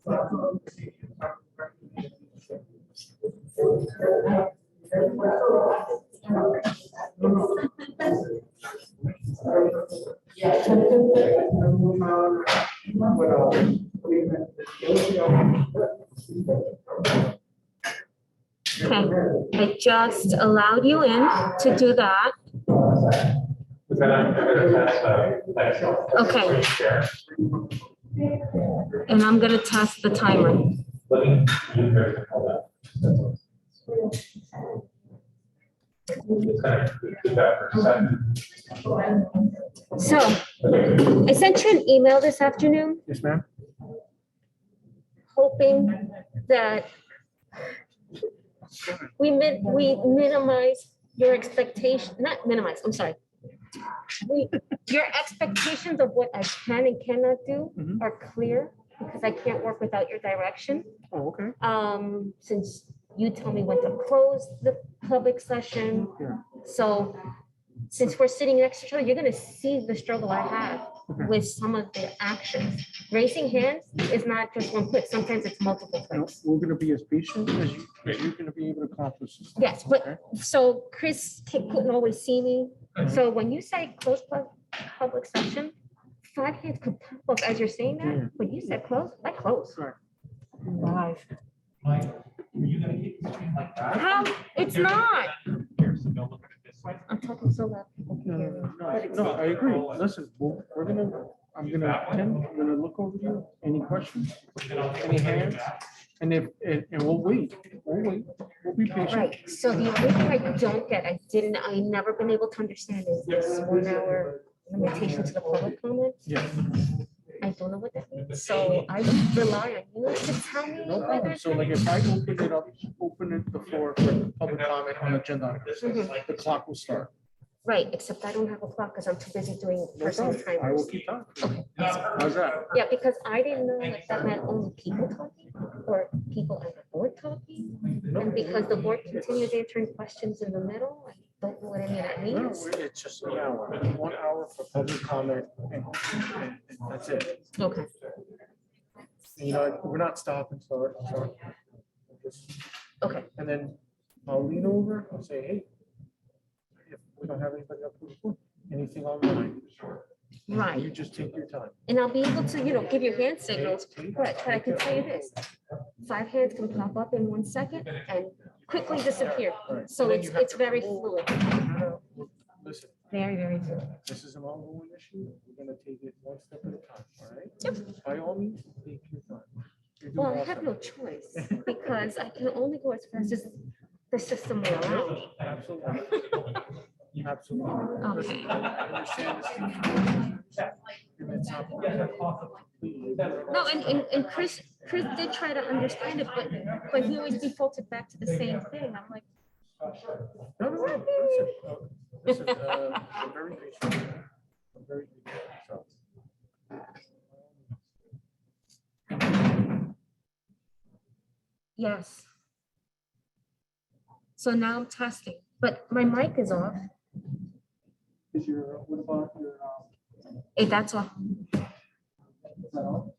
Okay, I just allowed you in to do that. Okay. And I'm gonna test the timer. So I sent you an email this afternoon. Yes, ma'am. Hoping that we minimize your expectation, not minimize, I'm sorry. Your expectations of what I can and cannot do are clear because I can't work without your direction. Oh, okay. Since you tell me when to close the public session. Yeah. So since we're sitting next to each other, you're gonna see the struggle I have with some of the actions. Raising hands is not just one click. Sometimes it's multiple No, clicks. we're gonna be as patient as you're gonna be able to accomplish this. Yes, but so Chris couldn't always see me. So when you say close public session, 5 hands could pop up as you're saying that. When you said close, I close. Right. Live. Mike, are you gonna keep the screen like that? How? It's not. Here, so don't look at it this way. I'm talking so loud. people can hear me, but it's- No, I agree. Listen, I'm gonna look over you. Any questions? Any hands? And we'll wait. We'll be patient. Right, so the only thing I don't get, I never been able to understand is this 1 hour limitation to the public comment. Yeah, I don't know what that means, so I would rely on you to tell me no whether. problem. So like if I open the floor for public comment on agenda items, the clock will start. Right, except I don't have a clock because I'm too busy doing No personal problem. I will timers. keep talking. How's that? Yeah, because I didn't know if that meant only people talking or people on the board talking. And because the board continues answering questions in the middle, I don't know what any of that No, means. it's just an hour. 1 hour for public comment and that's it. Okay, You know, we're not stopping, so. okay, And then I'll lean over, I'll say, hey, if we don't have anybody up for the floor, anything online, you right. just take your time. And I'll be able to, give your hand signals, but I can tell you this. 5 hands can pop up in 1 second and quickly disappear. Right. So And then you have it's to very pull- fluid, Listen, very, very fluid. this is an ongoing issue. We're gonna take it one step at a time, all right? By all means, take your time. You're doing Well, I awesome. have no choice because I can only go as fast as the system will allow me. Absolutely. Absolutely. Okay. Listen, I understand this. And it's not completely- No, and Chris did try to understand it, but he always defaulted back to the same thing. I'm like, No, listen, I'm very patient. I'm very patient, so. yes. So now I'm testing, but my mic is off. Is your, what about your, Hey, that's all. is that on?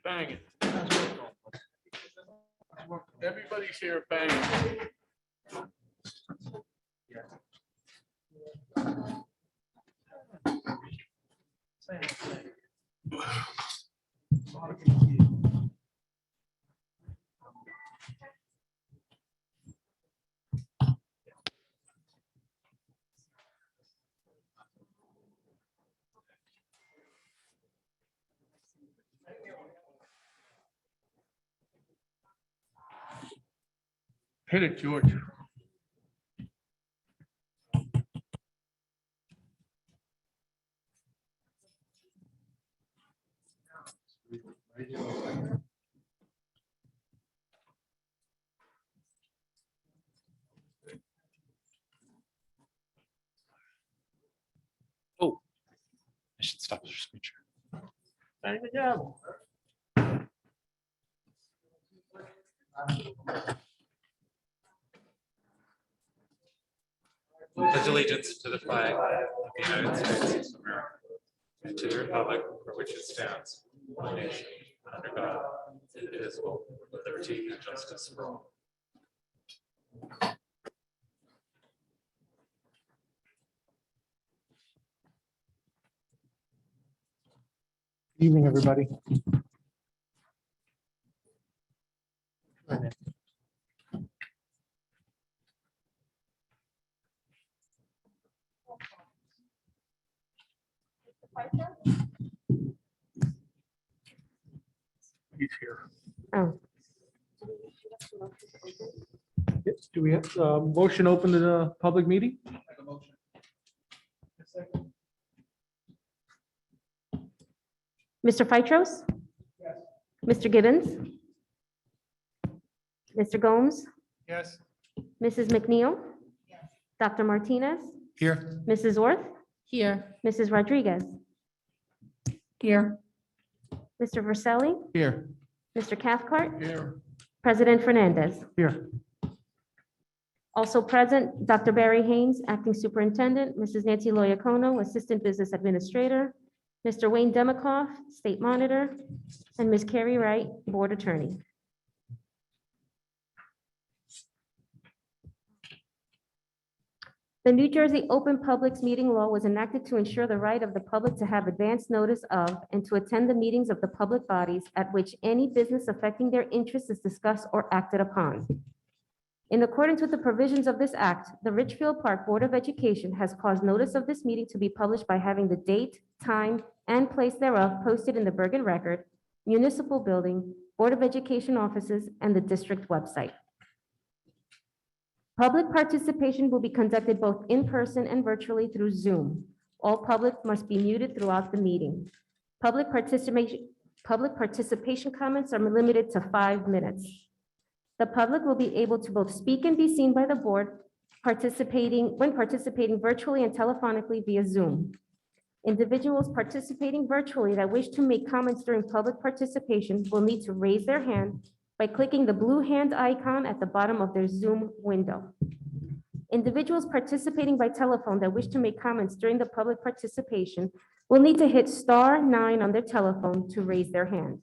Banging. Everybody's here banging. Hit it, George. Stop your speech. Very good job. Pledge allegiance to the flag of the United States of America and to the republic for which it stands, one nation, under God, indivisible, with liberty and justice for all. Good evening, everybody. He's here. Oh. Yes, do we have motion open to the public meeting? Mr. Phytros? Mr. Gibbons? Mr. Gomes? Yes. Mrs. McNeil? Dr. Martinez? Here. Mrs. Orth? Here. Mrs. Rodriguez? Here. Mr. Verselli? Here. Mr. Cathcart? Here. President Fernandez? Here. Also present, Dr. Barry Haynes, Acting Superintendent, Mrs. Nancy Loyacono, Assistant Business Administrator, Mr. Wayne Demikoff, State Monitor, and Ms. Carrie Wright, Board Attorney. The New Jersey Open Publics Meeting Law was enacted to ensure the right of the public to have advance notice of and to attend the meetings of the public bodies at which any business affecting their interests is discussed or acted upon. In accordance with the provisions of this act, the Ridgefield Park Board of Education has caused notice of this meeting to be published by having the date, time, and place thereof posted in the Bergen Record, Municipal Building, Board of Education offices, and the district website. Public participation will be conducted both in person and virtually through Zoom. All public must be muted throughout the meeting. Public participation comments are limited to 5 minutes. The public will be able to both speak and be seen by the board when participating virtually and telephonically via Zoom. Individuals participating virtually that wish to make comments during public participation will need to raise their hand by clicking the blue hand icon at the bottom of their Zoom window. Individuals participating by telephone that wish to make comments during the public participation will need to hit *9 on their telephone to raise their hand.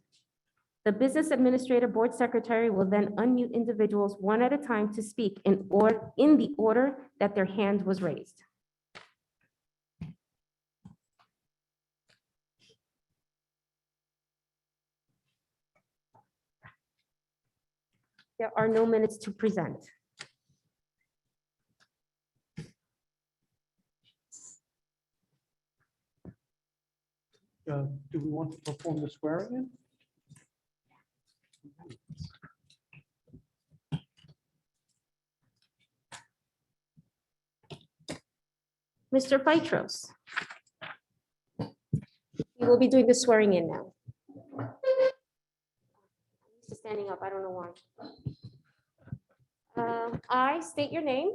The Business Administrator Board Secretary will then unmute individuals one at a time to speak in the order that their hand was raised. There are no minutes to present. Do we want to perform the swearing in? Mr. Phytros. We will be doing the swearing in now. He's standing up, I don't know why. I state your name.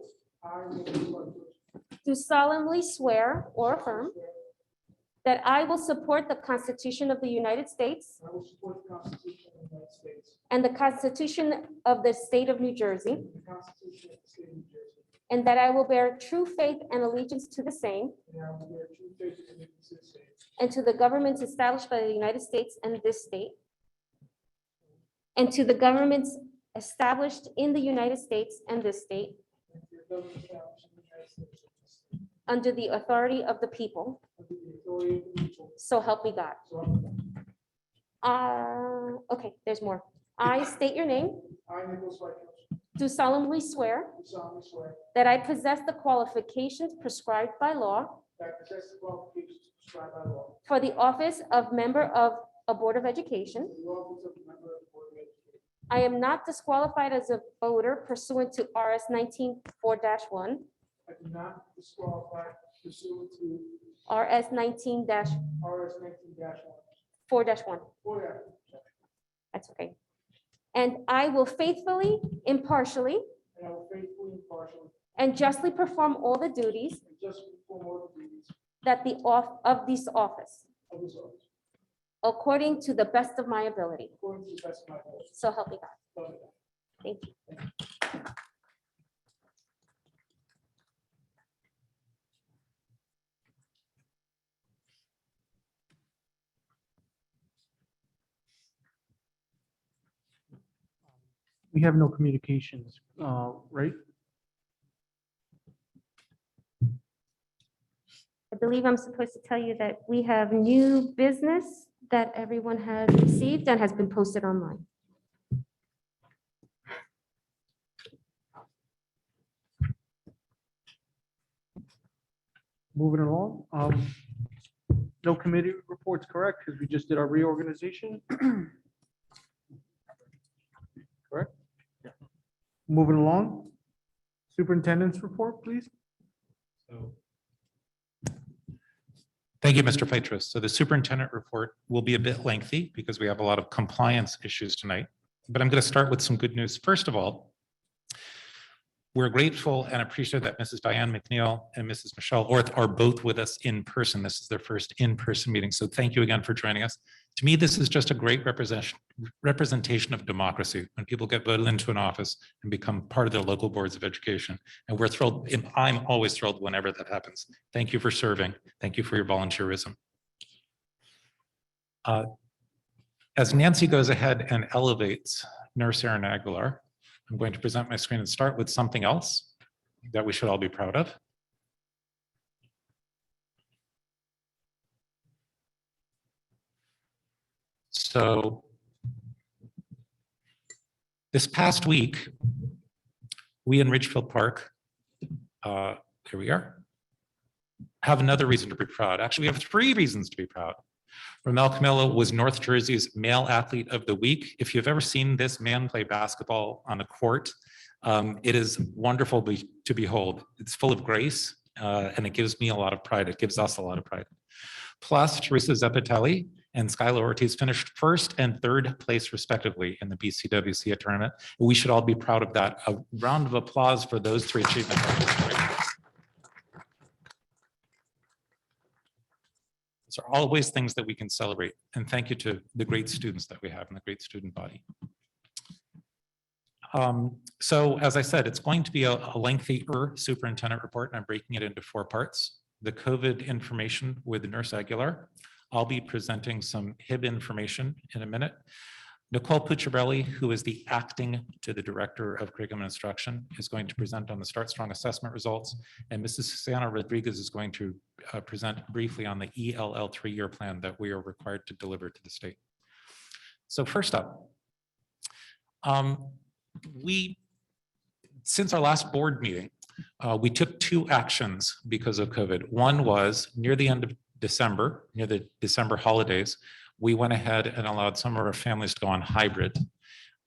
Do solemnly swear or affirm that I will support the Constitution of the United States I will support the Constitution of the United States, and the Constitution of the State of New Jersey, the Constitution of the State of New Jersey, and that I will bear true faith and allegiance to the same and I will bear true faith and allegiance to the same, and to the governments established by the United States and this state, and to the governments established in the United States and this state, and to the government established in the United States and this state, under the authority of the people, under the authority of the people, so help me God. so help me God. Okay, there's more. I state your name, I, Nicholas Whitehurst, do solemnly swear do solemnly swear that I possess the qualifications prescribed by law that I possess the qualifications prescribed by law for the office of member of a Board of Education. for the office of a member of the Board of Education. I am not disqualified as a voter pursuant to RS 19-4-1, I do not disqualify pursuant to RS 19-4-1. RS 19-1. For that, That's okay. And I will faithfully, impartially, and I will faithfully, impartially, and justly perform all the duties and justly perform all the duties of this office according to the best of my ability. So help me God. Thank you. We have no communications, right? I believe I'm supposed to tell you that we have new business that everyone has received and has been posted online. Moving along. No committee reports, correct? Because we just did our reorganization. Correct? Moving along. Superintendent's report, please. Thank you, Mr. Petros. So the superintendent report will be a bit lengthy because we have a lot of compliance issues tonight, but I'm going to start with some good news. First of all, we're grateful and appreciate that Mrs. Diane McNeil and Mrs. Michelle Orth are both with us in person. This is their first in-person meeting. So thank you again for joining us. To me, this is just a great representation of democracy when people get voted into an office and become part of their local boards of education. And we're thrilled, and I'm always thrilled whenever that happens. Thank you for serving. Thank you for your volunteerism. As Nancy goes ahead and elevates Nurse Erin Aguilar, I'm going to present my screen and start with something else that we should all be proud of. So this past week, we in Ridgefield Park, here we are, have another reason to be proud. Actually, we have 3 reasons to be proud. Ramel Camillo was North Jersey's Male Athlete of the Week. If you've ever seen this man play basketball on a court, it is wonderful to behold. It's full of grace, and it gives me a lot of pride. It gives us a lot of pride. Plus, Teresa Zepatelli and Skylar Ortiz finished 1st and 3rd place respectively in the BCWC tournament. We should all be proud of that. A round of applause for those 3 achievements. These are always things that we can celebrate. And thank you to the great students that we have and the great student body. So as I said, it's going to be a lengthier superintendent report, and I'm breaking it into 4 parts. The COVID information with Nurse Aguilar. I'll be presenting some HIB information in a minute. Nicole Pucciarelli, who is the acting to the Director of Curriculum and Instruction, is going to present on the Start Strong assessment results, and Mrs. Susana Rodriguez is going to present briefly on the ELL 3-year plan that we are required to deliver to the state. So first up, since our last board meeting, we took 2 actions because of COVID. One was near the end of December, near the December holidays, we went ahead and allowed some of our families to go on hybrid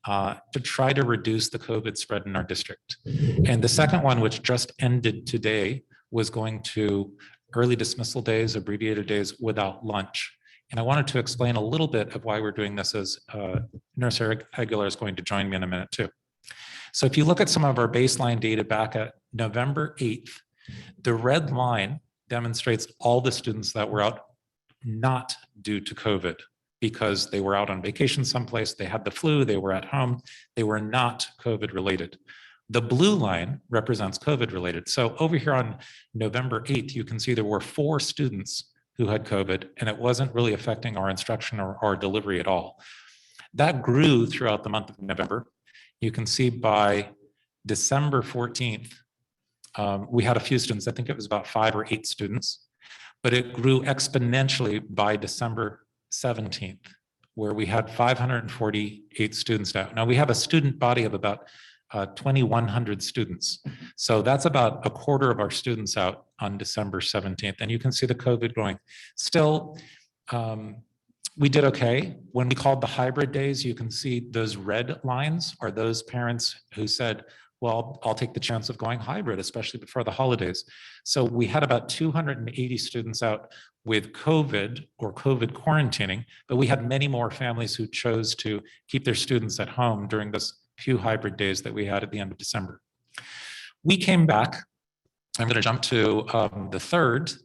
to try to reduce the COVID spread in our district. And the second one, which just ended today, was going to early dismissal days, abbreviated days without lunch. And I wanted to explain a little bit of why we're doing this, as Nurse Aguilar is going to join me in a minute too. So if you look at some of our baseline data back at November 8th, the red line demonstrates all the students that were out not due to COVID, because they were out on vacation someplace, they had the flu, they were at home, they were not COVID related. The blue line represents COVID related. So over here on November 8th, you can see there were 4 students who had COVID, and it wasn't really affecting our instruction or our delivery at all. That grew throughout the month of November. You can see by December 14th, we had a few students, I think it was about 5 or 8 students, but it grew exponentially by December 17th, where we had 548 students out. Now we have a student body of about 2,100 students. So that's about a quarter of our students out on December 17th. And you can see the COVID growing. Still, we did okay. When we called the hybrid days, you can see those red lines are those parents who said, well, I'll take the chance of going hybrid, especially before the holidays. So we had about 280 students out with COVID or COVID quarantining, but we had many more families who chose to keep their students at home during those few hybrid days that we had at the end of December. We came back. I'm going to jump to the 3rd.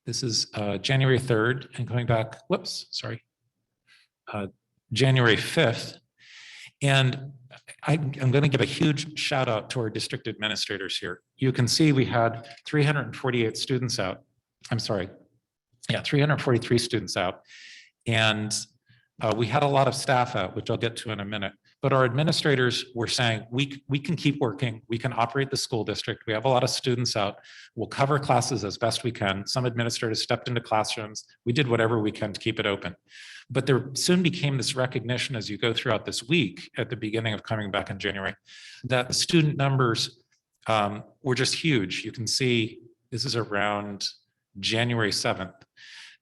This is January 3rd, and going back, whoops, sorry. January 5th. And I'm going to give a huge shout out to our district administrators here. You can see we had 348 students out. I'm sorry. Yeah, 343 students out. And we had a lot of staff out, which I'll get to in a minute. But our administrators were saying, we can keep working. We can operate the school district. We have a lot of students out. We'll cover classes as best we can. Some administrators stepped into classrooms. We did whatever we can to keep it open. But there soon became this recognition as you go throughout this week at the beginning of coming back in January, that the student numbers were just huge. You can see this is around January 7th,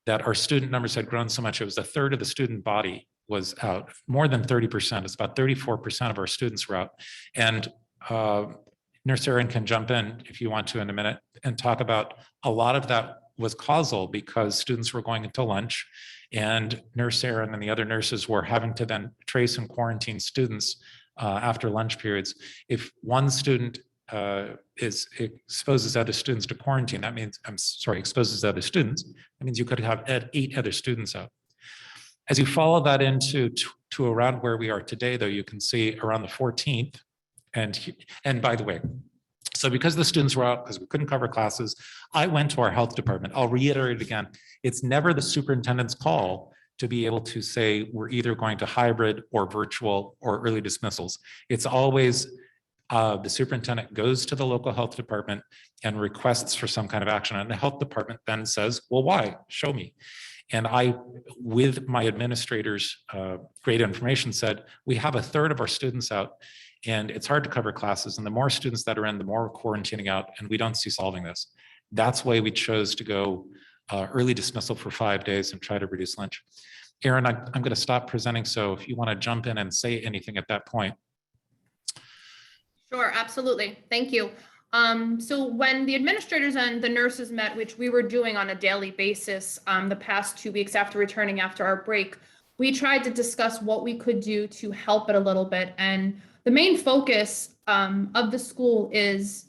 that our student numbers had grown so much. It was a third of the student body was out, more than 30%. It's about 34% of our students were out. And Nurse Erin can jump in if you want to in a minute and talk about a lot of that was causal because students were going into lunch and Nurse Erin and the other nurses were having to then trace and students after lunch periods. If one student exposes other students to quarantine, that means, exposes other students, that means you could have 8 other students out. As you follow that into to around where we are today, though, you can see around the 14th, and by the way, so because the students were out, because we couldn't cover classes, I went to our health department. I'll reiterate again, it's never the superintendent's call to be able to say we're either going to hybrid or virtual or early dismissals. It's always the superintendent goes to the local health department and requests for some kind of action. And the health department then says, well, why? Show me. And I, with my administrators' great information, said, we have a third of our students out and it's hard to cover classes. And the more students that are in, the more we're quarantining out, and we don't see solving this. That's why we chose to go early dismissal for 5 days and try to reduce lunch. Erin, I'm going to stop presenting. So if you want to jump in and say anything at that point. Sure, absolutely. Thank you. So when the administrators and the nurses met, which we were doing on a daily basis the past 2 weeks after returning after our break, we tried to discuss what we could do to help it a little bit. And the main focus of the school is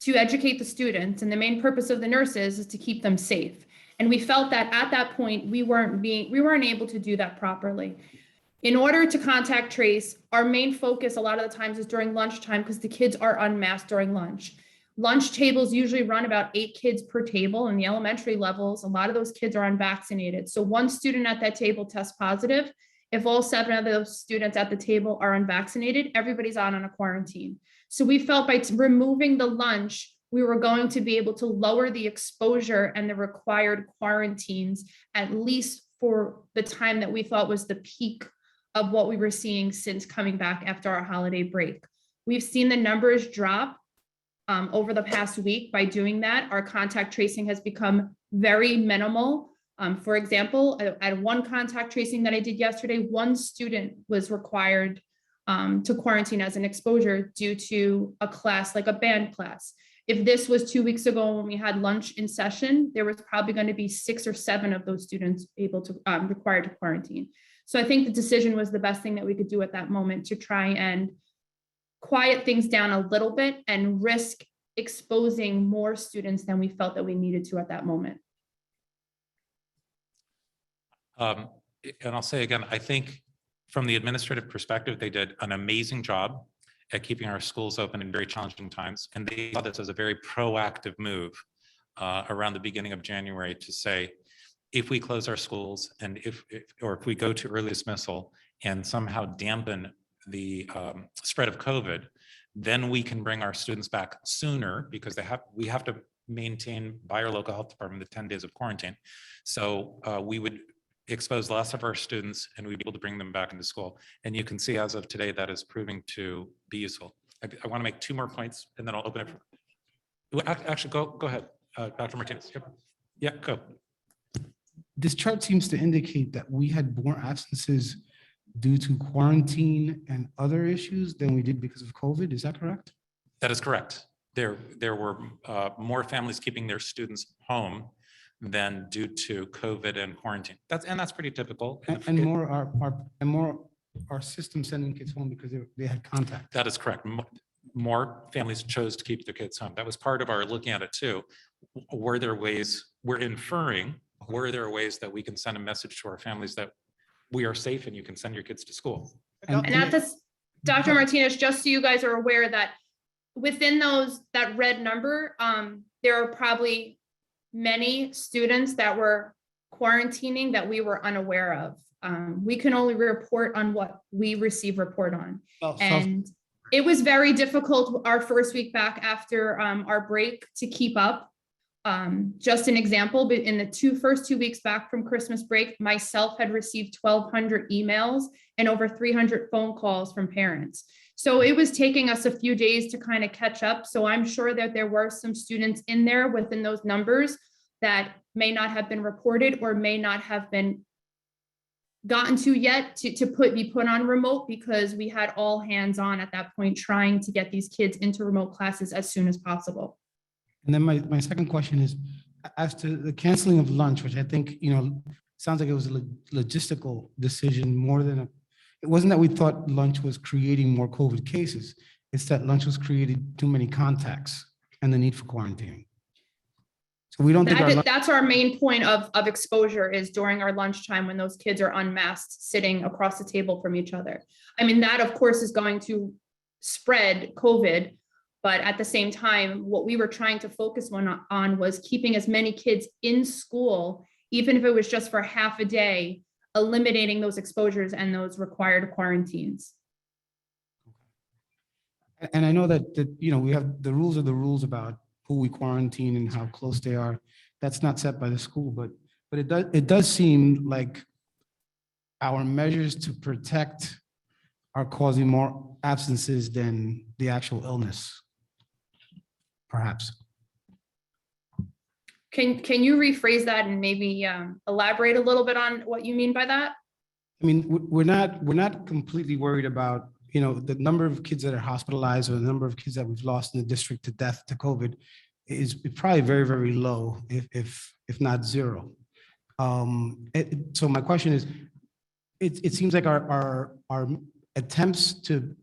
to educate the students, and the main purpose of the nurses is to keep them safe. And we felt that at that point, we weren't able to do that properly. In order to contact trace, our main focus a lot of the times is during lunchtime because the kids are unmasked during lunch. Lunch tables usually run about 8 kids per table. In the elementary levels, a lot of those kids are unvaccinated. So one student at that table tests positive. If all 7 of those students at the table are unvaccinated, everybody's on a quarantine. So we felt by removing the lunch, we were going to be able to lower the exposure and the required quarantines, at least for the time that we thought was the peak of what we were seeing since coming back after our holiday break. We've seen the numbers drop over the past week by doing that. Our contact tracing has become very minimal. For example, at one contact tracing that I did yesterday, 1 student was required to quarantine as an exposure due to a class, like a band class. If this was 2 weeks ago when we had lunch in session, there was probably going to be 6 or 7 of those students required to quarantine. So I think the decision was the best thing that we could do at that moment to try and quiet things down a little bit and risk exposing more students than we felt that we needed to at that moment. And I'll say again, I think from the administrative perspective, they did an amazing job at keeping our schools open in very challenging times. And they saw this as a very proactive move around the beginning of January to say, if we close our schools and if we go to early dismissal and somehow dampen the spread of COVID, then we can bring our students back sooner because we have to maintain by our local health department the 10 days of quarantine. So we would expose less of our students and we'd be able to bring them back into school. And you can see as of today, that is proving to be useful. I want to make 2 more points and then I'll open it. Actually, go ahead, Dr. Martinez. Yep. Yeah, go. This chart seems to indicate that we had more absences due to quarantine and other issues than we did because of COVID. Is that correct? That is correct. There were more families keeping their students home than due to COVID and quarantine. That's pretty typical. And more our system sending kids home because they had contact. That is correct. More families chose to keep their kids home. That was part of our looking at it too. Were there ways, we're inferring, were there ways that we can send a message to our families that we are safe and you can send your kids to school. And at this, Dr. Martinez, just so you guys are aware that within that red number, there are probably many students that were quarantining that we were unaware of. We can only report on what we receive report on. And it was very difficult our first week back after our break to keep up. Just an example, but in the first 2 weeks back from Christmas break, myself had received 1,200 emails and over 300 phone calls from parents. So it was taking us a few days to kind of catch up. So I'm sure that there were some students in there within those numbers that may not have been reported or may not have been gotten to yet to be put on remote, because we had all hands on at that point trying to get these kids into remote classes as soon as possible. And then my second question is, as to the canceling of lunch, which I think, sounds like it was a logistical decision more than it wasn't that we thought lunch was creating more COVID cases. It's that lunch was created too many contacts and the need for quarantining. So we don't think That's our main point of exposure, is during our lunchtime when those kids are unmasked, sitting across the table from each other. I mean, that of course is going to spread COVID, but at the same time, what we were trying to focus on was keeping as many kids in school, even if it was just for half a day, eliminating those exposures and those required quarantines. And I know that we have the rules are the rules about who we quarantine and how close they are. That's not set by the school, but it does seem like our measures to protect are causing more absences than the actual illness, perhaps. Can you rephrase that and maybe elaborate a little bit on what you mean by that? I mean, we're not completely worried about, the number of kids that are hospitalized or the number of kids that we've lost in the district to death to COVID is probably very, very low, if not zero. So my question is, it seems like our attempts to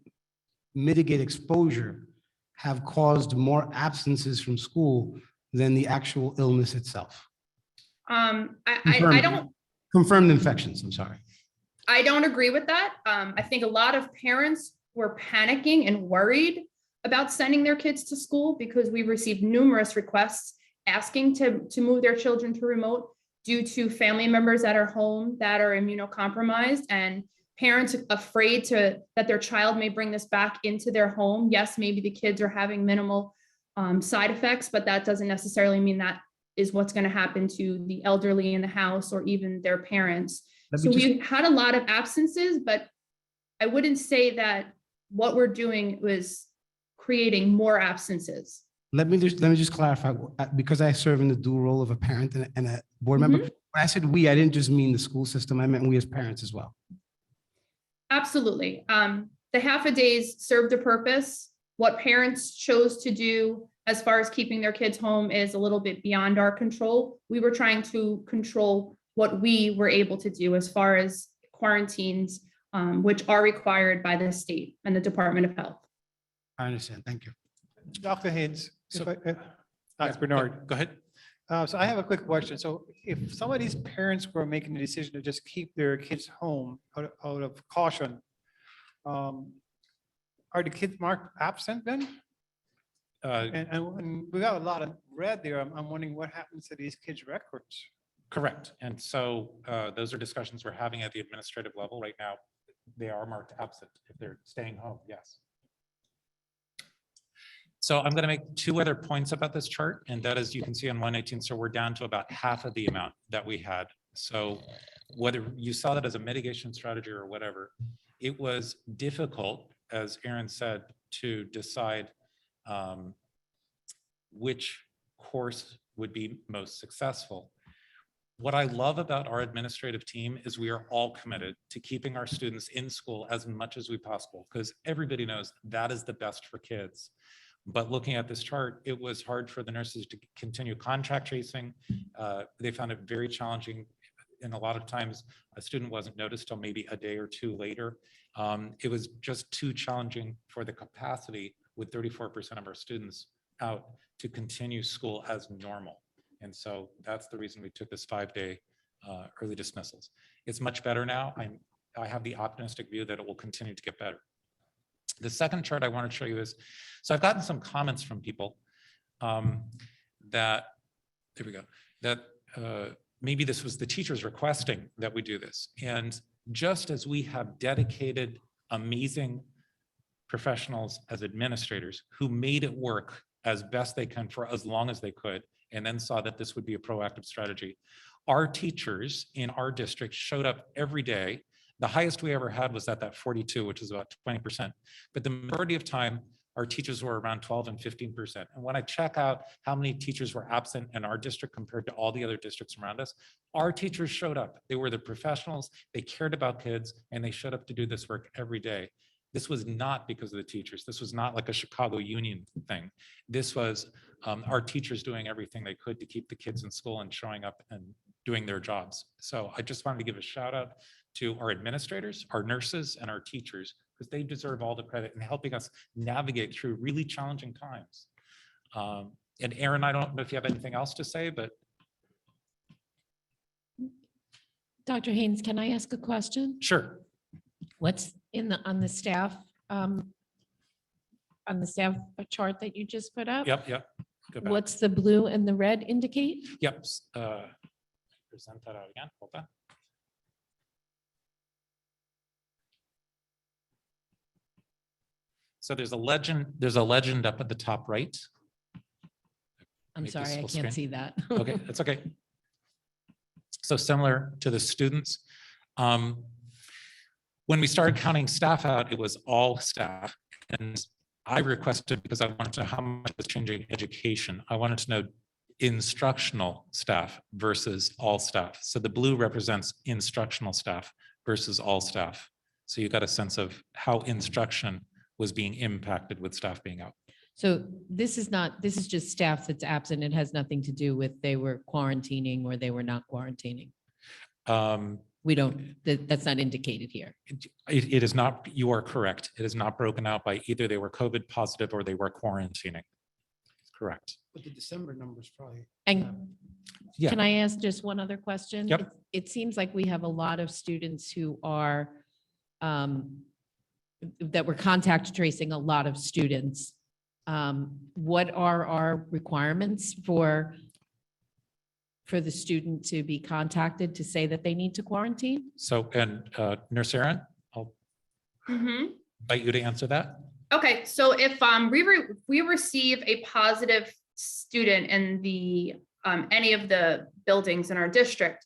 mitigate exposure have caused more absences from school than the actual illness itself. I don't. Confirmed infections, I'm sorry. I don't agree with that. I think a lot of parents were panicking and worried about sending their kids to school because we received numerous requests asking to move their children to remote due to family members that are home that are immunocompromised, and parents afraid that their child may bring this back into their home. Yes, maybe the kids are having minimal side effects, but that doesn't necessarily mean that is what's going to happen to the elderly in the house or even their parents. So we had a lot of absences, but I wouldn't say that what we're doing was creating more absences. Let me just clarify, because I serve in the dual role of a parent and a board member. When I said we, I didn't just mean the school system. I meant we as parents as well. Absolutely. The half a days served a purpose. What parents chose to do as far as keeping their kids home is a little bit beyond our control. We were trying to control what we were able to do as far as quarantines, which are required by the state and the Department of Health. I understand. Thank you. Dr. Haynes, So- Dr. Bernard. Go ahead. So I have a quick question. So if some of these parents were making the decision to just keep their kids home out of caution, are the kids marked absent then? And we got a lot of red there. I'm wondering what happens to these kids' records. Correct. And so those are discussions we're having at the administrative level right now. They are marked absent if they're staying home, yes. So I'm going to make two other points about this chart, and that is, you can see on 118, so we're down to about half of the amount that we had. So whether you saw that as a mitigation strategy or whatever, it was difficult, as Aaron said, to decide which course would be most successful. What I love about our administrative team is we are all committed to keeping our students in school as much as we possible, because everybody knows that is the best for kids. But looking at this chart, it was hard for the nurses to continue contact tracing. They found it very challenging. And a lot of times a student wasn't noticed till maybe a day or two later. It was just too challenging for the capacity with 34% of our students out to continue school as normal. And so that's the reason we took this 5-day early dismissals. It's much better now. I have the optimistic view that it will continue to get better. The second chart I want to show you is, so I've gotten some comments from people that, there we go, that maybe this was the teachers requesting that we do this. And just as we have dedicated, amazing professionals as administrators who made it work as best they can for as long as they could, and then saw that this would be a proactive strategy, our teachers in our district showed up every day. The highest we ever had was at that 42, which is about 20%. But the majority of time, our teachers were around 12 and 15%. And when I check out how many teachers were absent in our district compared to all the other districts around us, our teachers showed up. They were the professionals, they cared about kids, and they showed up to do this work every day. This was not because of the teachers. This was not like a Chicago Union thing. This was our teachers doing everything they could to keep the kids in school and showing up and doing their jobs. So I just wanted to give a shout out to our administrators, our nurses, and our teachers, because they deserve all the credit in helping us navigate through really challenging times. And Aaron, I don't know if you have anything else to say, but. Dr. Haynes, can I ask a question? Sure. What's on the staff chart that you just put up? Yep. Go back. What's the blue and the red indicate? Yep. Present that out again. Hold on. So there's a legend up at the top right. I'm Make this sorry, I full can't screen. see that. Okay, that's okay. So similar to the students. When we started counting staff out, it was all staff. And I requested, because I wanted to know how much was changing education. I wanted to know instructional staff versus all staff. So the blue represents instructional staff versus all staff. So you got a sense of how instruction was being impacted with staff being out. So this is just staff that's absent. It has nothing to do with they were quarantining or they were not quarantining. That's not indicated here. It is not, you are correct. It is not broken out by either they were COVID positive or they were quarantining. Correct. But the December numbers probably. And Yeah. can I ask just one other question? Yep. It seems like we have a lot of students who are, that we're contact tracing a lot of students. What are our requirements for the student to be contacted to say that they need to quarantine? So, and Nurse Erin, I'll invite you to answer that. Okay, so if we receive a positive student in the any of the buildings in our district,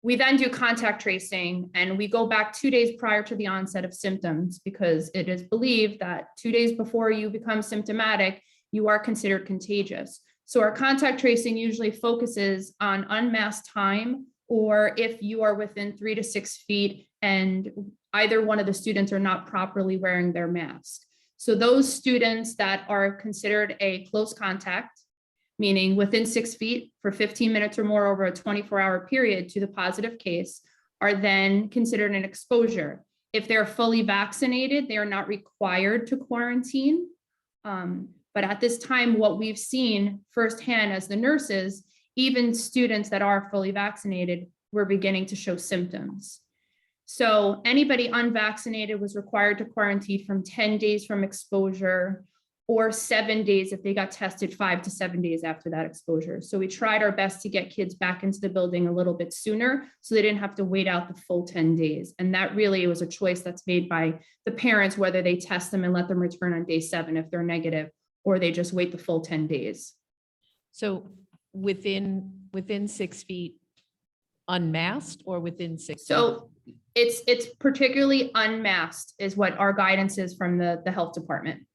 we then do contact tracing and we go back 2 days prior to the onset of symptoms, because it is believed that 2 days before you become symptomatic, you are considered contagious. So our contact tracing usually focuses on unmasked time, or if you are within 3 to 6 feet and either one of the students are not properly wearing their mask. So those students that are considered a close contact, meaning within 6 feet for 15 minutes or more over a 24-hour period to the positive case, are then considered an exposure. If they're fully vaccinated, they are not required to quarantine. But at this time, what we've seen firsthand as the nurses, even students that are fully vaccinated were beginning to show symptoms. So anybody unvaccinated was required to quarantine from 10 days from exposure, or 7 days if they got tested 5 to 7 days after that exposure. So we tried our best to get kids back into the building a little bit sooner so they didn't have to wait out the full 10 days. And that really was a choice that's made by the parents, whether they test them and let them return on day 7 if they're negative, or they just wait the full 10 days. So within 6 feet unmasked or within 6 feet? So it's particularly unmasked is what our guidance is from the health department.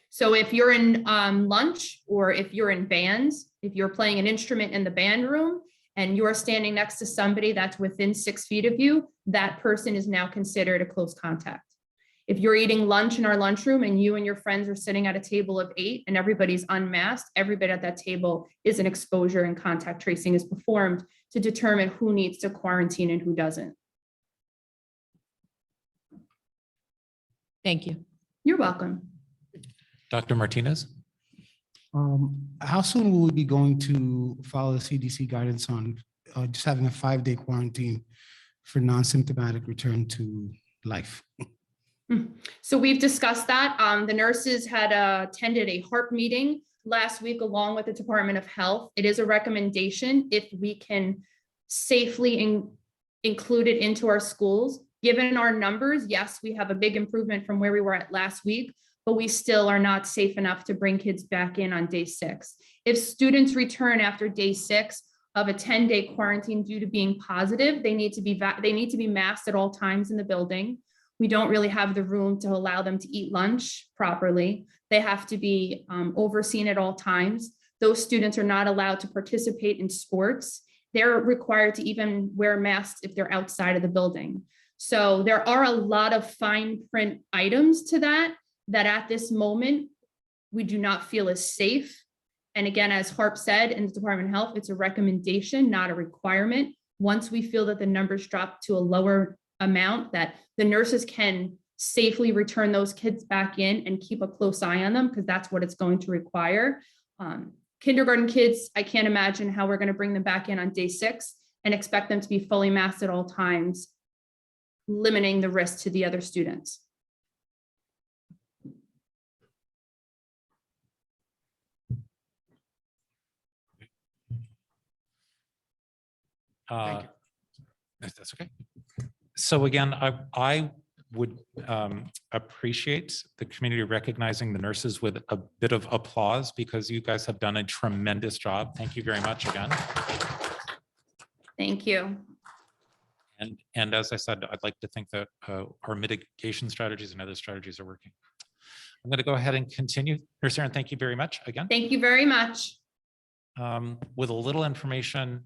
So if you're in lunch, or if you're in bands, if you're playing an instrument in the band room and you're standing next to somebody that's within 6 feet of you, that person is now considered a close contact. If you're eating lunch in our lunchroom and you and your friends are sitting at a table of 8 and everybody's unmasked, everybody at that table is an exposure, and contact tracing is performed to determine who needs to quarantine and who doesn't. Thank you. You're welcome. Dr. Martinez? How soon will we be going to follow the CDC guidance on just having a 5-day quarantine for non-symptomatic return to life. So we've discussed that. The nurses had attended a HARP meeting last week along with the Department of Health. It is a recommendation if we can safely include it into our schools. Given our numbers, yes, we have a big improvement from where we were at last week, but we still are not safe enough to bring kids back in on day 6. If students return after day 6 of a 10-day quarantine due to being positive, they need to be masked at all times in the building. We don't really have the room to allow them to eat lunch properly. They have to be overseen at all times. Those students are not allowed to participate in sports. They're required to even wear masks if they're outside of the building. So there are a lot of fine print items to that at this moment, we do not feel is safe. And again, as Harp said in the Department of Health, it's a recommendation, not a requirement. Once we feel that the numbers drop to a lower amount, that the nurses can safely return those kids back in and keep a close eye on them, because that's what it's going to require. Kindergarten kids, I can't imagine how we're going to bring them back in on day 6 and expect them to be fully masked at all times, limiting the risk to the other students. Thank you. That's okay. So again, I would appreciate the community recognizing the nurses with a bit of applause, because you guys have done a tremendous job. Thank you very much again. Thank you. And as I said, I'd like to think that our mitigation strategies and other strategies are working. I'm going to go ahead and continue. Nurse Erin, thank you very much again. Thank you very much. With a little information,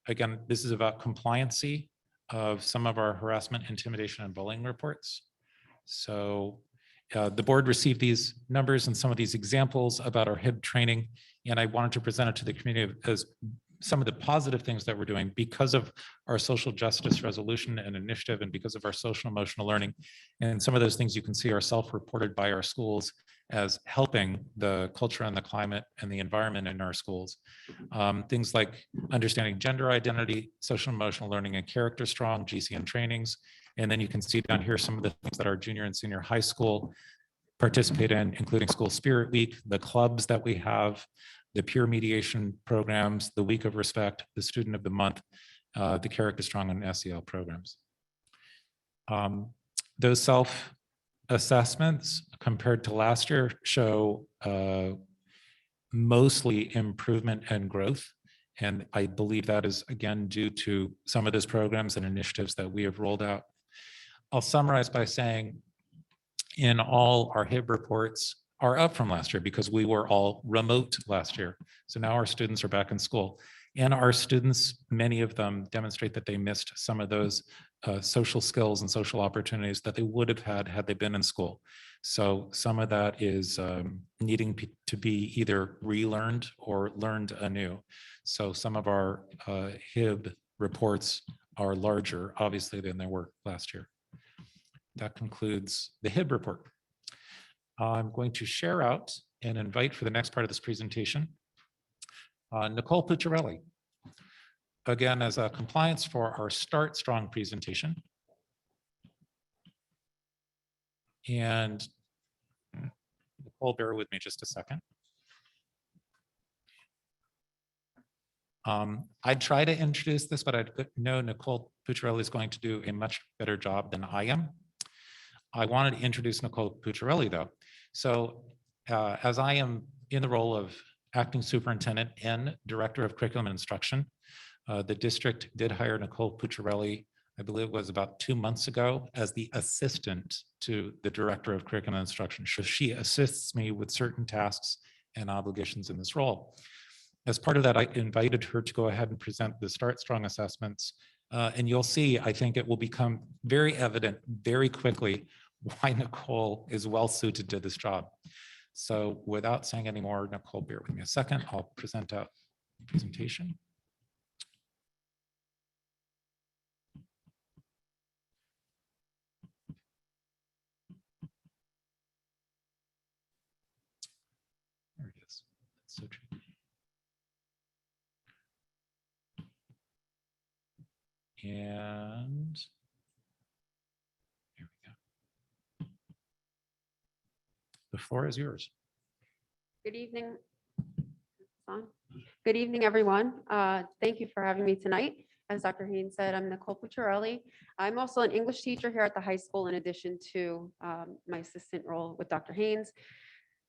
again, this is about compliancy of some of our harassment, intimidation, and bullying reports. So the board received these numbers and some of these examples about our HIB training, and I wanted to present it to the community as some of the positive things that we're doing because of our social justice resolution and initiative, and because of our social emotional learning. And some of those things you can see are self-reported by our schools as helping the culture and the climate and the environment in our schools. Things like understanding gender identity, social emotional learning, and character strong, GCN trainings. And then you can see down here some of the things that our junior and senior high school participate in, including School Spirit Week, the clubs that we have, the peer mediation programs, the Week of Respect, the Student of the Month, the Character Strong and SEL programs. Those self-assessments compared to last year show mostly improvement and growth. And I believe that is again due to some of those programs and initiatives that we have rolled out. I'll summarize by saying in all our HIB reports are up from last year because we were all remote last year. So now our students are back in school, and our students, many of them demonstrate that they missed some of those social skills and social opportunities that they would have had they been in school. So some of that is needing to be either relearned or learned anew. So some of our HIB reports are larger, obviously, than they were last year. That concludes the HIB report. I'm going to share out and invite for the next part of this presentation, Nicole Pucciarelli. Again, as a compliance for our Start Strong presentation. And Nicole, bear with me just a second. I'd try to introduce this, but I know Nicole Pucciarelli is going to do a much better job than I am. I wanted to introduce Nicole Pucciarelli though. So as I am in the role of acting superintendent and director of curriculum and instruction, the district did hire Nicole Pucciarelli, I believe it was about 2 months ago, as the assistant to the director of curriculum and instruction. So she assists me with certain tasks and obligations in this role. As part of that, I invited her to go ahead and present the Start Strong assessments. And you'll see, I think it will become very evident very quickly why Nicole is well suited to this job. So without saying any more, Nicole, bear with me a second. I'll present out the presentation. There it is. That's so true. And here we go. The floor is yours. Good evening. On. Good evening, everyone. Thank you for having me tonight. As Dr. Haynes said, I'm Nicole Pucciarelli. I'm also an English teacher here at the high school in addition to my assistant role with Dr. Haynes.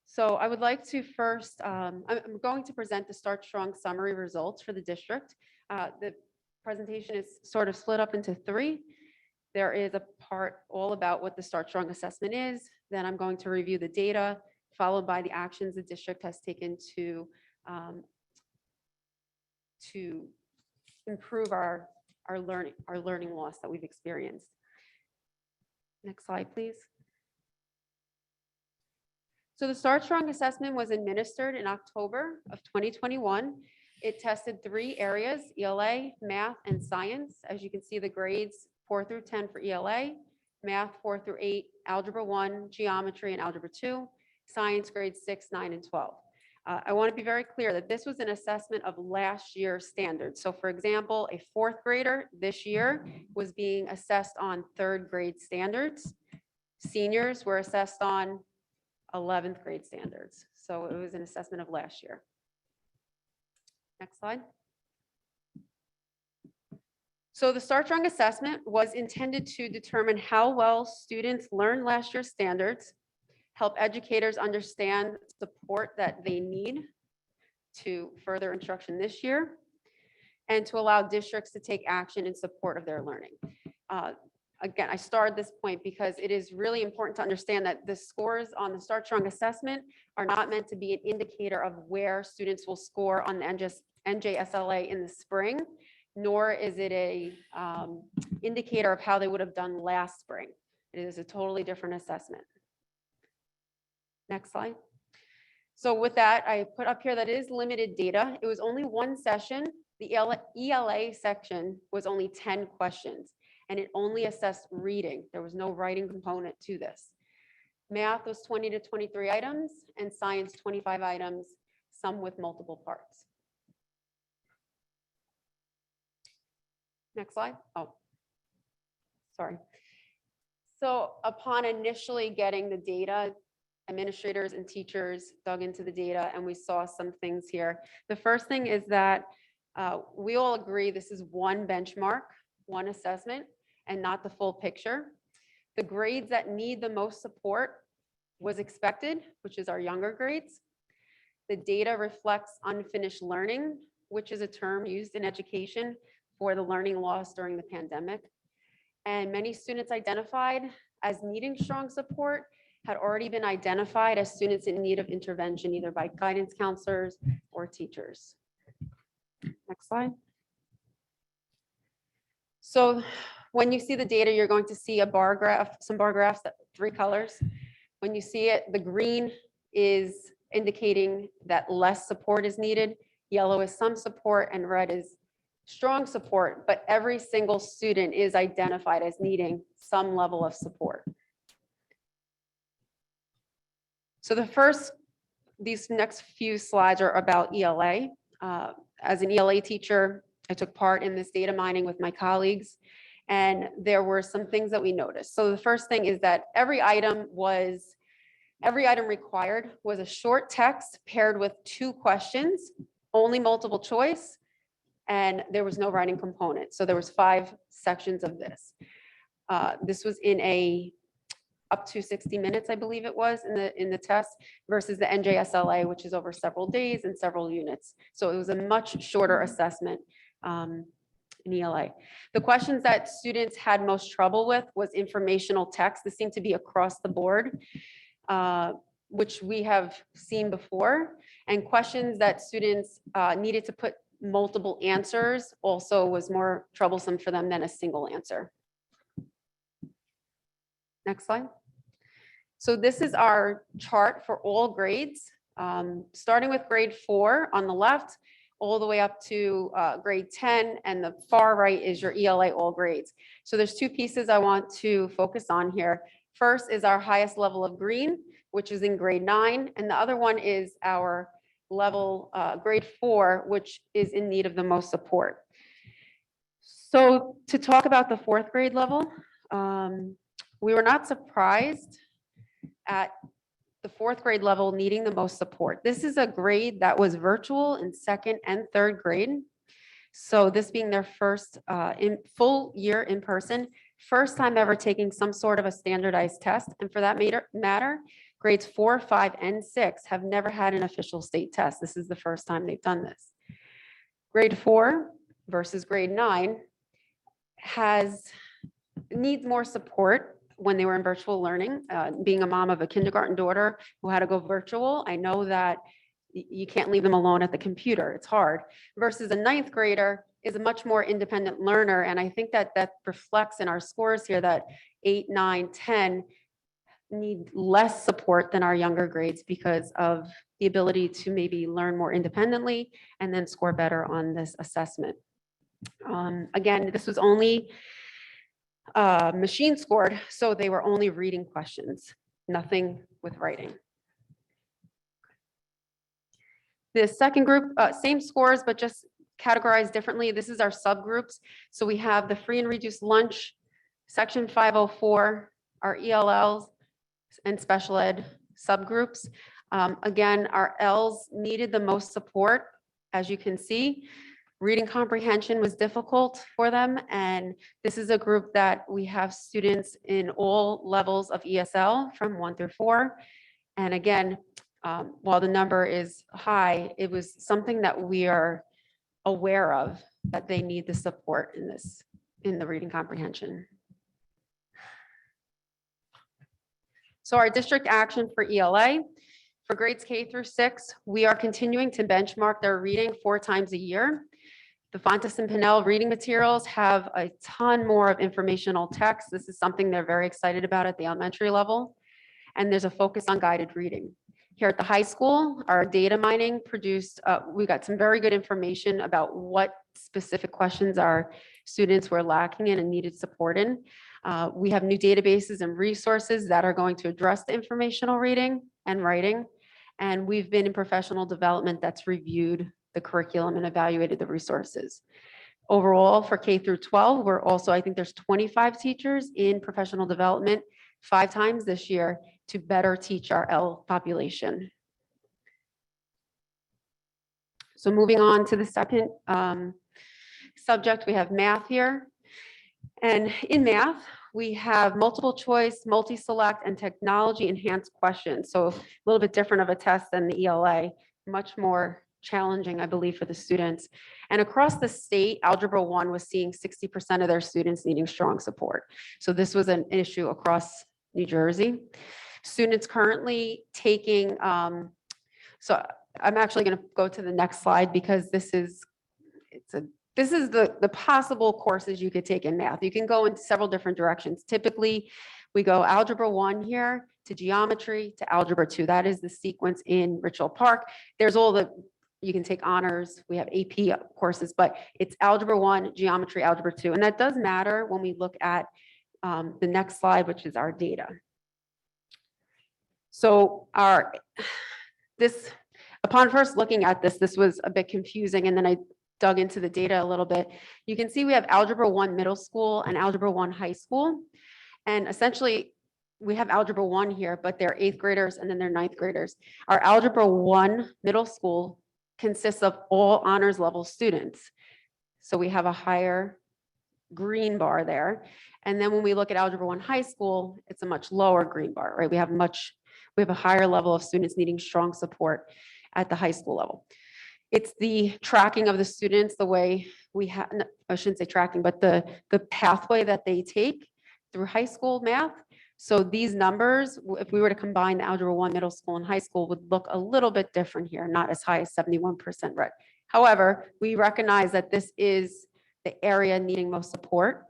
So I would like to first, I'm going to present the Start Strong summary results for the district. The presentation is sort of split up into three. There is a part all about what the Start Strong assessment is. Then I'm going to review the data, followed by the actions the district has taken to improve our learning loss that we've experienced. Next slide, please. So the Start Strong assessment was administered in October of 2021. It tested 3 areas: ELA, math, and science. As you can see, the grades 4 through 10 for ELA, math 4 through 8, algebra 1, geometry, and algebra 2, science grades 6, 9, and 12. I want to be very clear that this was an assessment of last year's standards. So for example, a 4th grader this year was being assessed on 3rd grade standards. Seniors were assessed on 11th grade standards. So it was an assessment of last year. Next slide. So the Start Strong assessment was intended to determine how well students learned last year's standards, help educators understand support that they need to further instruction this year, and to allow districts to take action in support of their learning. Again, I started this point because it is really important to understand that the scores on the Start Strong assessment are not meant to be an indicator of where students will score on the NJSLA in the spring, nor is it a indicator of how they would have done last spring. It is a totally different assessment. Next slide. So with that, I put up here that it is limited data. It was only one session. The ELA section was only 10 questions, and it only assessed reading. There was no writing component to this. Math was 20 to 23 items, and science 25 items, some with multiple parts. Next slide. Oh, sorry. So upon initially getting the data, administrators and teachers dug into the data, and we saw some things here. The first thing is that we all agree this is one benchmark, one assessment, and not the full picture. The grades that need the most support was expected, which is our younger grades. The data reflects unfinished learning, which is a term used in education for the learning loss during the pandemic. And many students identified as needing strong support had already been identified as students in need of intervention, either by guidance counselors or teachers. Next slide. So when you see the data, you're going to see a bar graph, some bar graphs, that 3 colors. When you see it, the green is indicating that less support is needed. Yellow is some support, and red is strong support, but every single student is identified as needing some level of support. So these next few slides are about ELA. As an ELA teacher, I took part in this data mining with my colleagues, and there were some things that we noticed. So the first thing is that every item required was a short text paired with 2 questions, only multiple choice, and there was no writing component. So there was 5 sections of this. This was in up to 60 minutes, I believe it was in the test, versus the NJSLA, which is over several days and several units. So it was a much shorter assessment in ELA. The questions that students had most trouble with was informational text. This seemed to be across the board, which we have seen before. And questions that students needed to put multiple answers also was more troublesome for them than a single answer. Next slide. So this is our chart for all grades, starting with grade 4 on the left, all the way up to grade 10, and the far right is your ELA all grades. So there's 2 pieces I want to focus on here. First is our highest level of green, which is in grade 9, and the other one is our level grade 4, which is in need of the most support. So to talk about the fourth grade level, we were not surprised at the fourth grade level needing the most support. This is a grade that was virtual in second and third grade. So this being their first in full year in person, first time ever taking some sort of a standardized test. And for that matter, grades 4, 5, and 6 have never had an official state test. This is the first time they've done this. Grade 4 versus grade 9 needs more support when they were in virtual learning. Being a mom of a kindergarten daughter who had to go virtual, I know that you can't leave them alone at the computer. It's hard. Versus a ninth grader is a much more independent learner. And I think that reflects in our scores here that 8, 9, 10 need less support than our younger grades because of the ability to maybe learn more independently and then score better on this assessment. Again, this was only machine scored, so they were only reading questions, nothing with writing. The second group, same scores, but just categorized differently. This is our subgroups. So we have the free and reduced lunch, section 504, our ELLs and special ed subgroups. Again, our Ls needed the most support, as you can see. Reading comprehension was difficult for them, and this is a group that we have students in all levels of ESL from 1 through 4. And again, while the number is high, it was something that we are aware of, that they need the support in the reading comprehension. So our district action for ELA, for grades K through 6, we are continuing to benchmark their reading 4 times a year. The Fontes and Pinnell reading materials have a ton more of informational text. This is something they're very excited about at the elementary level. And there's a focus on guided reading. Here at the high school, our data mining produced, we got some very good information about what specific questions our students were lacking in and needed support in. We have new databases and resources that are going to address the informational reading and writing. And we've been in professional development that's reviewed the curriculum and evaluated the resources. Overall, for K through 12, we're also, I think there's 25 teachers in professional development 5 times this year to better teach our L population. So moving on to the second subject, we have math here. And in math, we have multiple choice, multi-select, and technology enhanced questions. So a little bit different of a test than the ELA, much more challenging, I believe, for the students. And across the state, Algebra 1 was seeing 60% of their students needing strong support. So this was an issue across New Jersey. Students currently taking, so I'm actually going to go to the next slide because this is the possible courses you could take in math. You can go in several different directions. Typically, we go Algebra 1 here to geometry to Algebra 2. That is the sequence in Ridgefield Park. There's all the, you can take honors. We have AP courses, but it's Algebra 1, geometry, Algebra 2. And that does matter when we look at the next slide, which is our data. So upon first looking at this, this was a bit confusing. And then I dug into the data a little bit. You can see we have Algebra 1 middle school and Algebra 1 high school. And essentially, we have Algebra 1 here, but they're 8th graders and then they're 9th graders. Our Algebra 1 middle school consists of all honors level students. So we have a higher green bar there. And then when we look at Algebra 1 high school, it's a much lower green bar, right? We have a higher level of students needing strong support at the high school level. It's the tracking of the students, the way we have, I shouldn't say tracking, but the pathway that they take through high school math. So these numbers, if we were to combine the Algebra 1 middle school and high school, would look a little bit different here, not as high as 71% red. However, we recognize that this is the area needing most support.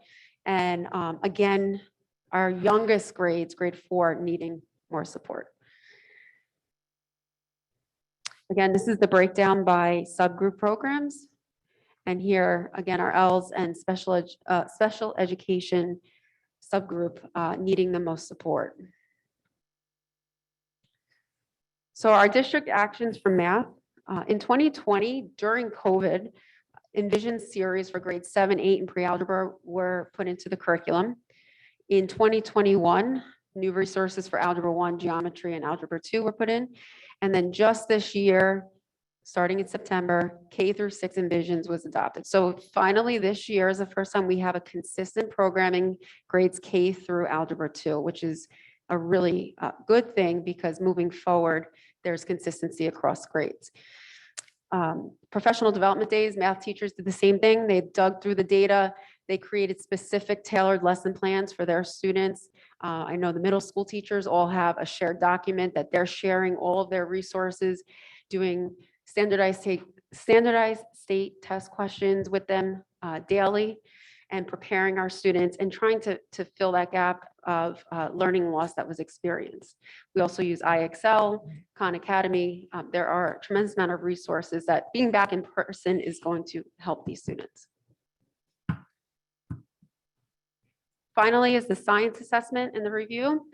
And again, our youngest grades, grade 4, needing more support. Again, this is the breakdown by subgroup programs. And here, again, our Ls and special education subgroup needing the most support. So our district actions for math, in 2020, during COVID, Envision series for grades 7, 8, and pre-algebra were put into the curriculum. In 2021, new resources for Algebra 1, Geometry, and Algebra 2 were put in. And then just this year, starting in September, K through 6 Envisions was adopted. So finally, this year is the first time we have a consistent programming grades K through Algebra 2, which is a really good thing because moving forward, there's consistency across grades. Professional development days, math teachers did the same thing. They dug through the data. They created specific tailored lesson plans for their students. I know the middle school teachers all have a shared document that they're sharing all of their resources, doing standardized state test questions with them daily, and preparing our students and trying to fill that gap of learning loss that was experienced. We also use IXL, Khan Academy. There are a tremendous amount of resources that being back in person is going to help these students. Finally is the science assessment and the review.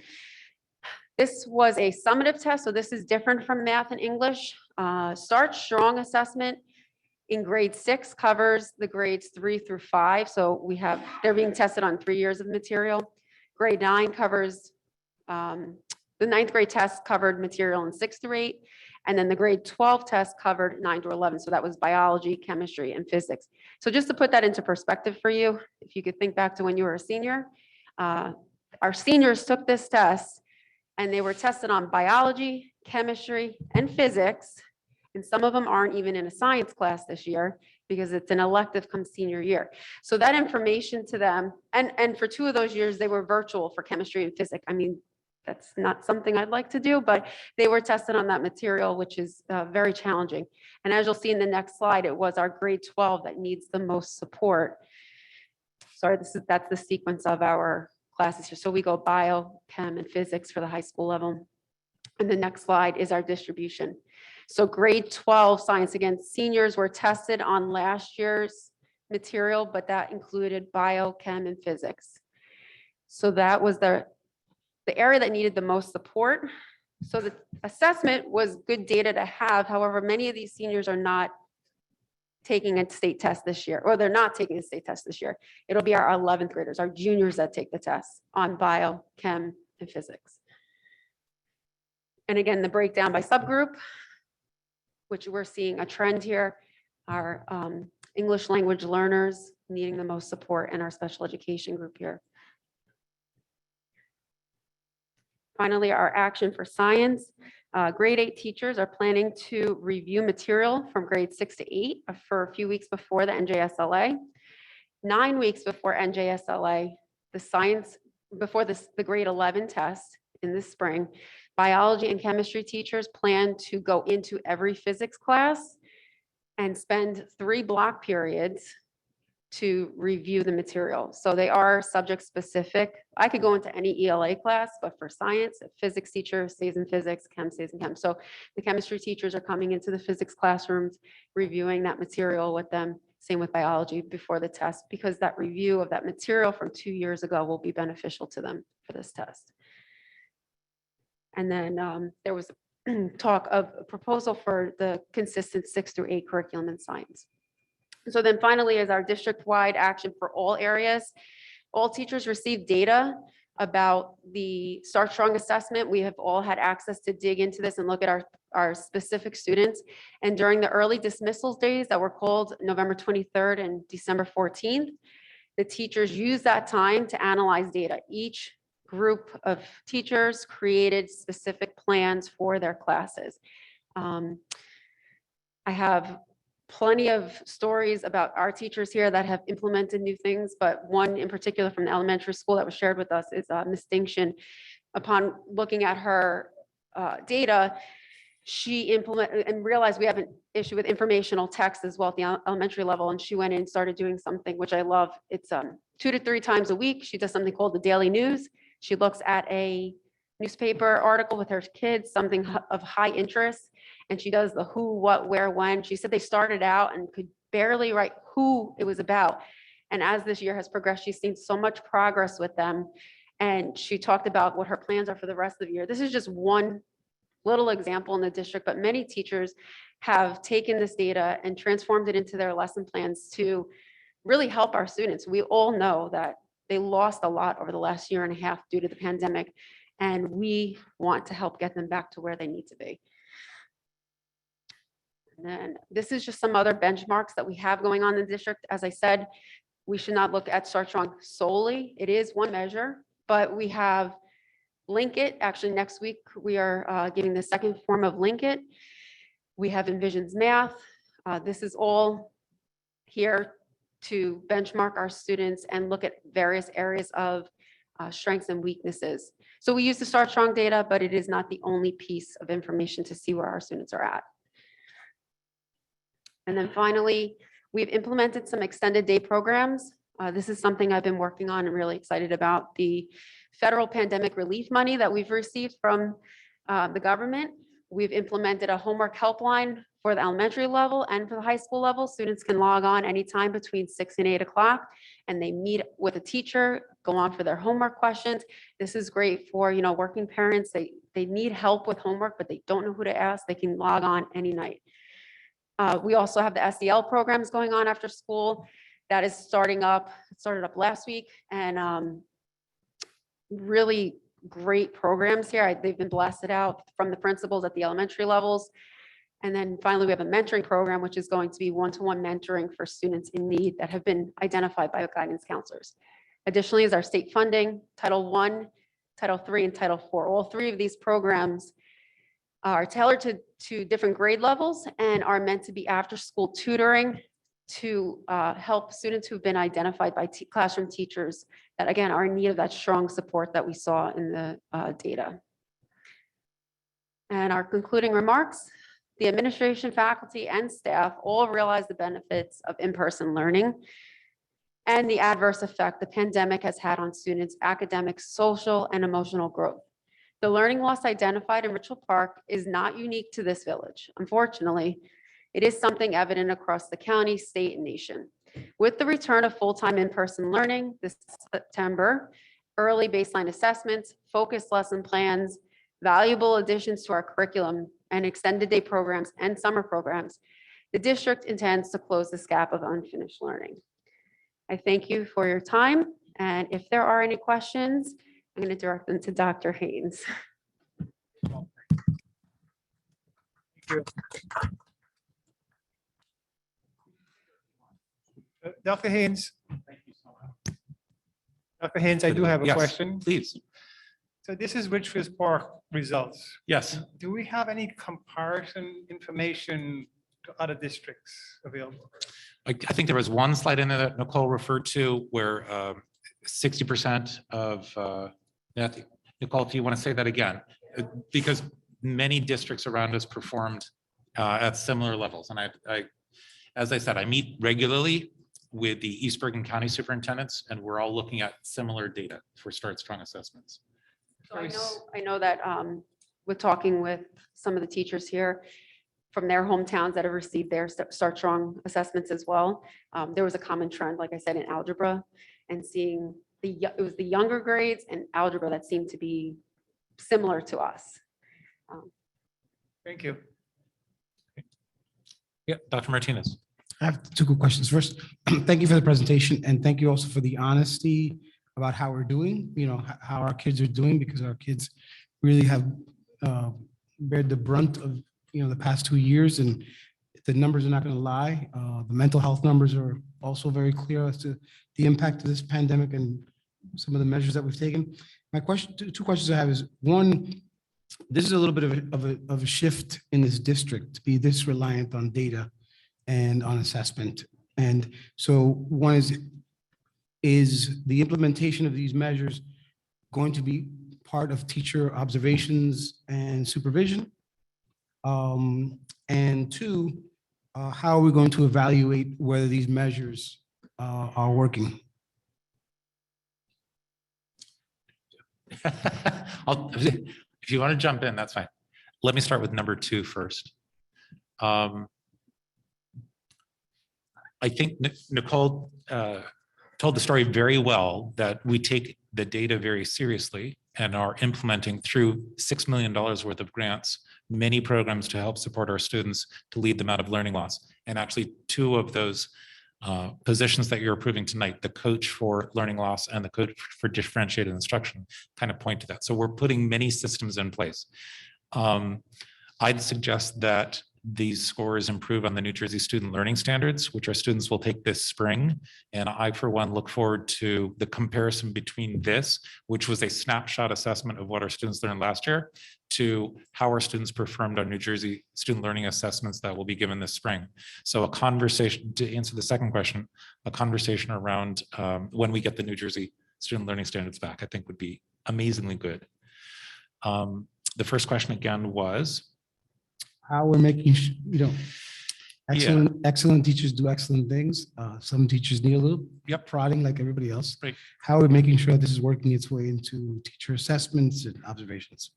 This was a summative test, so this is different from math and English. Start Strong assessment in grade 6 covers the grades 3 through 5. So they're being tested on 3 years of material. Grade 9 covers, the 9th grade test covered material in 6 through 8. And then the grade 12 test covered 9 through 11. So that was biology, chemistry, and physics. So just to put that into perspective for you, if you could think back to when you were a senior, our seniors took this test and they were tested on biology, chemistry, and physics. And some of them aren't even in a science class this year because it's an elective come senior year. So that information to them, and for 2 of those years, they were virtual for chemistry and physics. I mean, that's not something I'd like to do, but they were tested on that material, which is very challenging. And as you'll see in the next slide, it was our grade 12 that needs the most support. Sorry, that's the sequence of our classes here. So we go bio, chem, and physics for the high school level. And the next slide is our distribution. So grade 12 science, again, seniors were tested on last year's material, but that included bio, chem, and physics. So that was the area that needed the most support. So the assessment was good data to have. However, many of these seniors are not taking a state test this year, or they're not taking a state test this year. It'll be our 11th graders, our juniors that take the test on bio, chem, and physics. And again, the breakdown by subgroup, which we're seeing a trend here, our English language learners needing the most support in our special education group here. Finally, our action for science. Grade 8 teachers are planning to review material from grade 6 to 8 for a few weeks before the NJSLA. 9 weeks before NJSLA, the grade 11 test in the spring, biology and chemistry teachers plan to go into every physics class and spend 3 block periods to review the material. So they are subject specific. I could go into any ELA class, but for science, a physics teacher stays in physics, chem stays in chem. So the chemistry teachers are coming into the physics classrooms, reviewing that material with them. Same with biology before the test, because that review of that material from 2 years ago will be beneficial to them for this test. And then there was talk of a proposal for the consistent 6 through 8 curriculum in science. So then finally is our district-wide action for all areas. All teachers receive data about the Start Strong assessment. We have all had access to dig into this and look at our specific students. And during the early dismissals days that were called November 23rd and December 14th, the teachers used that time to analyze data. Each group of teachers created specific plans for their classes. I have plenty of stories about our teachers here that have implemented new things, but one in particular from the elementary school that was shared with us is Miss Distinction. Upon looking at her data, she implemented and realized we have an issue with informational text as well at the elementary level, and she went in and started doing something which I love. It's 2 to 3 times a week. She does something called the daily news. She looks at a newspaper article with her kids, something of high interest, and she does the who, what, where, when. She said they started out and could barely write who it was about. And as this year has progressed, she's seen so much progress with them. And she talked about what her plans are for the rest of the year. This is just one little example in the district, but many teachers have taken this data and transformed it into their lesson plans to really help our students. We all know that they lost a lot over the last year and a half due to the pandemic, and we want to help get them back to where they need to be. And then this is just some other benchmarks that we have going on in the district. As I said, we should not look at Start Strong solely. It is one measure, but we have Link It. Actually, next week, we are giving the second form of Link It. We have Envisions Math. This is all here to benchmark our students and look at various areas of strengths and weaknesses. So we use the Start Strong data, but it is not the only piece of information to see where our students are at. And then finally, we've implemented some extended day programs. This is something I've been working on and really excited about. The federal pandemic relief money that we've received from the government. We've implemented a homework helpline for the elementary level and for the high school level. Students can log on anytime between 6 and 8 o'clock, and they meet with a teacher, go on for their homework questions. This is great for, working parents. They need help with homework, but they don't know who to ask. They can log on any night. We also have the SEL programs going on after school. That is starting up. It started up last week, and really great programs here. They've been blasted out from the principals at the elementary levels. And then finally, we have a mentoring program, which is going to be one-to-one mentoring for students in need that have been identified by guidance counselors. Additionally, is our state funding, Title I, Title III, and Title IV. All three of these programs are tailored to different grade levels and are meant to be after-school tutoring to help students who've been identified by classroom teachers that, again, are in need of that strong support that we saw in the data. And our concluding remarks, the administration, faculty, and staff all realize the benefits of in-person learning and the adverse effect the pandemic has had on students' academic, social, and emotional growth. The learning loss identified in Ridgefield Park is not unique to this village. Unfortunately, it is something evident across the county, state, and nation. With the return of full-time in-person learning this September, early baseline assessments, focused lesson plans, valuable additions to our curriculum, and extended day programs and summer programs, the district intends to close this gap of unfinished learning. I thank you for your time, and if there are any questions, I'm going to direct them to Dr. Haynes. Dr. Haynes. Dr. Haynes, I do have a Yes, question. Please. So this is Ridgefield Park results. Yes. Do we have any comparison information to other districts available? I think there was one slide in there that Nicole referred to where 60% of, Nicole, if you want to say that again, because many districts around us performed at similar levels. And as I said, I meet regularly with the East Bergen County superintendents, and we're all looking at similar data for Start Strong assessments. So I know that with talking with some of the teachers here from their hometowns that have received their Start Strong assessments as well, there was a common trend, like I said, in algebra, and seeing it was the younger grades and algebra that seemed to be similar to us. Thank you. Yeah, Dr. Martinez. I have two quick questions. First, thank you for the presentation, and thank you also for the honesty about how we're doing, how our kids are doing, because our kids really have bared the brunt of, the past 2 years, and the numbers are not going to lie. The mental health numbers are also very clear as to the impact of this pandemic and some of the measures that we've taken. My question, two questions I have is, one, this is a little bit of a shift in this district to be this reliant on data and on assessment. And so one is the implementation of these measures going to be part of teacher observations and supervision? And two, how are we going to evaluate whether these measures are working? If you want to jump in, that's fine. Let me start with number 2 first. I think Nicole told the story very well, that we take the data very seriously and are implementing through $6 million worth of grants, many programs to help support our students to lead them out of learning loss. And actually 2 of those positions that you're approving tonight, the coach for learning loss and the coach for differentiated instruction, kind of point to that. So we're putting many systems in place. I'd suggest that these scores improve on the New Jersey Student Learning Standards, which our students will take this spring. And I, for one, look forward to the comparison between this, which was a snapshot assessment of what our students learned last year, to how our students performed on New Jersey student learning assessments that will be given this spring. So a conversation, to answer the second question, a conversation around when we get the New Jersey Student Learning Standards back, I think would be amazingly good. The first question again was, how we're making, excellent teachers do excellent things. Some teachers need a little prodding like everybody else. Right. How we're making sure this is working its way into teacher assessments and observations.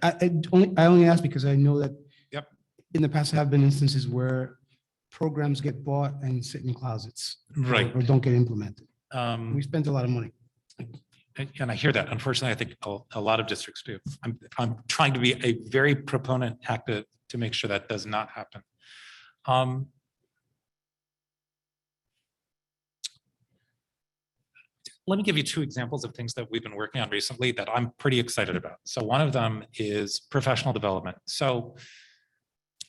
I only ask because I know that in the past have been instances where programs get bought and sit in closets. Right. Or don't get implemented. We spent a lot of money. And I hear that. Unfortunately, I think a lot of districts do. I'm trying to be a very proponent active to make sure that does not happen. Let me give you 2 examples of things that we've been working on recently that I'm pretty excited about. So one of them is professional development. So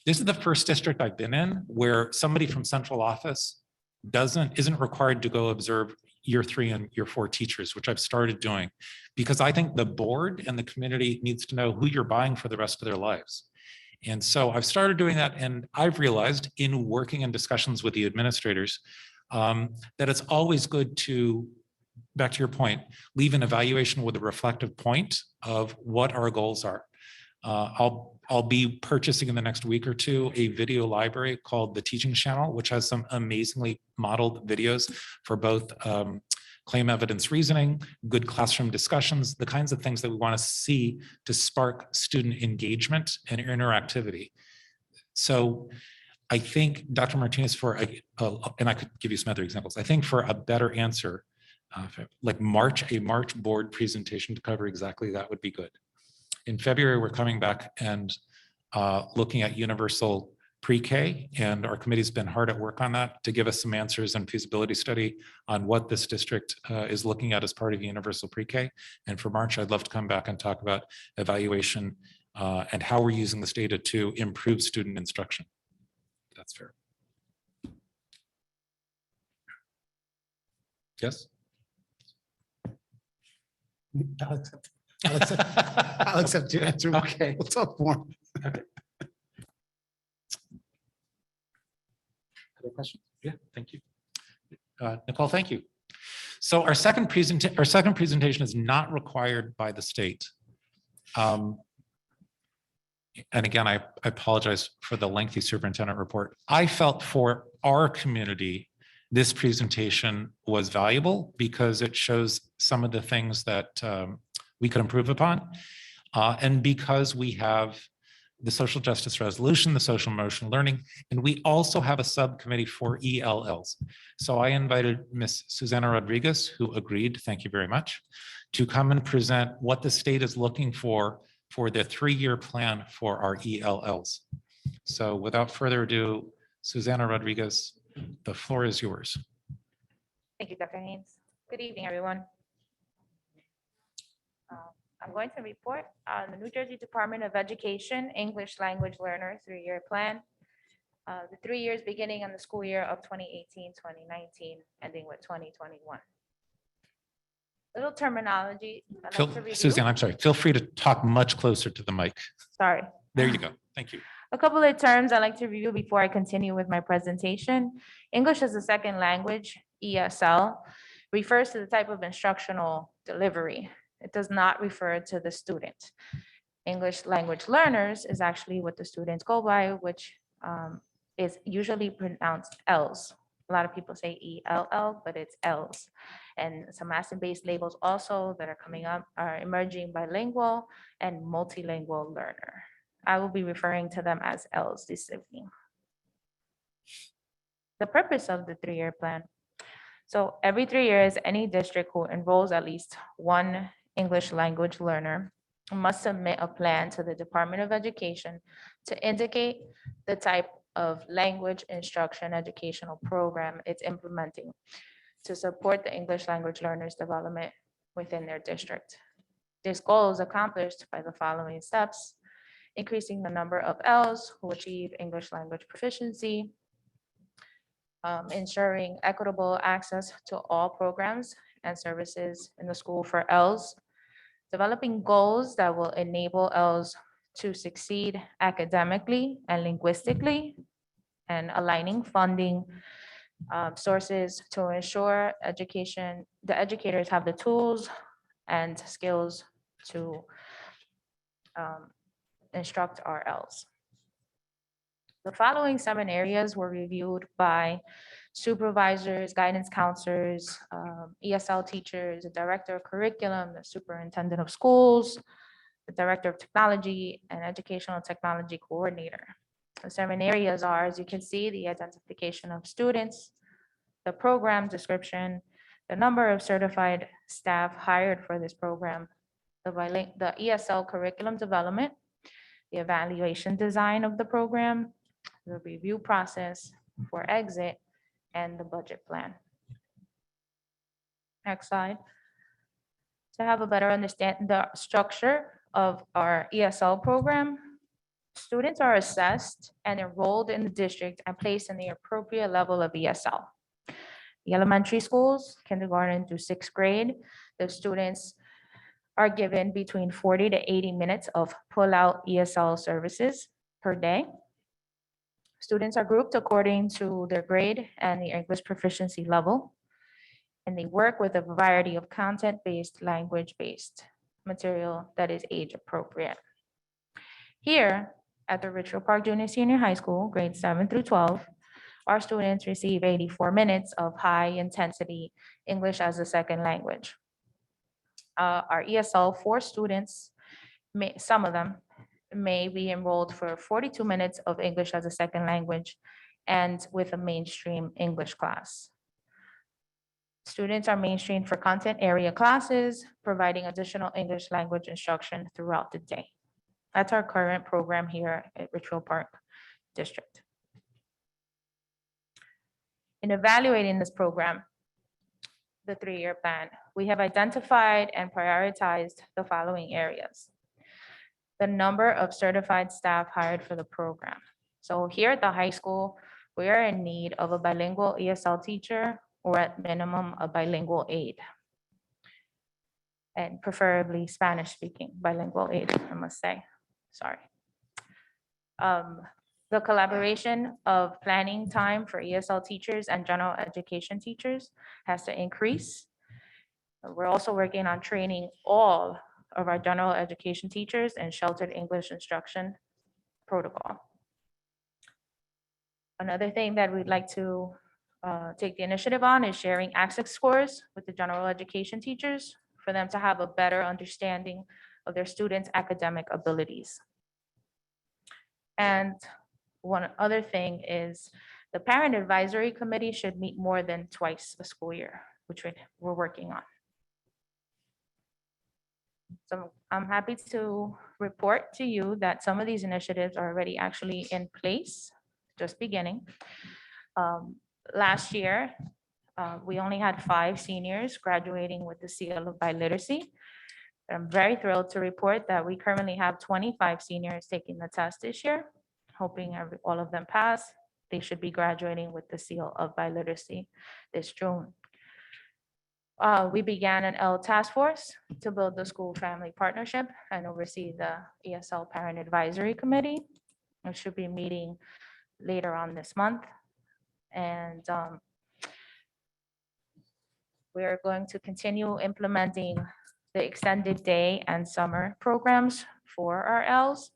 this is the first district I've been in where somebody from central office isn't required to go observe year 3 and year 4 teachers, which I've started doing, because I think the board and the community needs to know who you're buying for the rest of their lives. And so I've started doing that, and I've realized in working in discussions with the administrators that it's always good to, back to your point, leave an evaluation with a reflective point of what our goals are. I'll be purchasing in the next week or 2 a video library called the Teaching Channel, which has some amazingly modeled videos for both claim evidence reasoning, good classroom discussions, the kinds of things that we want to see to spark student engagement and interactivity. So I think Dr. Martinez, and I could give you some other examples, I think for a better answer, like a March board presentation to cover exactly that would be good. In February, we're coming back and looking at universal pre-K, and our committee's been hard at work on that to give us some answers and feasibility study on what this district is looking at as part of universal pre-K. And for March, I'd love to come back and talk about evaluation and how we're using this data to improve student instruction. That's fair. Yes? I'll accept your answer. Okay. We'll talk more. Other questions? Yeah, thank you. Nicole, thank you. So our second presentation is not required by the state. And again, I apologize for the lengthy superintendent report. I felt for our community, this presentation was valuable because it shows some of the things that we could improve upon. And because we have the social justice resolution, the social emotional learning, and we also have a subcommittee for ELLs. So I invited Ms. Susana Rodriguez, who agreed, thank you very much, to come and present what the state is looking for the 3-year plan for our ELLs. So without further ado, Susana Rodriguez, the floor is yours. Thank you, Dr. Haynes. Good evening, everyone. I'm going to report on the New Jersey Department of Education English Language Learner 3-year plan. The 3 years beginning on the school year of 2018-2019, ending with 2021. Little terminology. I'd like to review. Suzanne, I'm sorry. Feel free to talk much closer to the mic. Sorry. There you go. Thank you. A couple of terms I'd like to review before I continue with my presentation. English as a second language, ESL, refers to the type of instructional delivery. It does not refer to the student. English language learners is actually what the students go by, which is usually pronounced Ls. A lot of people say ELL, but it's Ls. And some acid-based labels also that are coming up are emerging bilingual and multilingual learner. I will be referring to them as Ls this evening. The purpose of the 3-year plan. So every 3 years, any district who enrolls at least one English language learner must submit a plan to the Department of Education to indicate the type of language instruction educational program it's implementing to support the English language learners' development within their district. This goal is accomplished by the following steps: increasing the number of Ls who achieve English language proficiency, ensuring equitable access to all programs and services in the school for Ls, developing goals that will enable Ls to succeed academically and linguistically, and aligning funding sources to ensure the educators have the tools and skills to instruct our Ls. The following 7 areas were reviewed by supervisors, guidance counselors, ESL teachers, the director of curriculum, the superintendent of schools, the director of technology, and educational technology coordinator. The 7 areas are, as you can see, the identification of students, the program description, the number of certified staff hired for this program, the ESL curriculum development, the evaluation design of the program, the review process for exit, and the budget plan. Next slide. To have a better understand the structure of our ESL program, students are assessed and enrolled in the district and placed in the appropriate level of ESL. The elementary schools, kindergarten through 6th grade, the students are given between 40 to 80 minutes of pull-out ESL services per day. Students are grouped according to their grade and the English proficiency level, and they work with a variety of content-based, language-based material that is age-appropriate. Here at the Ridgefield Park Junior Senior High School, grades 7 through 12, our students receive 84 minutes of high-intensity English as a second language. Our ESL 4 students, some of them, may be enrolled for 42 minutes of English as a second language and with a mainstream English class. Students are mainstreamed for content area classes, providing additional English language instruction throughout the day. That's our current program here at Ridgefield Park District. In evaluating this program, the 3-year plan, we have identified and prioritized the following areas. The number of certified staff hired for the program. So here at the high school, we are in need of a bilingual ESL teacher or at minimum a bilingual aide. And preferably Spanish speaking bilingual aide, I must say, sorry. The collaboration of planning time for ESL teachers and general education teachers has to increase. We're also working on training all of our general education teachers and sheltered English instruction protocol. Another thing that we'd like to take the initiative on is sharing access scores with the general education teachers for them to have a better understanding of their students' academic abilities. And one other thing is the parent advisory committee should meet more than twice a school year, which we're working on. So I'm happy to report to you that some of these initiatives are already actually in place, just beginning. Last year, we only had 5 seniors graduating with the seal of biliteracy. I'm very thrilled to report that we currently have 25 seniors taking the test this year, hoping all of them pass. They should be graduating with the seal of biliteracy this June. We began an L task force to build the school family partnership and oversee the ESL parent advisory committee. It should be meeting later on this month. And we are going to continue implementing the extended day and summer programs for our Ls.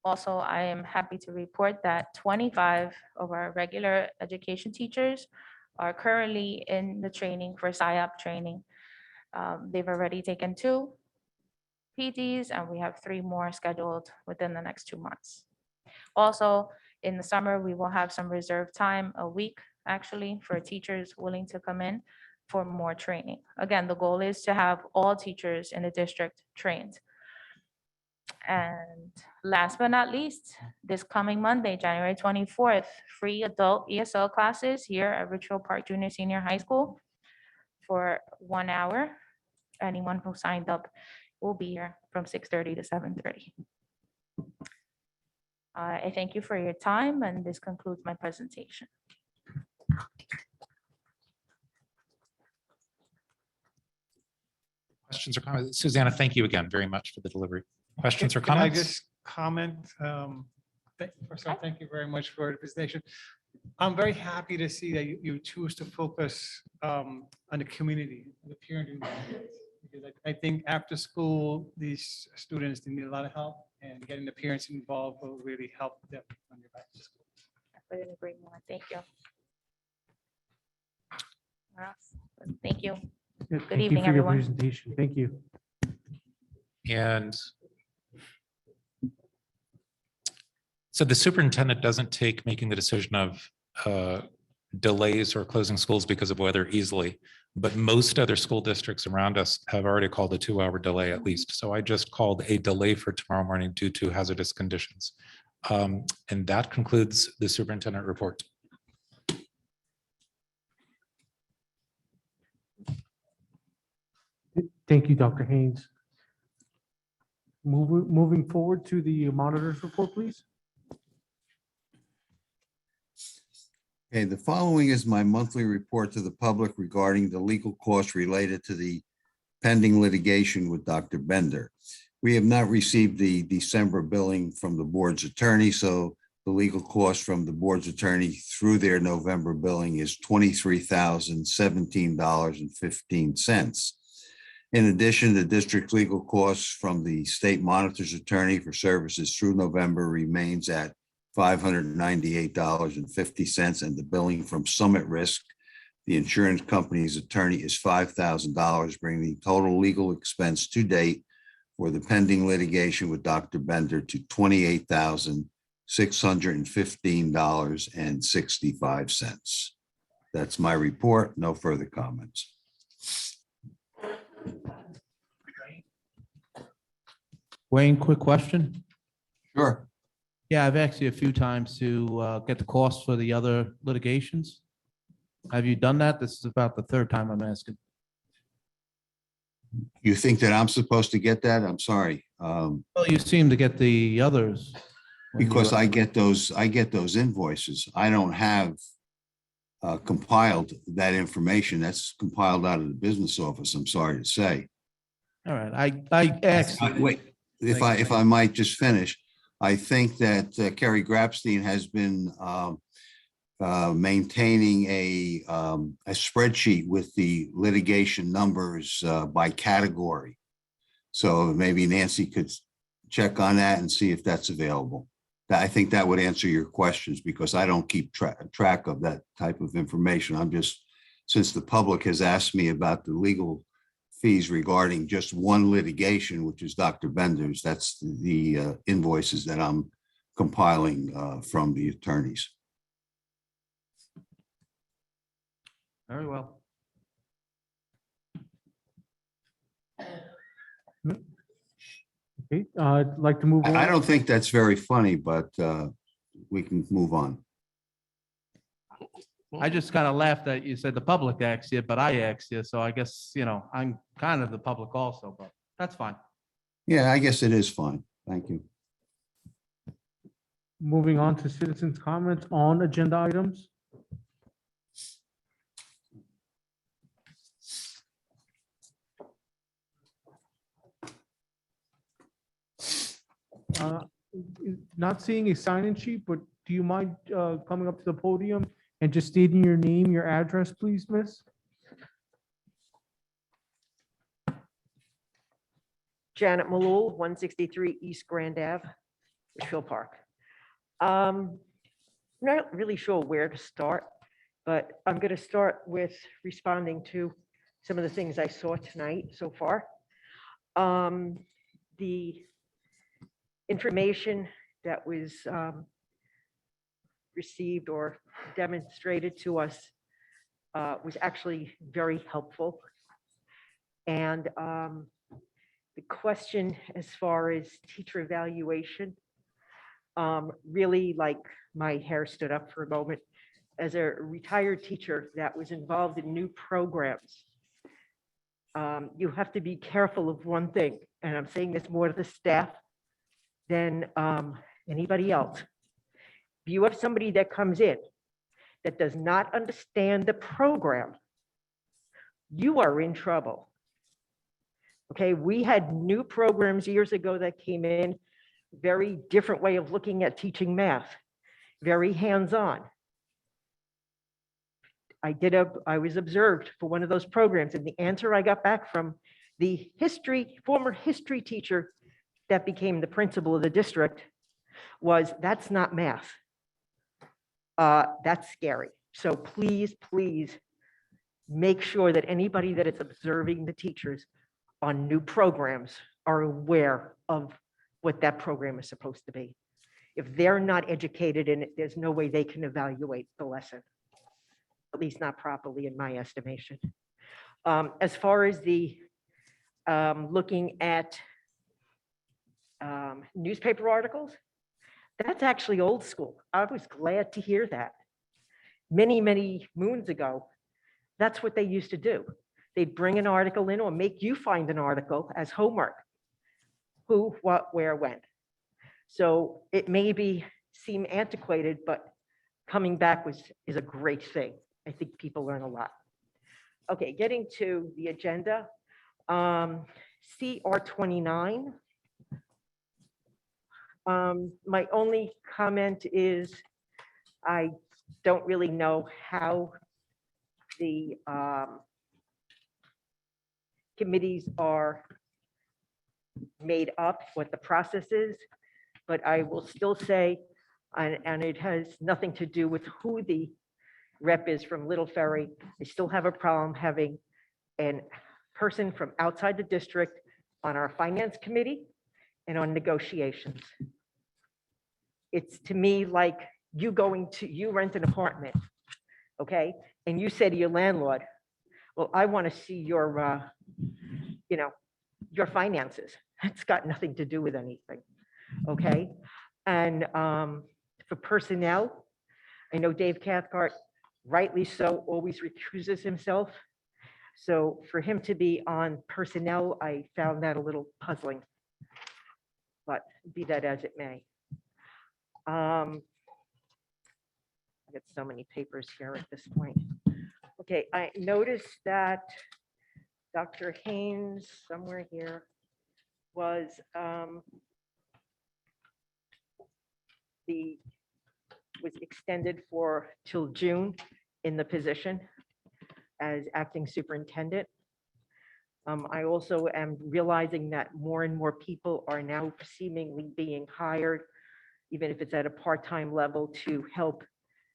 Also, I am happy to report that 25 of our regular education teachers are currently in the training for SIOP training. They've already taken 2 PTs and we have 3 more scheduled within the next 2 months. Also, in the summer, we will have some reserve time, a week actually, for teachers willing to come in for more training. Again, the goal is to have all teachers in the district trained. And last but not least, this coming Monday, January 24th, free adult ESL classes here at Ridgefield Park Junior Senior High School for 1 hour. Anyone who signed up will be here from 6:30 to 7:30. I thank you for your time, and this concludes my presentation. Questions or comments? Susanna, thank you again very much for the delivery. Questions or Can I comments? just comment? First of all, thank you very much for the presentation. I'm very happy to see that you choose to focus on the community, the parent involvement. Because I think after school, these students they need a lot of help, and getting the parents involved will really help them when they're back to school. I couldn't agree more. Thank you. Thank you. Thank you evening, for your everyone. presentation. Thank you. And so the superintendent doesn't take making the decision of delays or closing schools because of weather easily, but most other school districts around us have already called a 2-hour delay at least. So I just called a delay for tomorrow morning due to hazardous conditions. And that concludes the superintendent report. Thank you, Dr. Haynes. Moving forward to the monitor's report, please. Okay, the following is my monthly report to the public regarding the legal costs related to the pending litigation with Dr. Bender. We have not received the December billing from the board's attorney, so the legal cost from the board's attorney through their November billing is $23,017.15. In addition, the district legal costs from the state monitor's attorney for services through November remains at $598.50, and the billing from Summit Risk, the insurance company's attorney, is $5,000, bringing the total legal expense to date for the pending litigation with Dr. Bender to $28,615.65. That's my report. No further comments. Wayne, quick question. Sure. Yeah, I've asked you a few times to get the costs for the other litigations. Have you done that? This is about the third time I'm asking. You think that I'm supposed to get that? I'm sorry. Well, you seem to get the others. when you- Because I get those invoices. I don't have compiled that information. That's compiled out of the business office, I'm sorry to say. All right, I asked. Wait, if I might just finish, I think that Kerry Grabstein has been maintaining a spreadsheet with the litigation numbers by category. So maybe Nancy could check on that and see if that's available. I think that would answer your questions because I don't keep track of that type of information. I'm just, since the public has asked me about the legal fees regarding just one litigation, which is Dr. Bender's, that's the invoices that I'm compiling from the attorneys. Very well. Okay, I'd like to move on. I don't think that's very funny, but we can move on. I just kind of laughed that you said the public asked you, but I asked you, so I guess, I'm kind of the public also, but that's fine. Yeah, I guess it is fine. Thank you. Moving on to citizens' comments on agenda items. Not seeing a sign-in sheet, but do you mind coming up to the podium and just stating your name, your address, please, miss? Janet Malul, 163 East Grand Ave, Ridgefield Park. Not really sure where to start, but I'm going to start with responding to some of the things I saw tonight so far. The information that was received or demonstrated to us was actually very helpful. And the question as far as teacher evaluation, really like my hair stood up for a moment. As a retired teacher that was involved in new programs, you have to be careful of one thing, and I'm saying this more to the staff than anybody else. If you have somebody that comes in that does not understand the program, you are in trouble. Okay, we had new programs years ago that came in, very different way of looking at teaching math, very hands-on. I was observed for one of those programs, and the answer I got back from the former history teacher that became the principal of the district was, that's not math. That's scary. So please, please make sure that anybody that is observing the teachers on new programs are aware of what that program is supposed to be. If they're not educated in it, there's no way they can evaluate the lesson, at least not properly in my estimation. As far as the looking at newspaper articles, that's actually old school. I was glad to hear that. Many, many moons ago, that's what they used to do. They'd bring an article in or make you find an article as homework. Who, what, where, when. So it may seem antiquated, but coming back is a great thing. I think people learn a lot. Okay, getting to the agenda. CR 29. My only comment is I don't really know how the committees are made up, what the process is, but I will still say, and it has nothing to do with who the rep is from Little Ferry, I still have a problem having a person from outside the district on our finance committee and on negotiations. It's to me like you rent an apartment, okay? And you say to your landlord, well, I want to see your, your finances. It's got nothing to do with anything, okay? And for personnel, I know Dave Cathcart, rightly so, always recuses himself. So for him to be on personnel, I found that a little puzzling. But be that as it may. I got so many papers here at this point. Okay, I noticed that Dr. Haynes, somewhere here, was extended till June in the position as acting superintendent. I also am realizing that more and more people are now seemingly being hired, even if it's at a part-time level, to help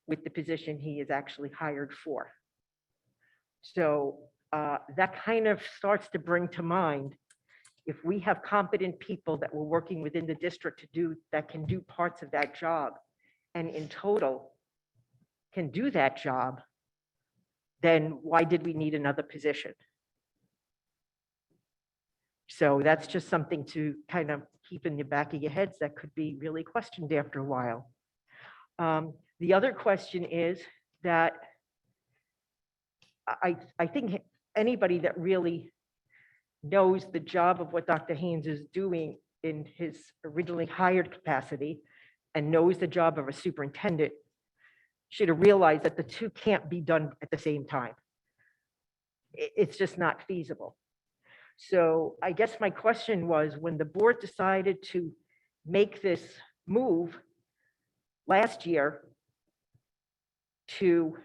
with the position he is actually hired for. So that kind of starts to bring to mind, if we have competent people that we're working within the district that can do parts of that job, and in total can do that job, then why did we need another position? So that's just something to kind of keep in the back of your heads that could be really questioned after a while. The other question is that I think anybody that really knows the job of what Dr. Haynes is doing in his originally hired capacity and knows the job of a superintendent should have realized that the two can't be done at the same time. It's just not feasible. So I guess my question was, when the board decided to make this move last year to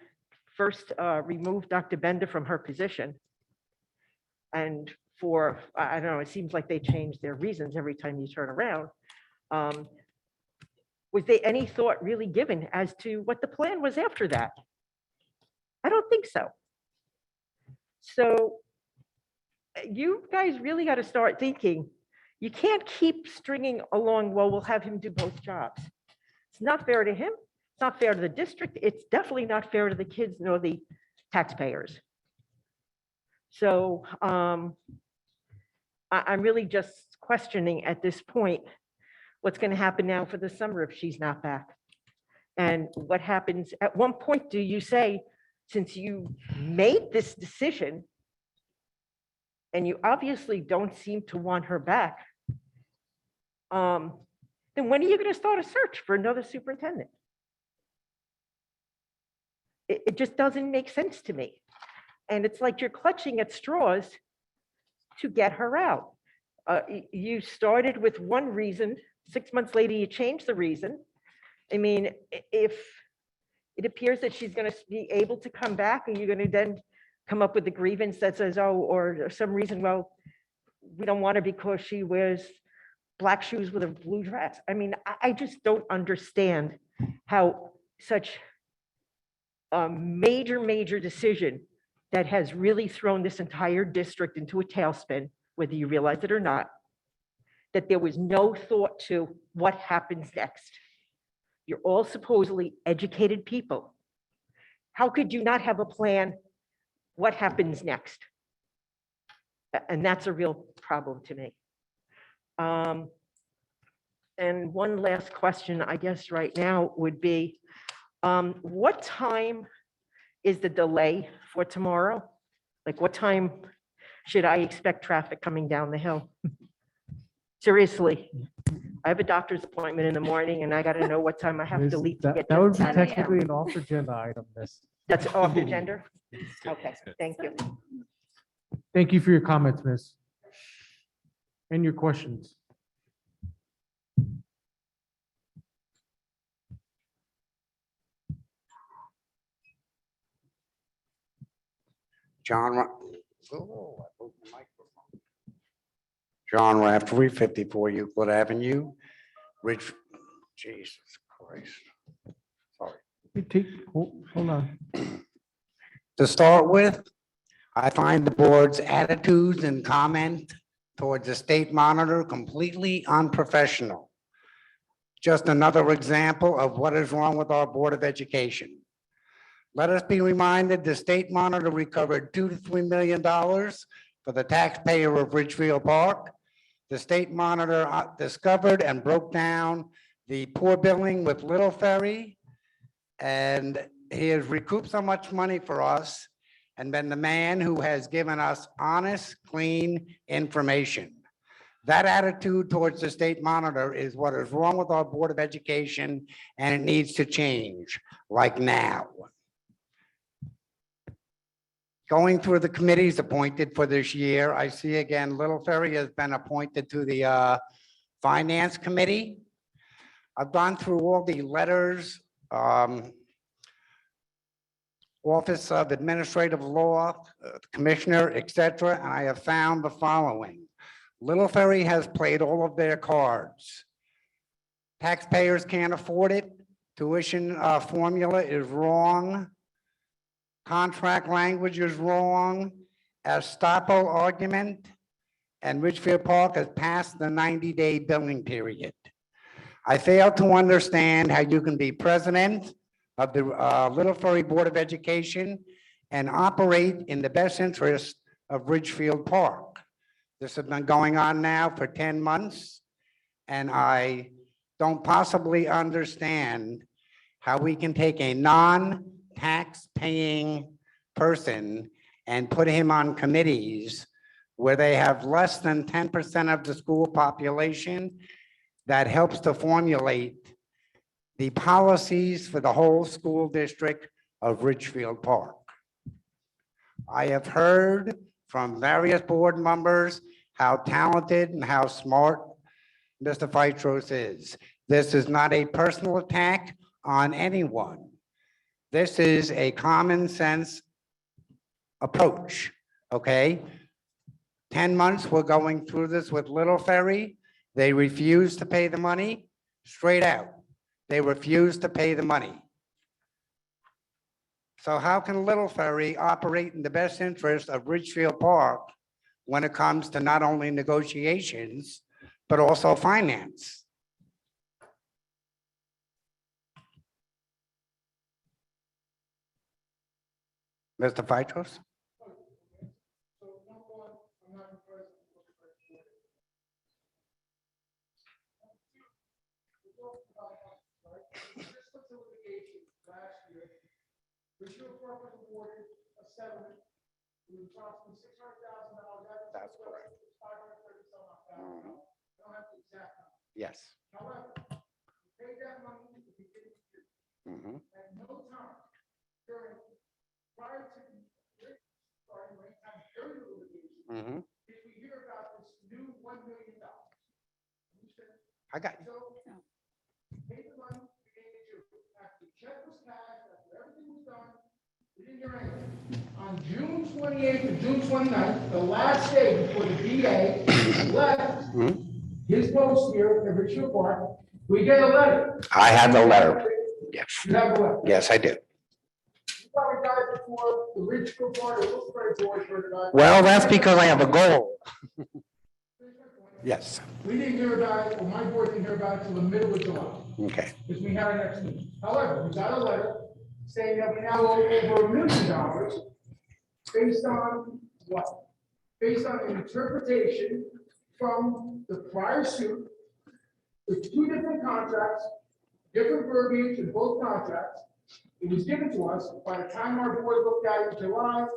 first remove Dr. Bender from her position, and for, I don't know, it seems like they change their reasons every time you turn around. Was there any thought really given as to what the plan was after that? I don't think so. So you guys really got to start thinking, you can't keep stringing along, well, we'll have him do both jobs. It's not fair to him. It's not fair to the district. It's definitely not fair to the kids nor the taxpayers. So I'm really just questioning at this point, what's going to happen now for the summer if she's not back? And what happens, at one point do you say, since you made this decision, and you obviously don't seem to want her back, then when are you going to start a search for another superintendent? It just doesn't make sense to me. And it's like you're clutching at straws to get her out. You started with one reason, 6 months later, you changed the reason. I mean, if it appears that she's going to be able to come back, are you going to then come up with a grievance that says, oh, or some reason, well, we don't want her because she wears black shoes with a blue dress? I mean, I just don't understand how such a major decision that has really thrown this entire district into a tailspin, whether you realize it or not, that there was no thought to what happens next. You're all supposedly educated people. How could you not have a plan? What happens next? And that's a real problem to me. And one last question, I guess, right now would be, what time is the delay for tomorrow? Like, what time should I expect traffic coming down the hill? Seriously, I have a doctor's appointment in the morning and I got to know what time I have to leave to get. That would be down there. technically an off agenda item, miss. That's off the agenda? Okay, thank you. Thank you for your comments, miss. And your questions. John, oh, I broke the microphone. John Raftery, 54 Euclid Avenue, Jesus Christ. Sorry. Hold on. To start with, I find the board's attitudes and comment towards the state monitor completely unprofessional. Just another example of what is wrong with our Board of Education. Let us be reminded the state monitor recovered $2 to $3 million for the taxpayer of Ridgefield Park. The state monitor discovered and broke down the poor billing with Little Ferry, and he has recouped so much money for us and been the man who has given us honest, clean information. That attitude towards the state monitor is what is wrong with our Board of Education, and it needs to change, like now. Going through the committees appointed for this year, I see again, Little Ferry has been appointed to the Finance Committee. I've gone through all the letters, Office of Administrative Law, Commissioner, etc., and I have found the following. Little Ferry has played all of their cards. Taxpayers can't afford it. Tuition formula is wrong. Contract language is wrong. Estoppel argument, and Ridgefield Park has passed the 90-day billing period. I fail to understand how you can be president of the Little Ferry Board of Education and operate in the best interest of Ridgefield Park. This has been going on now for 10 months, and I don't possibly understand how we can take a non-tax paying person and put him on committees where they have less than 10% of the school population that helps to formulate the policies for the whole school district of Ridgefield Park. I have heard from various board members how talented and how smart Mr. Feitros is. This is not a personal attack on anyone. This is a common sense approach, okay? 10 months we're going through this with Little Ferry. They refuse to pay the money, straight out. They refuse to pay the money. So how can Little Ferry operate in the best interest of Ridgefield Park when it comes to not only negotiations, but also finance? Mr. Phytros? That's correct. Mhm. Yes. Mhm. Mhm. I got you. On June 28th and June 29th, the last day before the DA left Mhm. his post here at Ridgefield Park, we get a letter. I have the letter. Yes. You have the letter. Yes, I do. You probably got it before the Ridgefield Park or Little Ferry Board heard about it. Well, that's because I have a goal. Yes. We didn't hear about it, or my board didn't hear about it until the middle of July, Okay. because we had our next meeting. However, we got a letter saying that we now owe over $1 million based on what? Based on an interpretation from the prior suit with two different contracts, different verbiage in both contracts. It was given to us by the time our board looked at it in July,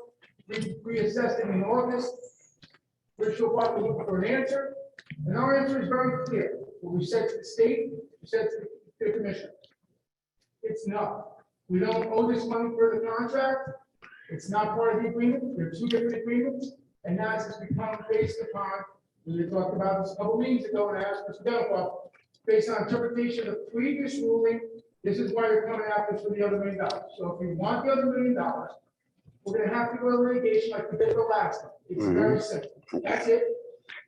we reassessed it in August. Ridgefield Park was looking for an answer, and our answer is very clear. What we said to the state, we said to the commission. It's no. We don't owe this money for the contract. It's not part of the agreement. There are two different agreements, and now it's become based upon, we talked about this a couple meetings ago, and I asked Mr. Delphi, based on interpretation of previous ruling, this is why you're coming after us for the other $1 million. So if you want the other $1 million, we're gonna have to go to litigation like we did the last time. It's very simple. That's it.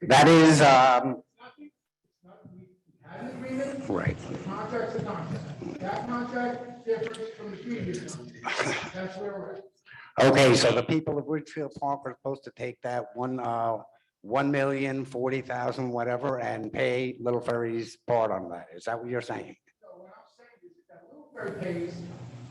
That is, Nothing. It's not- we had an agreement. right. The contract's a contract. That contract differs from the previous contract. That's where we're at. Okay, so the people of Ridgefield Park are supposed to take that 1,040,000, whatever, and pay Little Ferry's part on that. Is that what you're saying? So what I'm saying is that Little Ferry pays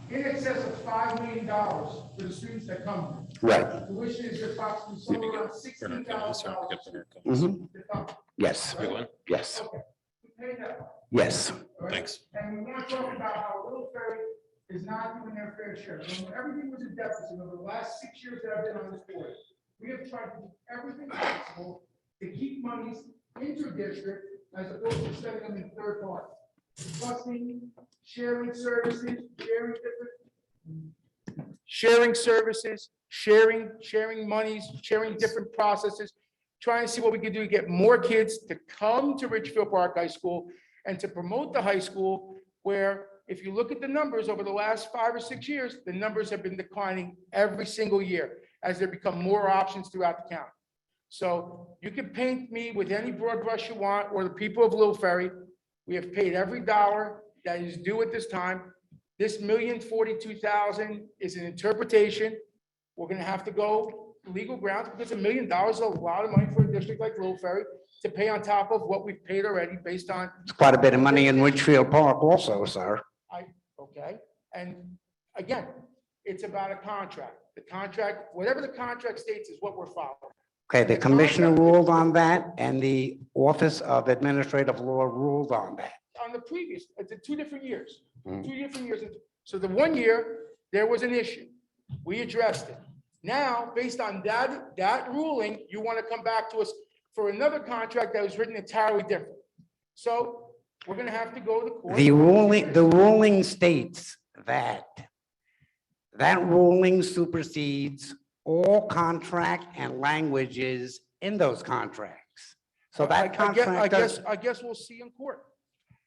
in excess of $5 million for the students that come. Right. Tuition is approximately somewhere around $16,000. Mhm. to come. Yes. Everyone? Yes. Okay. We pay that. Yes. All right? Thanks. And we want to talk about how Little Ferry is not doing their fair share. When everything was a deficit over the last 6 years that I've been on this board, we have tried to do everything possible to keep monies inter-district as opposed to spending them in third party. Busing, sharing services, sharing services, sharing monies, sharing different processes, trying to see what we can do to get more kids to come to Ridgefield Park High School and to promote the high school where, if you look at the numbers over the last 5 or 6 years, the numbers have been declining every single year as there become more options throughout the county. So you can paint me with any broad brush you want, or the people of Little Ferry. We have paid every dollar that is due at this time. This $1,042,000 is an interpretation. We're gonna have to go legal grounds because $1 million is a lot of money for a district like Little Ferry to pay on top of what we've paid already based on. It's quite a bit of money in Ridgefield Park also, sir. Okay, and again, it's about a contract. The contract, whatever the contract states is what we're following. Okay, the commissioner ruled on that and the Office of Administrative Law ruled on that. On the previous, it's 2 different years, Mhm. 2 different years. So the 1 year, there was an issue. We addressed it. Now, based on that ruling, you want to come back to us for another contract that was written entirely different. So we're going to have to go to court. The ruling states that that ruling supersedes all contract and languages in those contracts. So that contract does. I guess we'll see in court.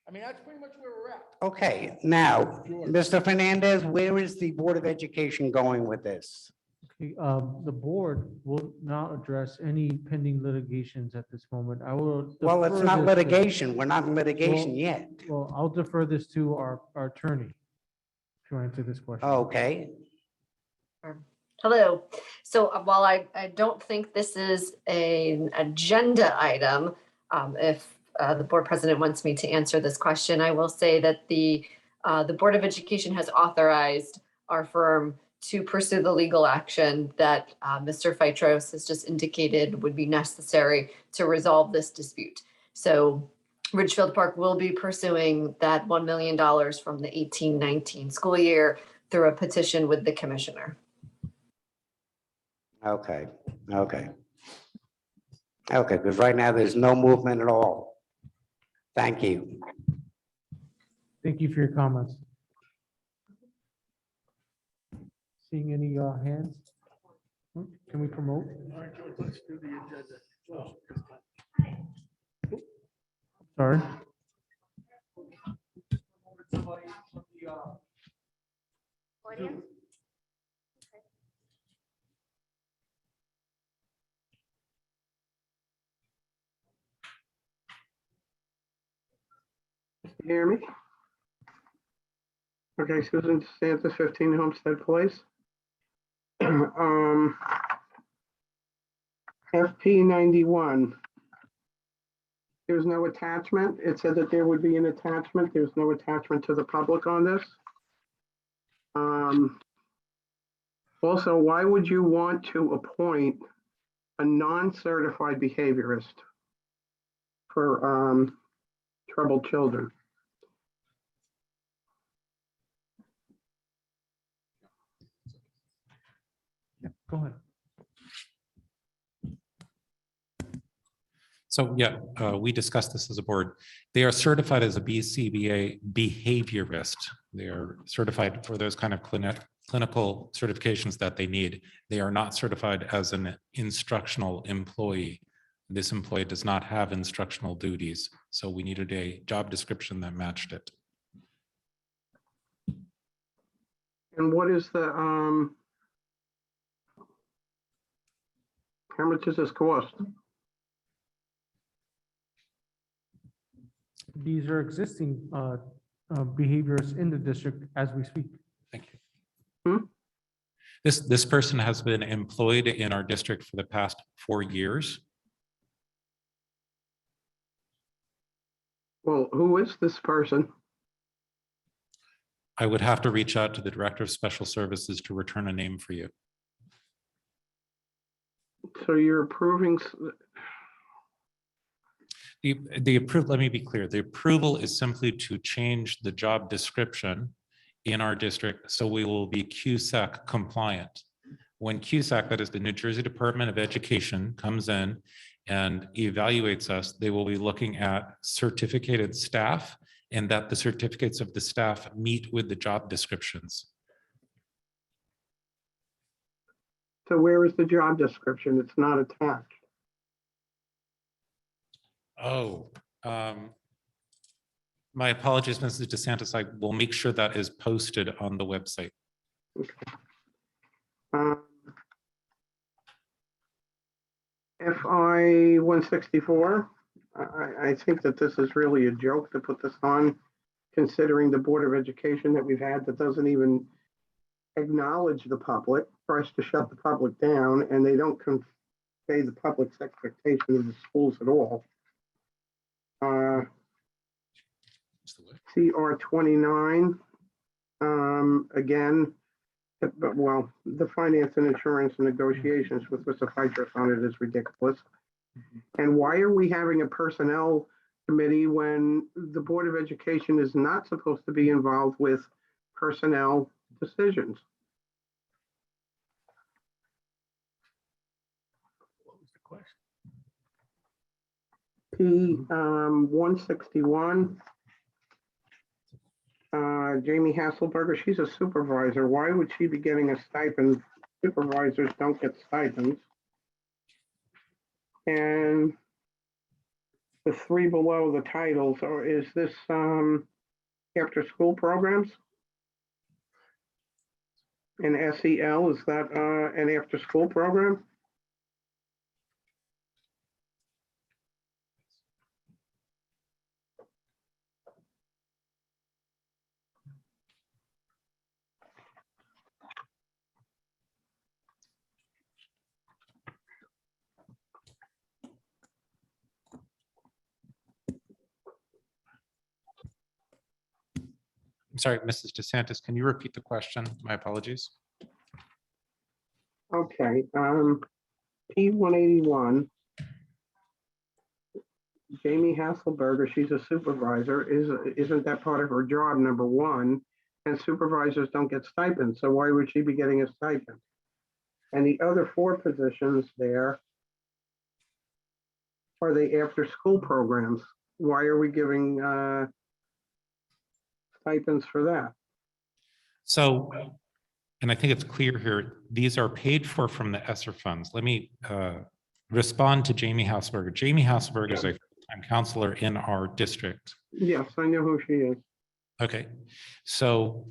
I mean, that's pretty much where we're at. Okay, now, Mr. Fernandez, where is the Board of Education going with this? Okay, the board will not address any pending litigations at this moment. I will. Well, it's defer not this- litigation. We're not in litigation Well- yet. Well, I'll defer this to our attorney to answer this question. Okay, Hello. So while I don't think this is an agenda item, if the board president wants me to answer this question, I will say that the Board of Education has authorized our firm to pursue the legal action that Mr. Phytros has just indicated would be necessary to resolve this dispute. So Ridgefield Park will be pursuing that $1 million from the 18-19 school year through a petition with the commissioner. Okay, okay. Okay, because right now there's no movement at all. Thank you. Thank you for your comments. Seeing any hands? Can we promote? Sorry. You hear me? Okay, Susan DeSantis, 15 Homestead Place. FP 91. There's no attachment. It said that there would be an attachment. There's no attachment to the public on this. Also, why would you want to appoint a non-certified behaviorist for troubled children? Go ahead. So yeah, we discussed this as a board. They are certified as a BCBA behaviorist. They are certified for those kind of clinical certifications that they need. They are not certified as an instructional employee. This employee does not have instructional duties. So we needed a job description that matched it. And what is the, how much does this cost? These are existing behaviors in the district as we speak. Thank you. This person has been employed in our district for the past 4 years. Well, who is this person? I would have to reach out to the Director of Special Services to return a name for you. So you're approving, The approval, let me be clear, the approval is simply to change the job description in our district so we will be QSAC compliant. When QSAC, that is the New Jersey Department of Education, comes in and evaluates us, they will be looking at certificated staff and that the certificates of the staff meet with the job descriptions. so where is the job description? It's not attached. Oh, my apologies, Mrs. DeSantis. I will make sure that is posted on the website. FI 164, I think that this is really a joke to put this on, considering the Board of Education that we've had that doesn't even acknowledge the public, tries to shut the public down, and they don't convey the public's expectation of the schools at all. CR 29, again, but well, the finance and insurance and negotiations with Mr. Phytros on it is ridiculous. And why are we having a personnel committee when the Board of Education is not supposed to be involved with personnel decisions? P 161. Jamie Hasselberger, she's a supervisor. Why would she be getting a stipend? Supervisors don't get stipends. And the three below the titles, or is this after school programs? And SEL, is that an after school program? I'm sorry, Mrs. DeSantis, can you repeat the question? My apologies. Okay, P 181. Jamie Hasselberger, she's a supervisor, isn't that part of her job, number one? And supervisors don't get stipends, so why would she be getting a stipend? And the other four positions there, are they after-school programs? Why are we giving stipends for that? So, and I think it's clear here, these are paid for from the ESSER funds. Let me respond to Jamie Hausberger. Jamie Hausberger is a full-time counselor in our district. Yes, I know who she is. Okay, so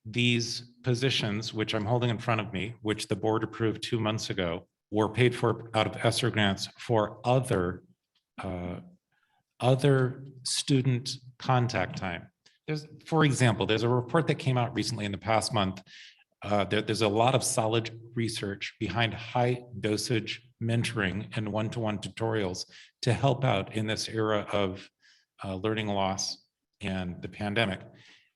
these positions, which I'm holding in front of me, which the board approved 2 months ago, were paid for out of ESSER grants for other student contact time. For example, there's a report that came out recently in the past month. There's a lot of solid research behind high dosage mentoring and one-to-one tutorials to help out in this era of learning loss and the pandemic.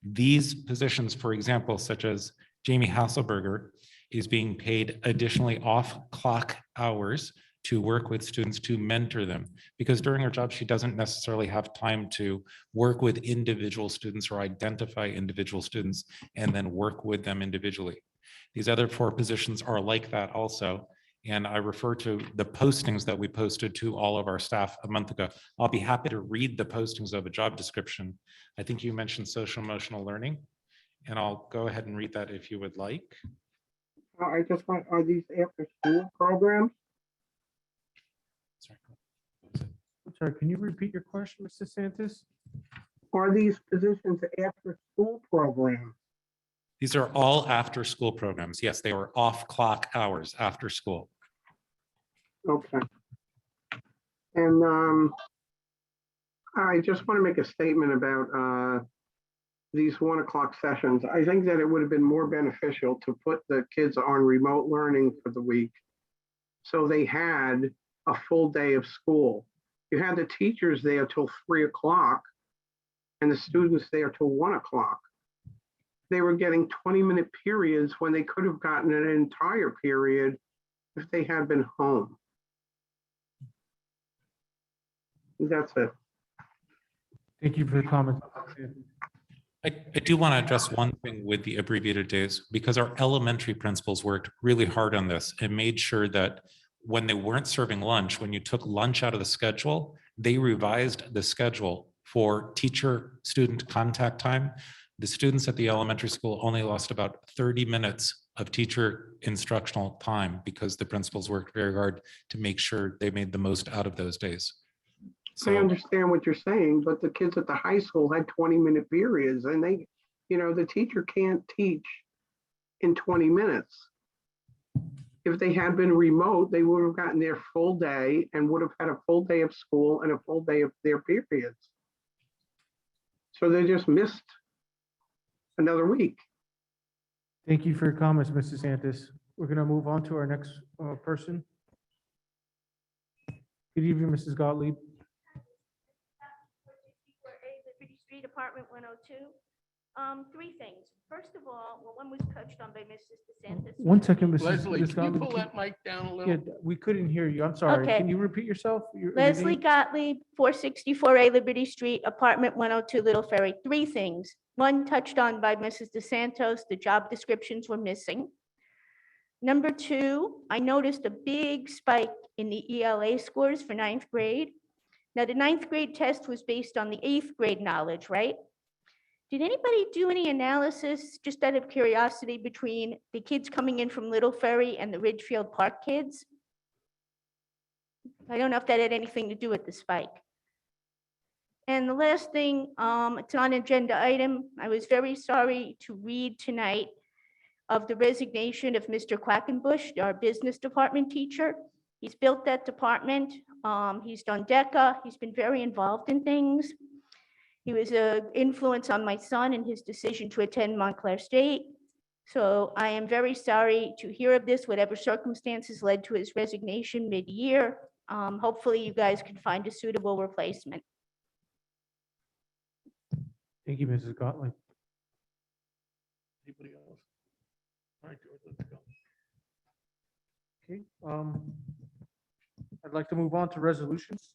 These positions, for example, such as Jamie Hasselberger, is being paid additionally off-clock hours to work with students to mentor them, because during her job, she doesn't necessarily have time to work with individual students or identify individual students and then work with them individually. These other four positions are like that also. And I refer to the postings that we posted to all of our staff a month ago. I'll be happy to read the postings of a job description. I think you mentioned social emotional learning, and I'll go ahead and read that if you would like. I just want, are these after-school programs? I'm sorry, can you repeat your question, Mr. Santos? Are these positions after-school programs? These are all after-school programs. Yes, they were off-clock hours after school. Okay. And I just want to make a statement about these 1 o'clock sessions. I think that it would have been more beneficial to put the kids on remote learning for the week, so they had a full day of school. You had the teachers there till 3 o'clock and the students there till 1 o'clock. They were getting 20-minute periods when they could have gotten an entire period if they had been home. That's it. Thank you for your comment. I do want to address one thing with the abbreviated days, because our elementary principals worked really hard on this and made sure that when they weren't serving lunch, when you took lunch out of the schedule, they revised the schedule for teacher-student contact time. The students at the elementary school only lost about 30 minutes of teacher instructional time because the principals worked very hard to make sure they made the most out of those days. I understand what you're saying, but the kids at the high school had 20-minute periods, and they, the teacher can't teach in 20 minutes. If they had been remote, they would have gotten their full day and would have had a full day of school and a full day of their periods. So they just missed another week. Thank you for your comments, Mr. Santos. We're going to move on to our next person. Good evening, Mrs. Gottlieb. Liberty Street, apartment 102. Three things. First of all, well, one was touched on by Mrs. DeSantis. One second, Mrs. Leslie, Ms. can you Gottlieb. pull that mic down a Yeah, little? we couldn't hear you. I'm sorry. Okay. Can you repeat yourself? Your Leslie name? Gottlieb, 464A Liberty Street, apartment 102, Little Ferry. Three things. One touched on by Mrs. DeSantos, the job descriptions were missing. Number two, I noticed a big spike in the ELA scores for 9th grade. Now, the 9th grade test was based on the 8th grade knowledge, right? Did anybody do any analysis, just out of curiosity, between the kids coming in from Little Ferry and the Ridgefield Park kids? I don't know if that had anything to do with the spike. And the last thing, it's on agenda item. I was very sorry to read tonight of the resignation of Mr. Quackenbush, our business department teacher. He's built that department. He's done DECA. He's been very involved in things. He was an influence on my son in his decision to attend Montclair State. So I am very sorry to hear of this, whatever circumstances led to his resignation mid-year. Hopefully you guys can find a suitable replacement. Thank you, Mrs. Gottlieb. Anybody else? All right, George, let's go. Okay, I'd like to move on to resolutions.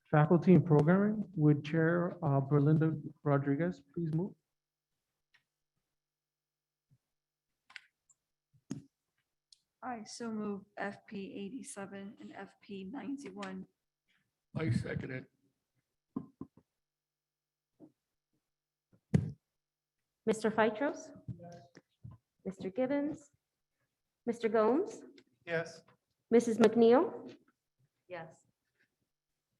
Faculty and programming with Chair Berlinda Rodriguez, please move. I so move FP 87 and FP 91. I second it. Mr. Phytros? Mr. Gibbons? Mr. Gomes? Yes. Mrs. McNeil? Yes.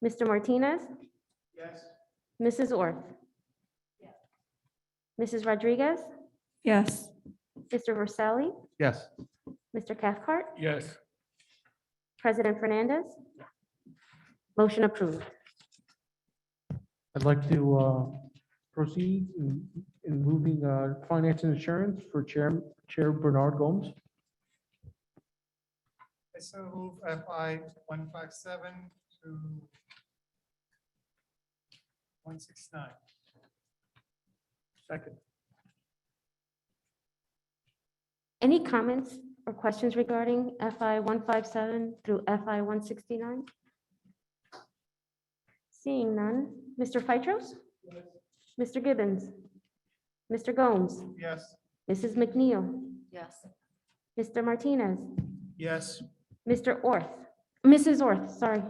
Mr. Martinez? Yes. Mrs. Orth? Mrs. Rodriguez? Yes. Mr. Verselli? Yes. Mr. Cathcart? Yes. President Fernandez? Motion approved. I'd like to proceed in moving finance and insurance for Chair Bernard Gomes. I so move FI 157 to 169. Second. Any comments or questions regarding FI 157 through FI 169? Seeing none. Mr. Phytros? Mr. Gibbons? Mr. Gomes? Yes. Mrs. McNeil? Yes. Mr. Martinez? Yes. Mr. Orth? Mrs. Orth, sorry.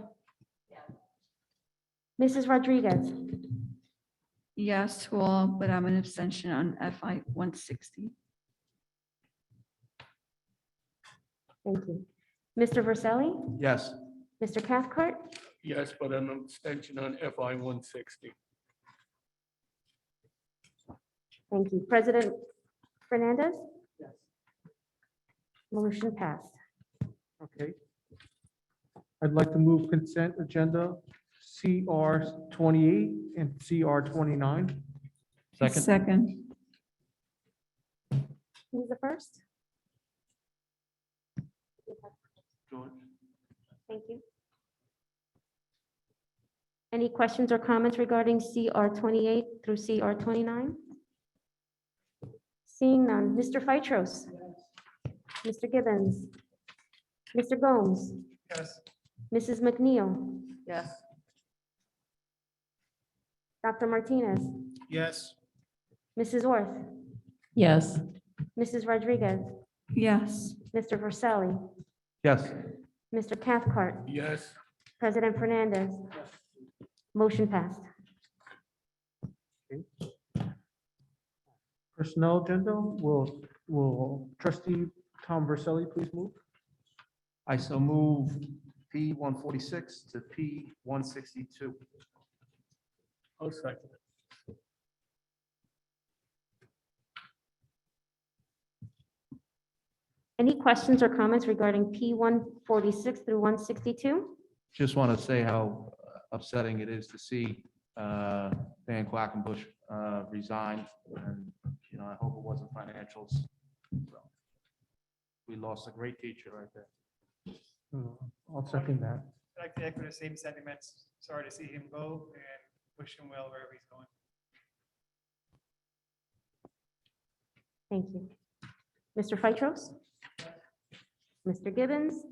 Mrs. Rodriguez? Yes to all, but I'm an abstention on FI 160. Thank you. Mr. Verselli? Yes. Mr. Cathcart? Yes, but an abstention on FI 160. Thank you. President Fernandez? Yes. Motion passed. Okay. I'd like to move consent agenda CR 28 and CR 29. Second. Second. Who's the first? George. Thank you. Any questions or comments regarding CR 28 through CR 29? Seeing none. Mr. Phytros? Mr. Gibbons? Mr. Gomes? Yes. Mrs. McNeil? Yes. Dr. Martinez? Yes. Mrs. Orth? Yes. Mrs. Rodriguez? Yes. Mr. Verselli? Yes. Mr. Cathcart? Yes. President Fernandez? Motion passed. Personnel agenda, will trustee Tom Verselli please move? I so move P 146 to P 162. I'll second it. Any questions or comments regarding P 146 through 162? Just want to say how upsetting it is to see Dan Quackenbush resign, and, you know, I hope it wasn't financials. So, we lost a great teacher right there. I'll second that. I'd like to echo the same sentiments. Sorry to see him go and wish him well wherever he's going. Thank you. Mr. Phytros? Mr. Gibbons?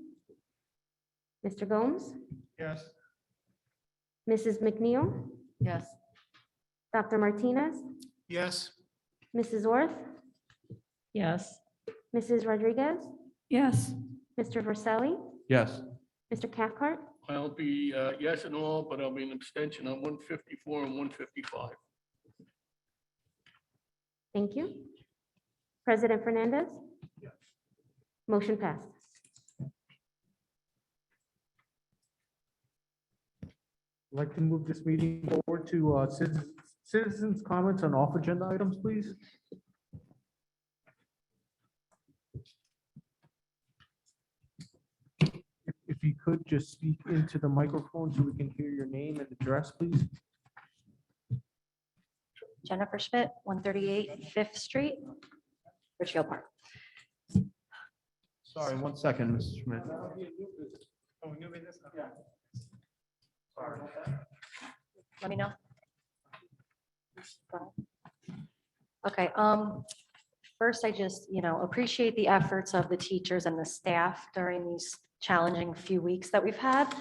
Mr. Gomes? Yes. Mrs. McNeil? Yes. Dr. Martinez? Yes. Mrs. Orth? Yes. Mrs. Rodriguez? Yes. Mr. Verselli? Yes. Mr. Cathcart? I'll be yes and all, but I'll be an abstention on 154 and 155. Thank you. President Fernandez? Motion passed. I'd like to move this meeting forward to citizens' comments on off-agenda items, please. If you could just speak into the microphone so we can hear your name and address, please. Jennifer Schmidt, 138 Fifth Street, Ridgefield Park. Sorry, 1 second, Mr. Schmidt. Oh, new business? Okay. Sorry. Let me know. Okay, First, I just, appreciate the efforts of the teachers and the staff during these challenging few weeks that we've had.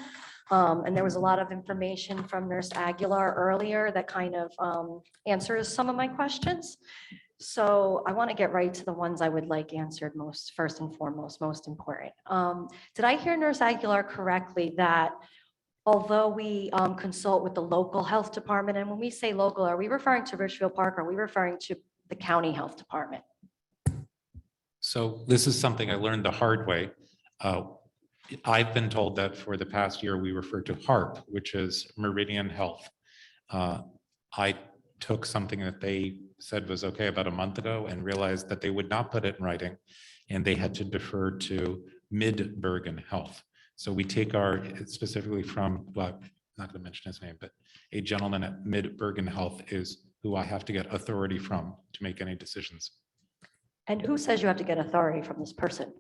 And there was a lot of information from Nurse Aguilar earlier that kind of answers some of my questions. So I want to get right to the ones I would like answered most, first and foremost, most important. Did I hear Nurse Aguilar correctly that although we consult with the local health department, and when we say local, are we referring to Ridgefield Park? Or are we referring to the county health department? So this is something I learned the hard way. I've been told that for the past year, we refer to HARP, which is Meridian Health. I took something that they said was okay about a month ago and realized that they would not put it in writing, and they had to defer to Mid-Bergen Health. So we take our, specifically from, well, I'm not going to mention his name, but a gentleman at Mid-Bergen Health is who I have to get authority from to make any decisions. And who says you have to get authority from this person?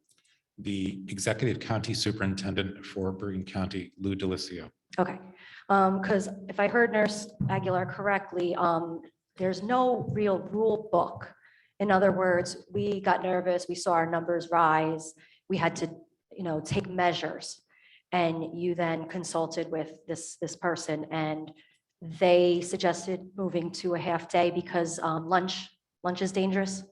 The executive county superintendent for Bergen County, Lou Delicio. Okay, because if I heard Nurse Aguilar correctly, there's no real rule book. In other words, we got nervous, we saw our numbers rise, we had to, take measures. And you then consulted with this person and they suggested moving to a half day because lunch is dangerous.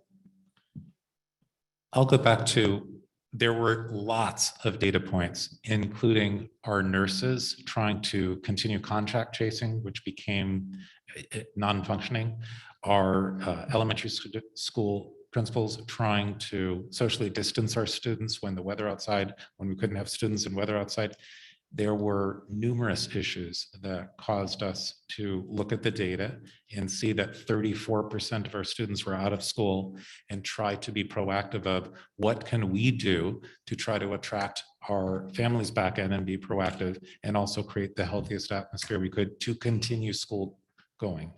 I'll go back to, there were lots of data points, including our nurses trying to continue contact tracing, which became non-functioning, our elementary school principals trying to socially distance our students when the weather outside, when we couldn't have students in weather outside. There were numerous issues that caused us to look at the data and see that 34% of our students were out of school and try to be proactive of what can we do to try to attract our families back in and be proactive and also create the healthiest atmosphere we could to continue school going.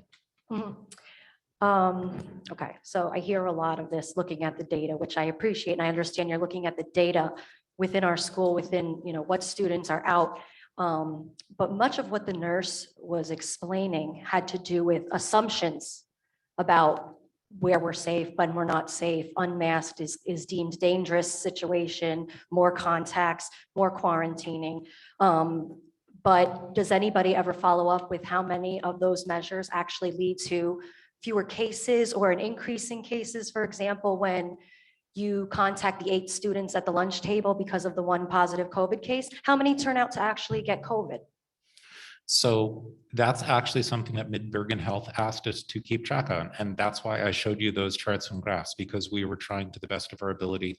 Okay, so I hear a lot of this looking at the data, which I appreciate, and I understand you're looking at the data within our school, within what students are out. But much of what the nurse was explaining had to do with assumptions about where we're safe, when we're not safe, unmasked is deemed dangerous situation, more contacts, more quarantining. But does anybody ever follow up with how many of those measures actually lead to fewer cases or an increase in cases? For example, when you contact the 8 students at the lunch table because of the 1 positive COVID case, how many turn out to actually get COVID? So that's actually something that Mid-Bergen Health asked us to keep track on. And that's why I showed you those charts and graphs, because we were trying to the best of our ability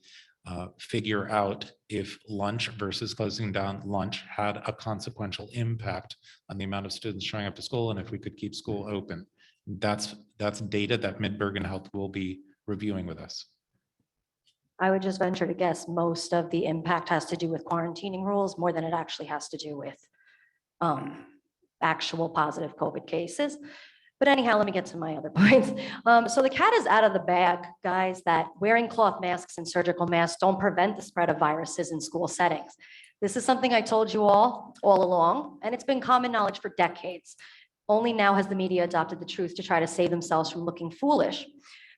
figure out if lunch versus closing down lunch had a consequential impact on the amount of students showing up to school and if we could keep school open. That's data that Mid-Bergen Health will be reviewing with us. I would just venture to guess most of the impact has to do with quarantining rules more than it actually has to do with actual positive COVID cases. But anyhow, let me get to my other points. So the cat is out of the bag, guys, that wearing cloth masks and surgical masks don't prevent the spread of viruses in school settings. This is something I told you all along, and it's been common knowledge for decades. Only now has the media adopted the truth to try to save themselves from looking foolish.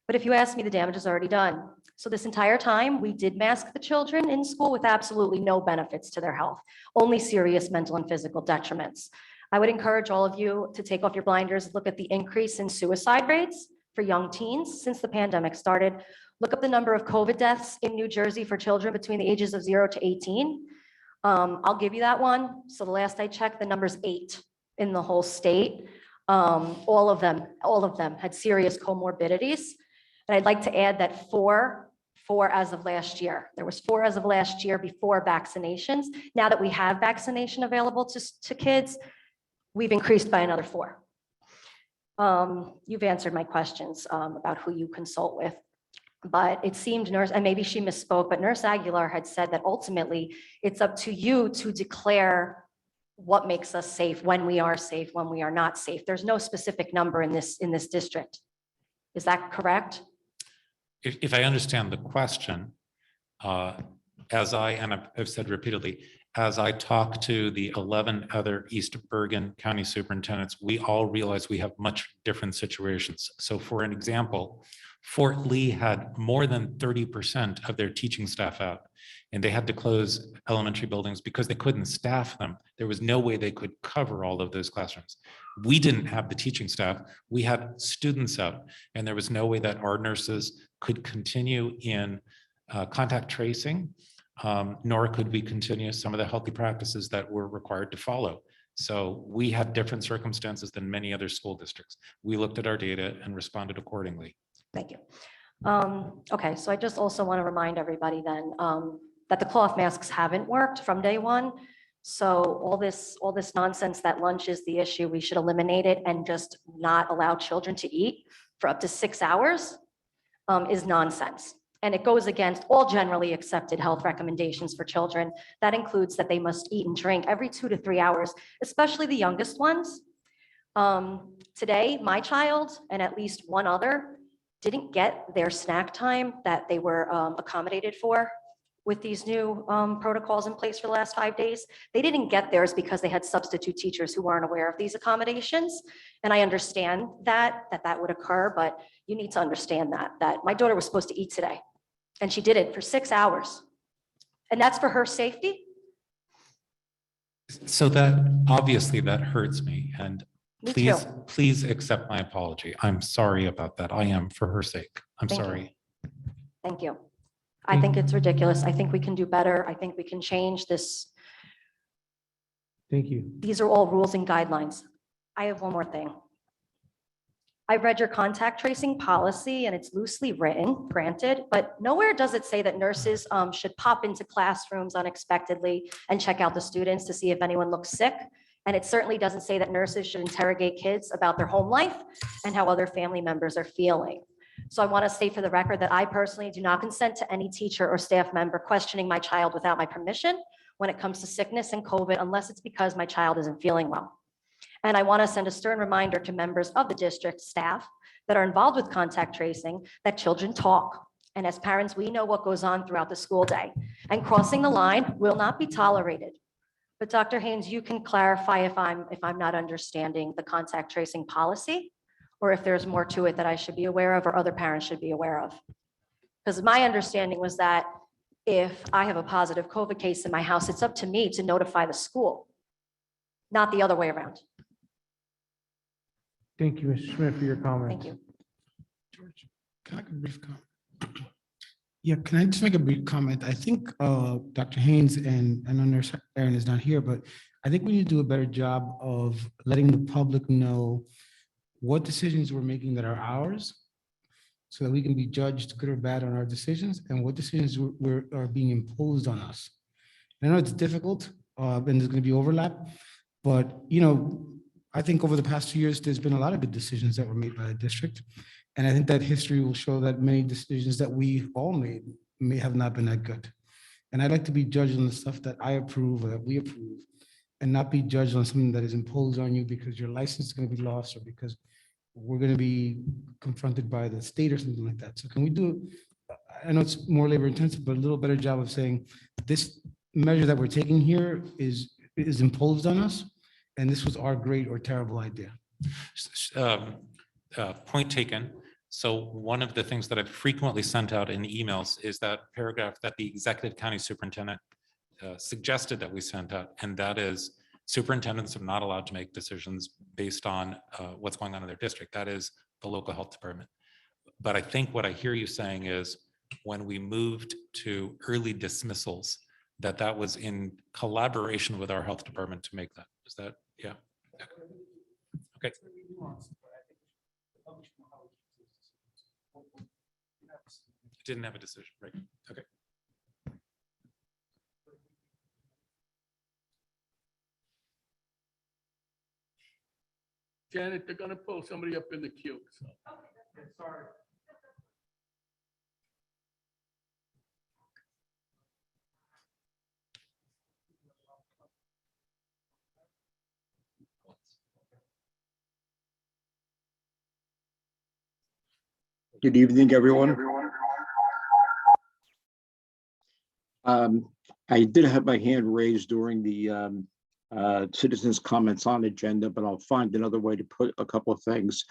But if you ask me, the damage is already done. So this entire time, we did mask the children in school with absolutely no benefits to their health, only serious mental and physical detriments. I would encourage all of you to take off your blinders, look at the increase in suicide rates for young teens since the pandemic started. Look up the number of COVID deaths in New Jersey for children between the ages of 0 to 18. I'll give you that one. So the last I checked, the number's 8 in the whole state. All of them had serious comorbidities. And I'd like to add that four as of last year. There was 4 as of last year before vaccinations. Now that we have vaccination available to kids, we've increased by another 4. You've answered my questions about who you consult with, but it seemed and maybe she misspoke, but Nurse Aguilar had said that ultimately it's up to you to declare what makes us safe, when we are safe, when we are not safe. There's no specific number in this district. Is that correct? If I understand the question, as I've said repeatedly, as I talk to the 11 other East Bergen County superintendents, we all realize we have much different situations. So for an example, Fort Lee had more than 30% of their teaching staff out, and they had to close elementary buildings because they couldn't staff them. There was no way they could cover all of those classrooms. We didn't have the teaching staff. We had students out, and there was no way that our nurses could continue in contact tracing, nor could we continue some of the healthy practices that we're required to follow. So we had different circumstances than many other school districts. We looked at our data and responded accordingly. Thank you. Okay, so I just also want to remind everybody then that the cloth masks haven't worked from day one. So all this nonsense that lunch is the issue, we should eliminate it and just not allow children to eat for up to 6 hours is nonsense. And it goes against all generally accepted health recommendations for children. That includes that they must eat and drink every 2 to 3 hours, especially the youngest ones. Today, my child and at least one other didn't get their snack time that they were accommodated for with these new protocols in place for the last 5 days. They didn't get theirs because they had substitute teachers who weren't aware of these accommodations. And I understand that would occur, but you need to understand that my daughter was supposed to eat today and she did it for 6 hours. And that's for her safety. So that obviously that hurts me, and Me please, too. please accept my apology. I'm sorry about that. I am, for her sake. I'm Thank you. sorry. Thank you. I think it's ridiculous. I think we can do better. I think we can change this. Thank you. These are all rules and guidelines. I have one more thing. I read your contact tracing policy and it's loosely written, granted, but nowhere does it say that nurses should pop into classrooms unexpectedly and check out the students to see if anyone looks sick. And it certainly doesn't say that nurses should interrogate kids about their home life and how other family members are feeling. So I want to state for the record that I personally do not consent to any teacher or staff member questioning my child without my permission when it comes to sickness and COVID, unless it's because my child isn't feeling well. And I want to send a stern reminder to members of the district staff that are involved with contact tracing that children talk. And as parents, we know what goes on throughout the school day, and crossing the line will not be tolerated. But Dr. Haynes, you can clarify if I'm not understanding the contact tracing policy, or if there's more to it that I should be aware of or other parents should be aware of. Because my understanding was that if I have a positive COVID case in my house, it's up to me to notify the school, not the other way around. Thank you, Mr. Smith, for your comments. Thank you. George, can I make a brief comment? Yeah, can I just make a brief comment? I think Dr. Haynes and I know Nurse Erin is not here, but I think we need to do a better job of letting the public know what decisions we're making that are ours, so that we can be judged good or bad on our decisions, and what decisions are being imposed on us. I know it's difficult and there's going to be overlap, but I think over the past 2 years, there's been a lot of good decisions that were made by the district. And I think that history will show that many decisions that we all made may have not been that good. And I'd like to be judged on the stuff that I approve or that we approve, and not be judged on something that is imposed on you because your license is going to be lost or because we're going to be confronted by the state or something like that. So can we do, I know it's more labor intensive, but a little better job of saying this measure that we're taking here is imposed on us, and this was our great or terrible idea. Point taken. So one of the things that I've frequently sent out in emails is that paragraph that the executive county superintendent suggested that we sent out, and that is superintendents are not allowed to make decisions based on what's going on in their district. That is the local health department. But I think what I hear you saying is when we moved to early dismissals, that was in collaboration with our health department to make that. Is that, yeah? Okay. Didn't have a decision, right? Okay. Janet, they're gonna pull somebody up in the queue, so. Sorry. Good evening, everyone. I did have my hand raised during the citizens' comments on agenda, but I'll find another way to put a couple of things.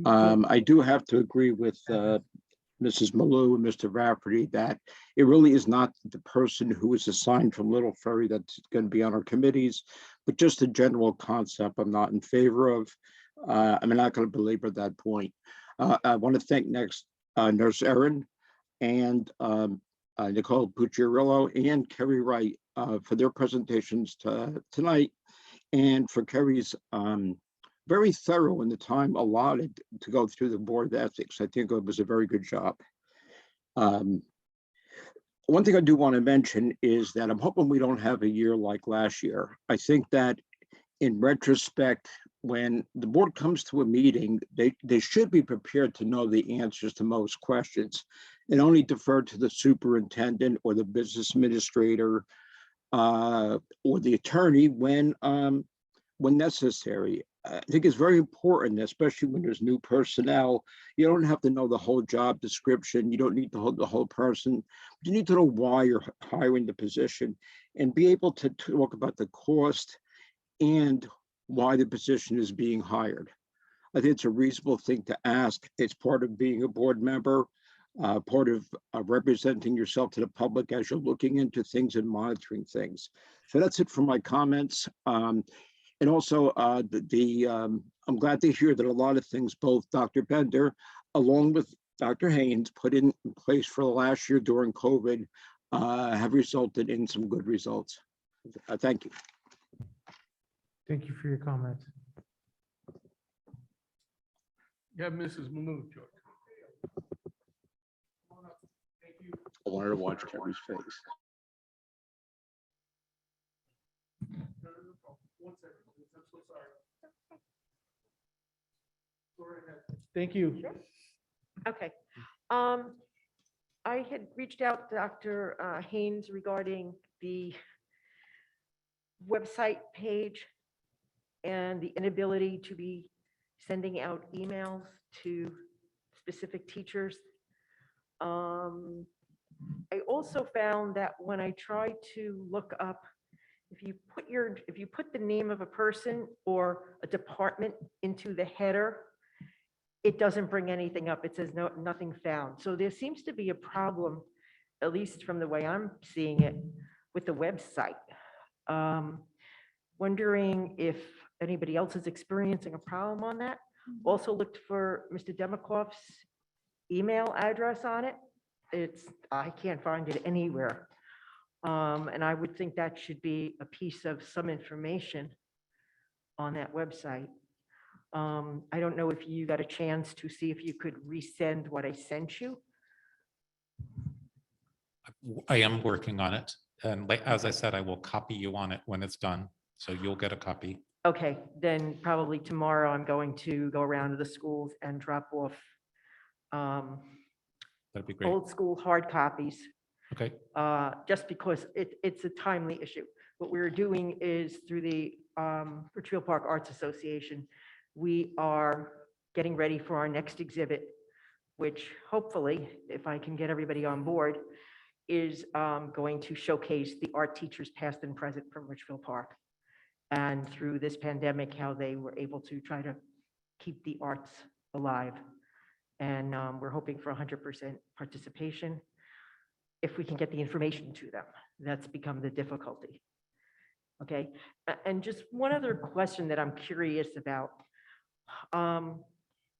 I do have to agree with Mrs. Malou and Mr. Rafferty that it really is not the person who is assigned from Little Ferry that's going to be on our committees, but just the general concept I'm not in favor of. I'm not going to belabor that point. I want to thank next Nurse Erin and Nicole Pucciarillo and Kerry Wright for their presentations tonight, and for Kerry's very thorough in the time allotted to go through the board of ethics. I think it was a very good job. One thing I do want to mention is that I'm hoping we don't have a year like last year. I think that in retrospect, when the board comes to a meeting, they should be prepared to know the answers to most questions and only defer to the superintendent or the business administrator or the attorney when necessary. I think it's very important, especially when there's new personnel. You don't have to know the whole job description. You don't need to hold the whole person. But you need to know why you're hiring the position and be able to talk about the cost and why the position is being hired. I think it's a reasonable thing to ask. It's part of being a board member, part of representing yourself to the public as you're looking into things and monitoring things. So that's it for my comments. And also, I'm glad to hear that a lot of things both Dr. Bender, along with Dr. Haynes, put in place for the last year during COVID have resulted in some good results. Thank you. Thank you for your comments. Yeah, Mrs. Malou, George. I wanted to watch Kerry's face. One second, please. I'm so sorry. Go right ahead. Thank you. Okay. I had reached out to Dr. Haynes regarding the website page and the inability to be sending out emails to specific teachers. I also found that when I tried to look up, if you put the name of a person or a department into the header, it doesn't bring anything up. It says nothing found. So there seems to be a problem, at least from the way I'm seeing it, with the website. Wondering if anybody else is experiencing a problem on that. Also looked for Mr. Demakoff's email address on it. I can't find it anywhere. And I would think that should be a piece of some information on that website. I don't know if you got a chance to see if you could resend what I sent you. I am working on it. And as I said, I will copy you on it when it's done. So you'll get a copy. Okay, then probably tomorrow I'm going to go around to the schools and drop off That'd be great. old school hard copies. Okay. Just because it's a timely issue. What we're doing is through the Ridgefield Park Arts Association, we are getting ready for our next exhibit, which hopefully, if I can get everybody on board, is going to showcase the art teachers past and present from Ridgefield Park. And through this pandemic, how they were able to try to keep the arts alive. And we're hoping for 100% participation if we can get the information to them. That's become the difficulty. Okay, and just one other question that I'm curious about.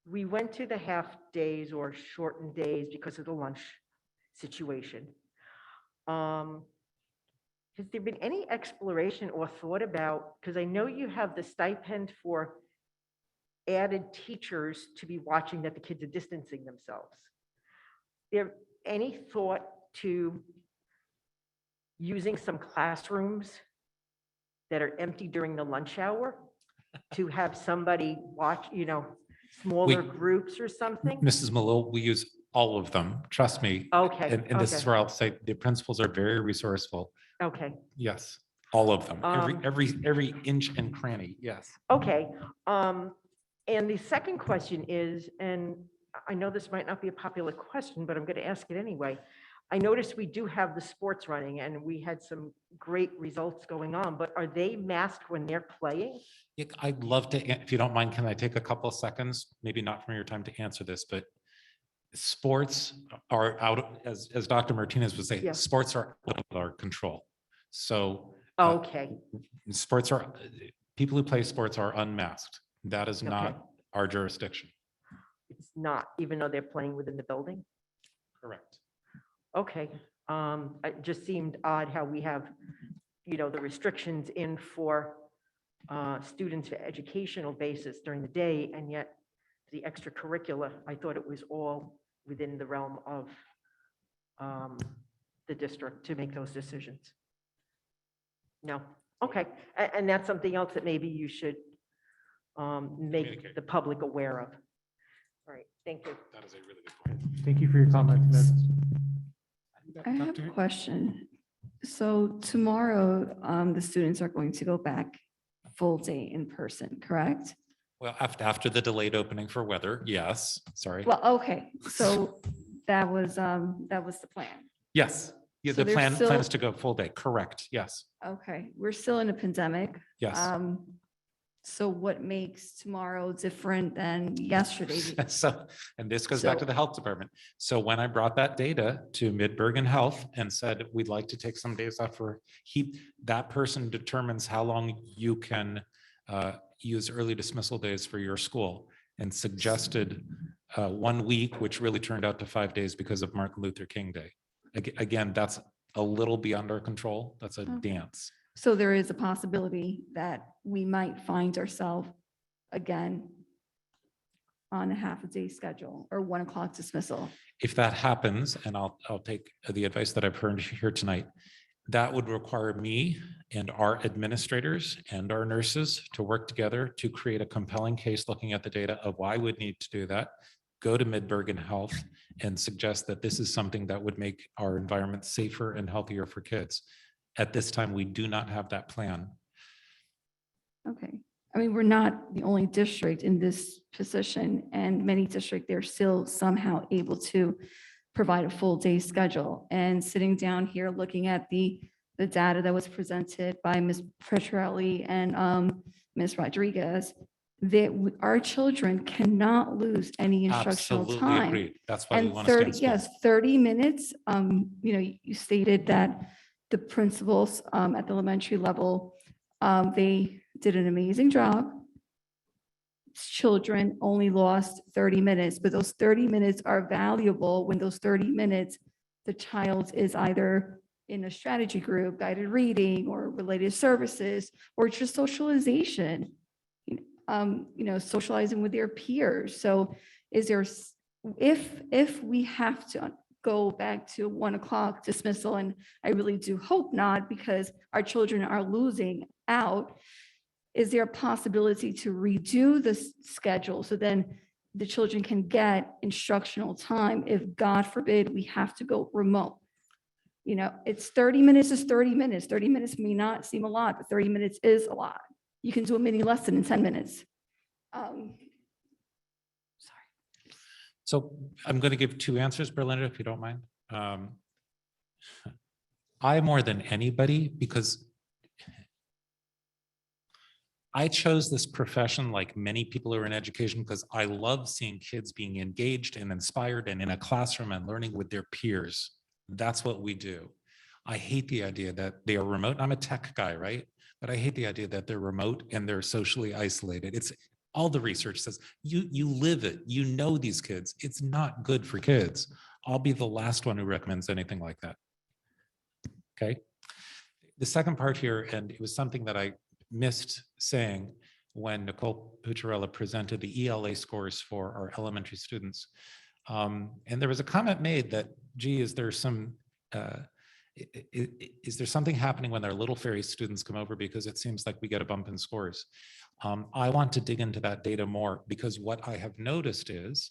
We went to the half days or shortened days because of the lunch situation. Has there been any exploration or thought about, because I know you have the stipend for added teachers to be watching that the kids are distancing themselves. There any thought to using some classrooms that are empty during the lunch hour to have somebody watch, smaller groups or something? Mrs. Malou, we use all of them. Trust me. Okay. And this is where I'll say the principals are very resourceful. Okay. Yes, all of them. Every inch and cranny. Yes. Okay. And the second question is, and I know this might not be a popular question, but I'm going to ask it anyway. I noticed we do have the sports running and we had some great results going on, but are they masked when they're playing? Yeah, I'd love to, if you don't mind, can I take a couple of seconds? Maybe not from your time to answer this, but sports are out, as Dr. Martinez would say, Yeah. sports are out of our control. So Okay, sports are, people who play sports are unmasked. That is Okay. not our jurisdiction. it's not, even though they're playing within the building? Correct. Okay, it just seemed odd how we have, the restrictions in for students for educational basis during the day, and yet the extracurricular, I thought it was all within the realm of the district to make those decisions. No, okay, and that's something else that maybe you should make Communicate. the public aware of. All right, thank you. That is a really good point. Thank you for your comment, Ms. I have a question. So tomorrow, the students are going to go back full day in person, correct? Well, after the delayed opening for weather, yes, sorry. Well, okay, so that was the plan. Yes, yeah, So the there's plan is still- to go full day, correct, yes. Okay, we're still in a pandemic. Yes. So what makes tomorrow different than yesterday? So, and this goes back to So- the health department. So when I brought that data to Mid-Bergen Health and said, we'd like to take some days off for that person determines how long you can use early dismissal days for your school, and suggested 1 week, which really turned out to 5 days because of Martin Luther King Day. Again, that's a little beyond our control. That's a Okay. dance. So there is a possibility that we might find ourselves again on a half a day schedule or 1 o'clock dismissal. If that happens, and I'll take the advice that I've heard here tonight, that would require me and our administrators and our nurses to work together to create a compelling case looking at the data of why we'd need to do that, go to Mid-Bergen Health and suggest that this is something that would make our environment safer and healthier for kids. At this time, we do not have that plan. Okay. I mean, we're not the only district in this position, and many districts, they're still somehow able to provide a full day schedule. And sitting down here, looking at the data that was presented by Ms. Petrelli and Ms. Rodriguez, that our children cannot lose any instructional Absolutely time. agreed. That's why we And want to stay 30, in school. yes, 30 minutes, you stated that the principals at the elementary level, they did an amazing job. Children only lost 30 minutes, but those 30 minutes are valuable when those 30 minutes, the child is either in a strategy group, guided reading, or related services, or just socialization, socializing with their peers. So is there, if we have to go back to 1 o'clock dismissal, and I really do hope not, because our children are losing out, is there a possibility to redo the schedule so then the children can get instructional time if, God forbid, we have to go remote? It's 30 minutes is 30 minutes. 30 minutes may not seem a lot, but 30 minutes is a lot. You can do a mini lesson in 10 minutes. So I'm going to give 2 answers, Berlinda, if you don't mind. I, more than anybody, because I chose this profession like many people who are in education because I love seeing kids being engaged and inspired and in a classroom and learning with their peers. That's what we do. I hate the idea that they are remote. I'm a tech guy, right? But I hate the idea that they're remote and they're socially isolated. It's all the research says you live it, these kids. It's not good for kids. I'll be the last one who recommends anything like that. Okay. The second part here, and it was something that I missed saying when Nicole Pucciarella presented the ELA scores for our elementary students. And there was a comment made that, gee, is there something happening when our Little Ferry students come over, because it seems like we get a bump in scores. I want to dig into that data more, because what I have noticed is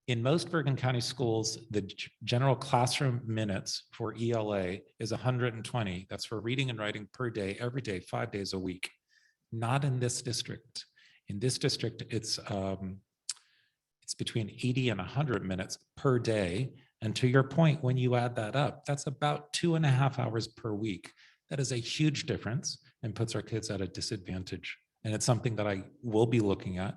in most Bergen County schools, the general classroom minutes for ELA is 120. That's for reading and writing per day, every day, 5 days a week. Not in this district. In this district, it's between 80 and 100 minutes per day. And to your point, when you add that up, that's about 2.5 hours per week. That is a huge difference and puts our kids at a disadvantage. And it's something that I will be looking at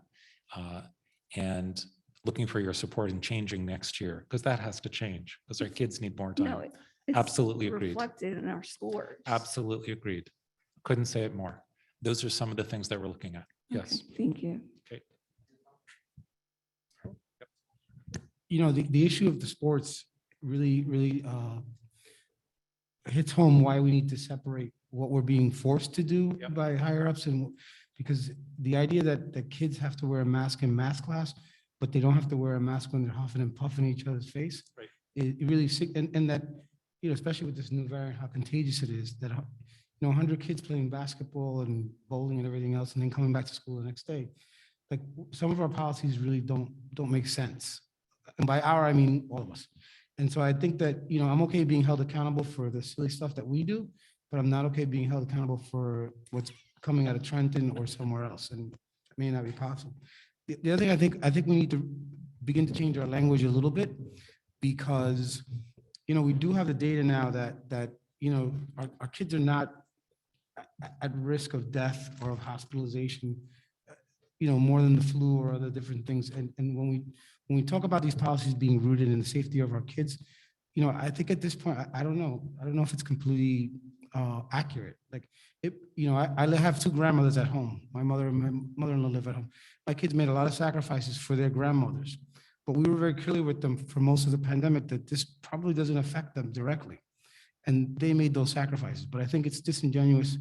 and looking for your support in changing next year, because that has to change, because our kids need more No, time. it's Absolutely agreed. reflected in our scores. Absolutely agreed. Couldn't say it more. Those are some of the things that we're looking at. Yes. Okay, thank you. Okay. You know, the issue of the sports really hits home why we need to separate what we're being forced to do by higher ups, and because the idea that the kids have to wear a mask in math class, but they don't have to wear a mask when they're huffing and puffing each other's face. Right. It really sick, and that, you know, especially with this new variant, how contagious it is, that, you know, 100 kids playing basketball and bowling and everything else, and then coming back to school the next day. Like, some of our policies really don't make sense. And by our, I mean all of us. And so I think that, you know, I'm okay being held accountable for the silly stuff that we do, but I'm not okay being held accountable for what's coming out of Trenton or somewhere else, and it may not be possible. The other thing, I think we need to begin to change our language a little bit, because, you know, we do have the data now that you know, our kids are not at risk of death or of hospitalization, you know, more than the flu or other different things. And when we talk about these policies being rooted in the safety of our kids, you know, I think at this point, I don't know if it's completely accurate. Like, you know, I have two grandmothers at home. My mother and my mother-in-law live at home. My kids made a lot of sacrifices for their grandmothers, but we were very clear with them for most of the pandemic that this probably doesn't affect them directly. And they made those sacrifices. But I think it's disingenuous,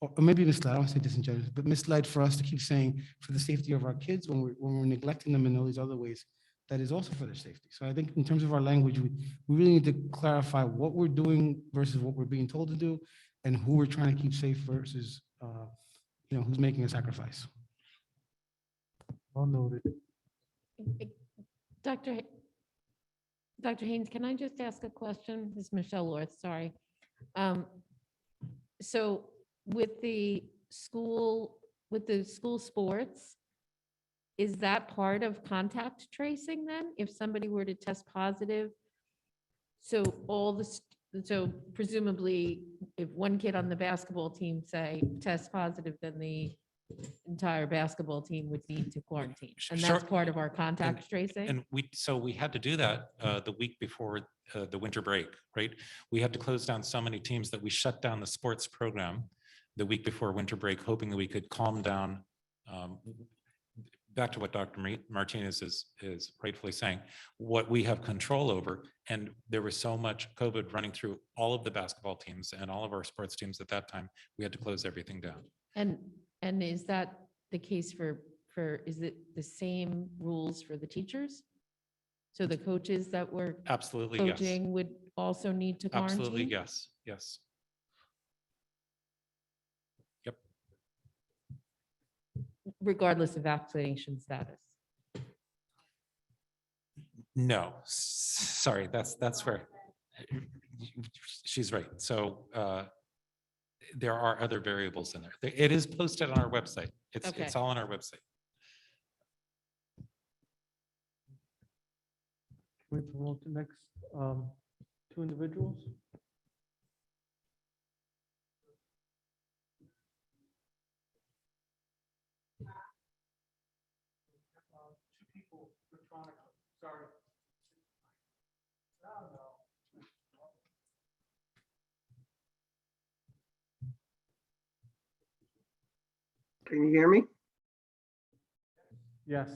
or maybe misled, I don't want to say disingenuous, but misled for us to keep saying for the safety of our kids when we're neglecting them in all these other ways, that is also for their safety. So I think in terms of our language, we really need to clarify what we're doing versus what we're being told to do, and who we're trying to keep safe versus, you know, who's making a sacrifice. Well noted. Dr. Haynes, can I just ask a question? This is Michelle Orth, sorry. So with the school sports, is that part of contact tracing then? If somebody were to test positive? So so presumably, if one kid on the basketball team, say, tests positive, then the entire basketball team would need to quarantine. And that's Sure. part of our contact tracing? And we had to do that the week before the winter break, right? We had to close down so many teams that we shut down the sports program the week before winter break, hoping that we could calm down. Back to what Dr. Martinez is rightfully saying, what we have control over. And there was so much COVID running through all of the basketball teams and all of our sports teams at that time, we had to close everything down. And is that the case for, is it the same rules for the teachers? So the coaches that were Absolutely, yes. coaching would also need to quarantine? Absolutely, yes, yes. Yep. Regardless of vaccination status? No, sorry, that's where she's right. So there are other variables in there. It is posted on our website. It's all on our website. Can we promote the next two individuals? Two people electronically, sorry. Can you hear me? Yes.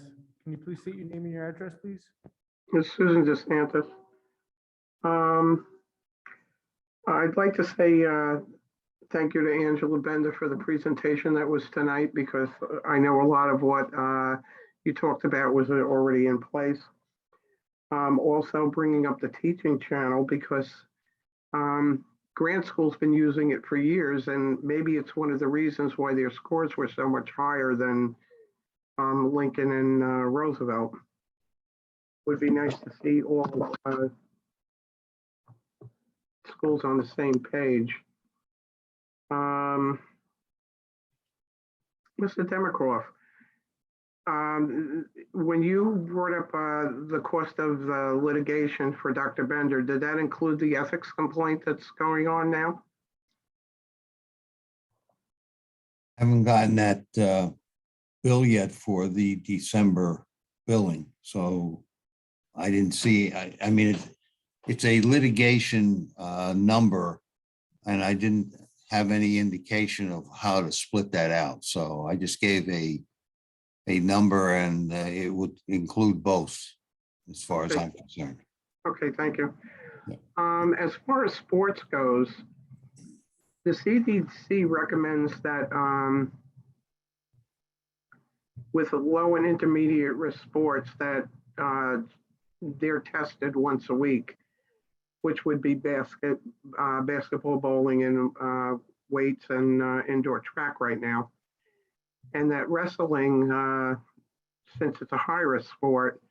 Can you please state your name and your address, please? It's Susan DeSantis. I'd like to say thank you to Angela Bender for the presentation that was tonight, because I know a lot of what you talked about was already in place. Also bringing up the teaching channel, because Grant School's been using it for years, and maybe it's one of the reasons why their scores were so much higher than Lincoln and Roosevelt. Would be nice to see all schools on the same page. Mr. Demikoff, When you brought up the cost of the litigation for Dr. Bender, did that include the ethics complaint that's going on now? Haven't gotten that bill yet for the December billing, so I didn't see, I mean, it's a litigation number, and I didn't have any indication of how to split that out. So I just gave a number, and it would include both, as far as Okay. I'm concerned. Okay, thank you. As far as sports goes, the CDC recommends that with low and intermediate risk sports that they're tested once a week, which would be basketball, bowling, and weights and indoor track right now. And that wrestling, since it's a high-risk sport,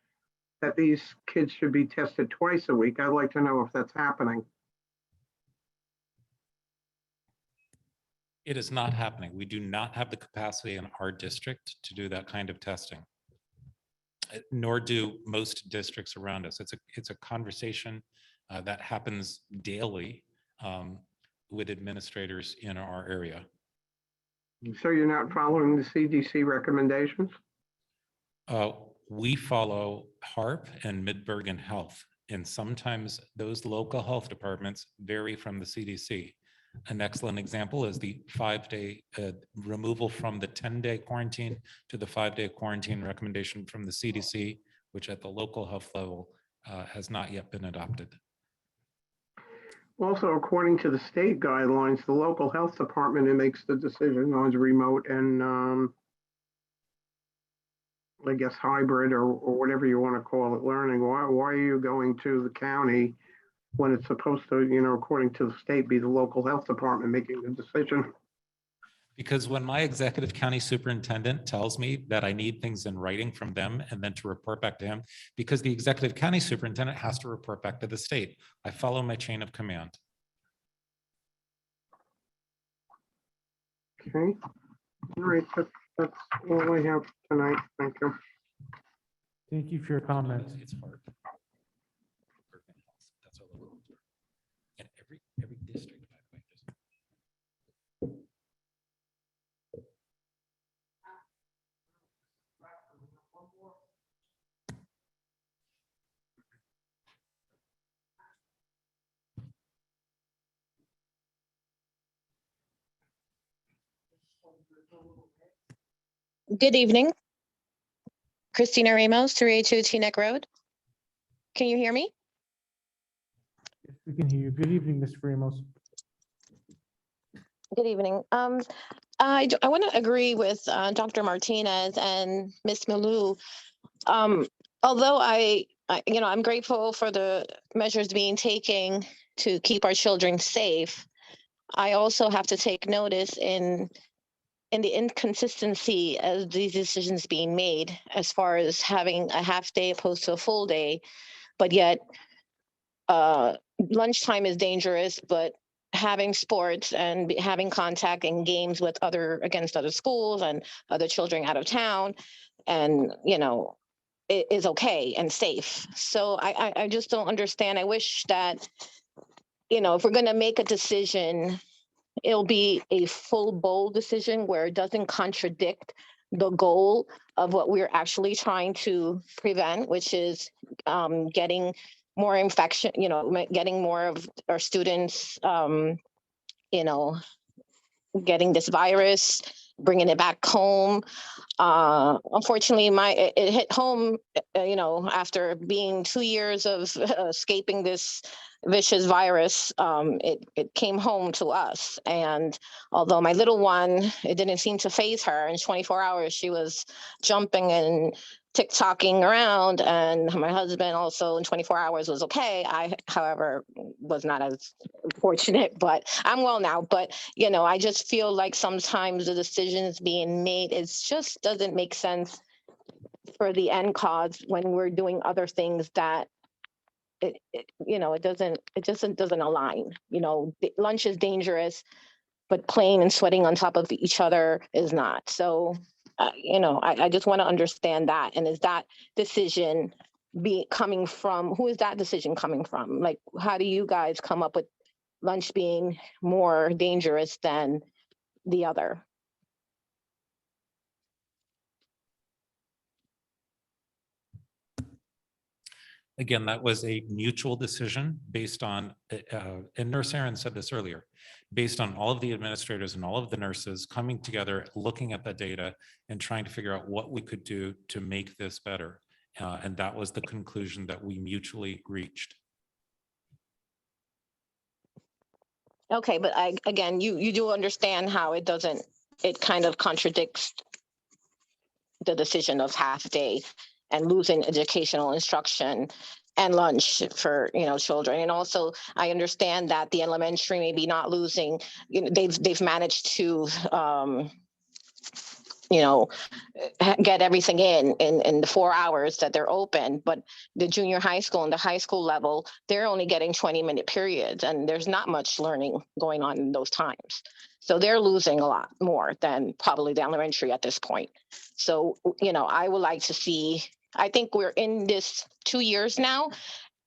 that these kids should be tested twice a week. I'd like to know if that's happening. It is not happening. We do not have the capacity in our district to do that kind of testing, nor do most districts around us. It's a conversation that happens daily with administrators in our area. So you're not following the CDC recommendations? We follow HARP and Mid-Bergen Health, and sometimes those local health departments vary from the CDC. An excellent example is the 5-day removal from the 10-day quarantine to the 5-day quarantine recommendation from the CDC, which at the local health level has not yet been adopted. Also, according to the state guidelines, the local health department makes the decision on remote and I guess hybrid or whatever you want to call it learning. Why are you going to the county when it's supposed to, according to the state, be the local health department making the decision? Because when my executive county superintendent tells me that I need things in writing from them and then to report back to him, because the executive county superintendent has to report back to the state, I follow my chain of command. Okay. All right, that's all I have tonight. Thank you. Thank you for your comments. It's hard. That's all I will do. And every district, by the way, Good evening. Christina Ramos, 382 Teaneck Road. Can you hear me? Yes, we can hear you. Good evening, Ms. Ramos. Good evening. I want to agree with Dr. Martinez and Ms. Malou. Although I'm grateful for the measures being taken to keep our children safe, I also have to take notice in the inconsistency of these decisions being made as far as having a half day opposed to a full day, but yet lunchtime is dangerous, but having sports and having contact and games with against other schools and other children out of town, and it is okay and safe. So I just don't understand. I wish that if we're going to make a decision, it'll be a full bold decision where it doesn't contradict the goal of what we're actually trying to prevent, which is getting more infection, getting more of our students, getting this virus, bringing it back home. Unfortunately, it hit home, after being 2 years of escaping this vicious virus. It came home to us. And although my little one, it didn't seem to faze her. In 24 hours, she was jumping and TikToking around, and my husband also in 24 hours was okay. I, however, was not as fortunate, but I'm well now. But, I just feel like sometimes the decisions being made, it just doesn't make sense for the end cause when we're doing other things that it just doesn't align. Lunch is dangerous, but playing and sweating on top of each other is not. So I just want to understand that. And is that decision coming from, who is that decision coming from? Like, how do you guys come up with lunch being more dangerous than the other? Again, that was a mutual decision based on, and Nurse Erin said this earlier, based on all of the administrators and all of the nurses coming together, looking at the data and trying to figure out what we could do to make this better. And that was the conclusion that we mutually reached. Okay, but again, you do understand how it kind of contradicts the decision of half day and losing educational instruction and lunch for children. And also I understand that the elementary maybe not losing, they've managed to get everything in the 4 hours that they're open, but the junior high school and the high school level, they're only getting 20-minute periods, and there's not much learning going on in those times. So they're losing a lot more than probably the elementary at this point. So, I would like to see, I think we're in this 2 years now,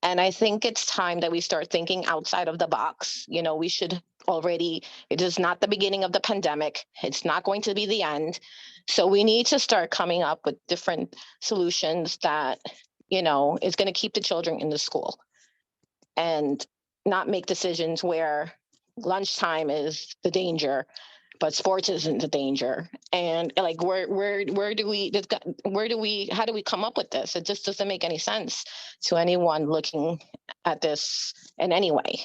and I think it's time that we start thinking outside of the box. We should already, it is not the beginning of the pandemic. It's not going to be the end. So we need to start coming up with different solutions that, is going to keep the children in the school and not make decisions where lunchtime is the danger, but sports isn't the danger. And like, where do we, how do we come up with this? It just doesn't make any sense to anyone looking at this in any way.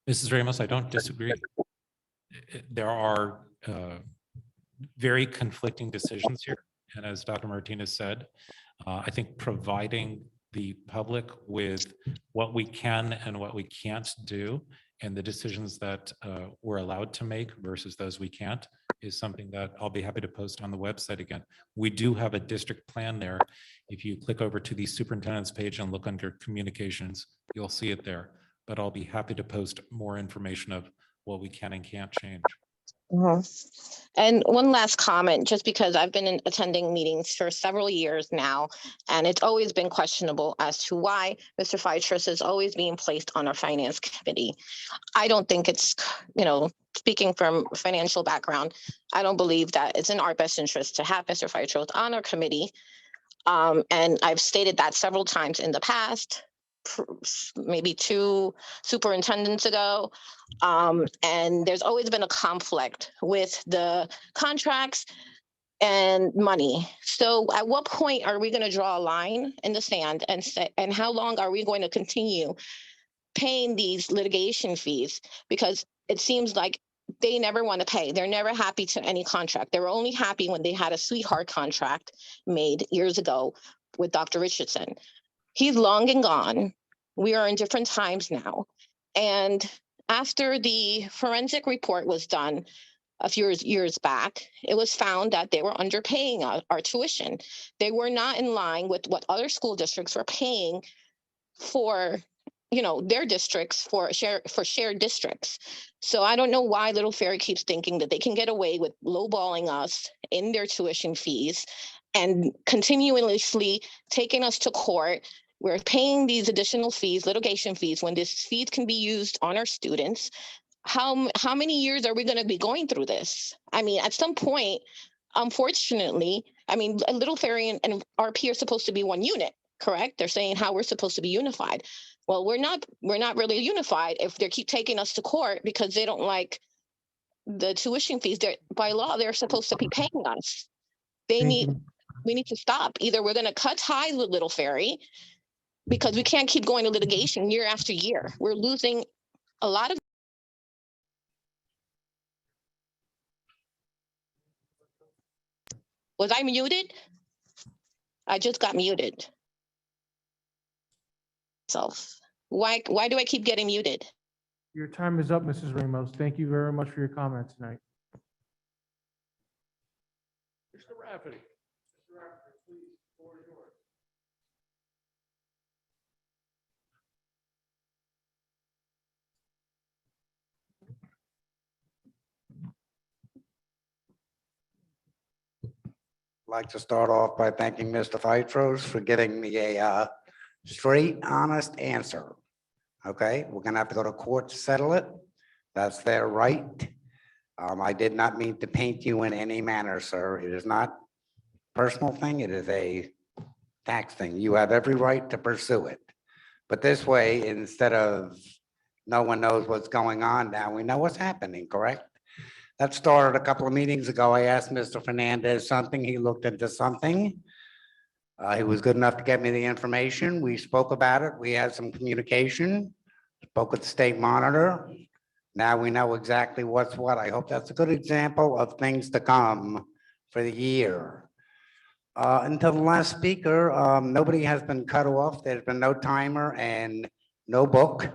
Mrs. Ramos, I don't disagree. There are very conflicting decisions here. And as Dr. Martinez said, I think providing the public with what we can and what we can't do and the decisions that we're allowed to make versus those we can't is something that I'll be happy to post on the website again. We do have a district plan there. If you click over to the superintendent's page and look under communications, you'll see it there. But I'll be happy to post more information of what we can and can't change. And one last comment, just because I've been attending meetings for several years now, and it's always been questionable as to why Mr. Feitros is always being placed on our finance committee. I don't think it's, speaking from a financial background, I don't believe that it's in our best interest to have Mr. Feitros on our committee. And I've stated that several times in the past, maybe 2 superintendents ago. And there's always been a conflict with the contracts and money. So at what point are we going to draw a line in the sand and say, and how long are we going to continue paying these litigation fees? Because it seems like they never want to pay. They're never happy to any contract. They were only happy when they had a sweetheart contract made years ago with Dr. Richardson. He's long and gone. We are in different times now. And after the forensic report was done a few years back, it was found that they were underpaying our tuition. They were not in line with what other school districts were paying for, their districts for shared districts. So I don't know why Little Ferry keeps thinking that they can get away with lowballing us in their tuition fees and continuously taking us to court. We're paying these additional fees, litigation fees, when this fees can be used on our students. How many years are we going to be going through this? I mean, at some point, unfortunately, Little Ferry and RP are supposed to be one unit, correct? They're saying how we're supposed to be unified. Well, we're not really unified if they keep taking us to court because they don't like the tuition fees. By law, they're supposed to be paying us. We need to stop. Either we're going to cut ties with Little Ferry, because we can't keep going to litigation year after year. We're losing a lot of. Was I muted? I just got muted. Why do I keep getting muted? Your time is up, Mrs. Ramos. Thank you very much for your comments tonight. Mr. Rafferty. Mr. Rafferty, please, floor is yours. like to start off by thanking Mr. Phytros for giving me a straight, honest answer. Okay, we're gonna have to go to court to settle it. That's their right. I did not mean to paint you in any manner, sir. It is not a personal thing. It is a tax thing. You have every right to pursue it. But this way, instead of no one knows what's going on now, we know what's happening, correct? That started a couple of meetings ago. I asked Mr. Fernandez something. He looked into something. He was good enough to get me the information. We spoke about it. We had some communication. Spoke with the state monitor. Now we know exactly what's what. I hope that's a good example of things to come for the year. Until the last speaker, nobody has been cut off. There's been no timer and no book.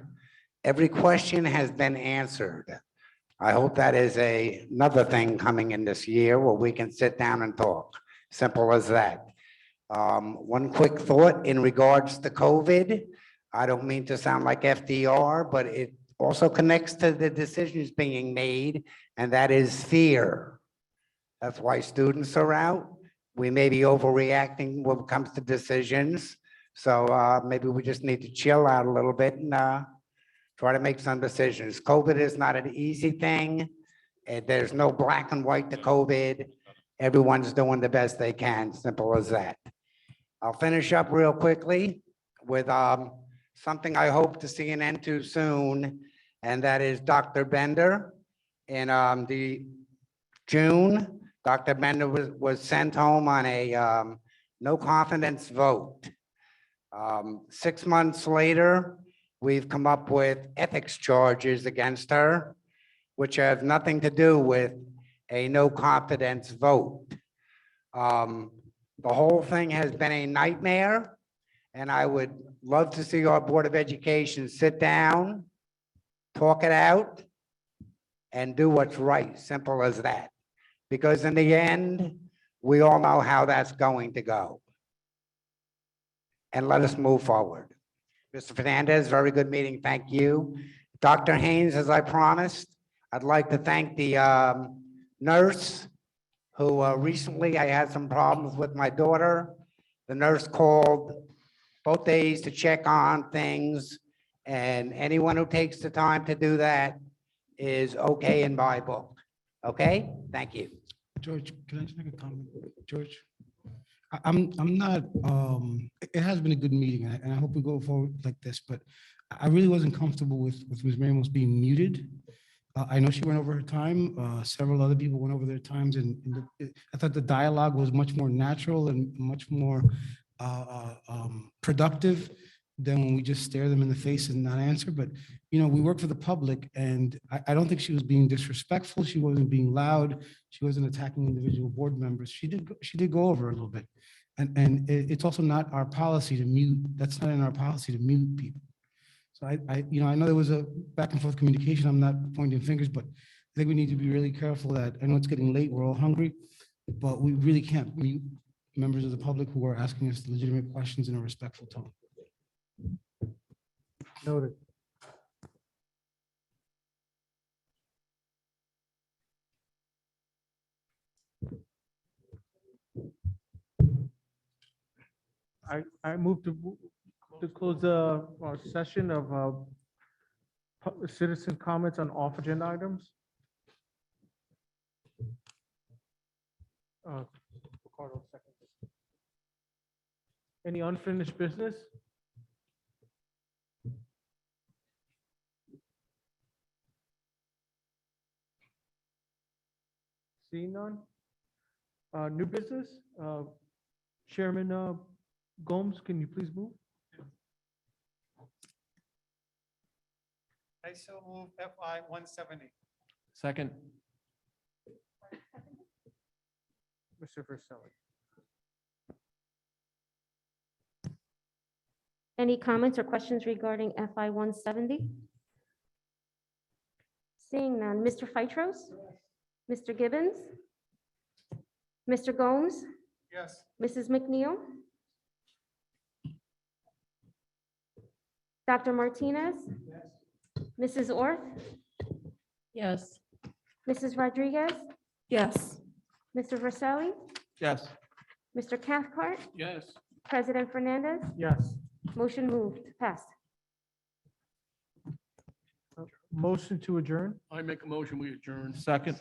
Every question has been answered. I hope that is another thing coming in this year where we can sit down and talk. Simple as that. One quick thought in regards to COVID. I don't mean to sound like FDR, but it also connects to the decisions being made, and that is fear. That's why students are out. We may be overreacting when it comes to decisions. So maybe we just need to chill out a little bit and try to make some decisions. COVID is not an easy thing. There's no black and white to COVID. Everyone's doing the best they can, simple as that. I'll finish up real quickly with something I hope to see an end to soon, and that is Dr. Bender. In the June, Dr. Bender was sent home on a no confidence vote. 6 months later, we've come up with ethics charges against her, which have nothing to do with a no confidence vote. The whole thing has been a nightmare, and I would love to see our Board of Education sit down, talk it out, and do what's right, simple as that. Because in the end, we all know how that's going to go. And let us move forward. Mr. Fernandez, very good meeting, thank you. Dr. Haynes, as I promised, I'd like to thank the nurse who recently I had some problems with my daughter. The nurse called both days to check on things, and anyone who takes the time to do that is okay in my book. Okay, thank you. George, can I just make a comment? George, I'm not, it has been a good meeting, and I hope we go forward like this, but I really wasn't comfortable with Ms. Ramos being muted. I know she went over her time. Several other people went over their times, and I thought the dialogue was much more natural and much more productive than when we just stare them in the face and not answer. But, you know, we work for the public, and I don't think she was being disrespectful. She wasn't being loud. She wasn't attacking individual board members. She did go over a little bit. And it's also not our policy to mute. That's not in our policy to mute people. So I know there was a back and forth communication. I'm not pointing fingers, but I think we need to be really careful that, I know it's getting late, we're all hungry, but we really can't mute members of the public who are asking us legitimate questions in a respectful tone. Noted. I move to close the session of citizen comments on off agenda items. Ricardo, second. Any unfinished business? Seeing none. New business, Chairman Gomes, can you please move? I so move FI 170. Second. Mr. Verselli. Any comments or questions regarding FI 170? Seeing none. Mr. Phytros? Mr. Gibbons? Mr. Gomes? Yes. Mrs. McNeil? Dr. Martinez? Mrs. Orth? Yes. Mrs. Rodriguez? Yes. Mr. Verselli? Yes. Mr. Cathcart, Yes. President Fernandez, Yes. motion moved, passed. Motion to adjourn? I make a motion, we adjourn. Second.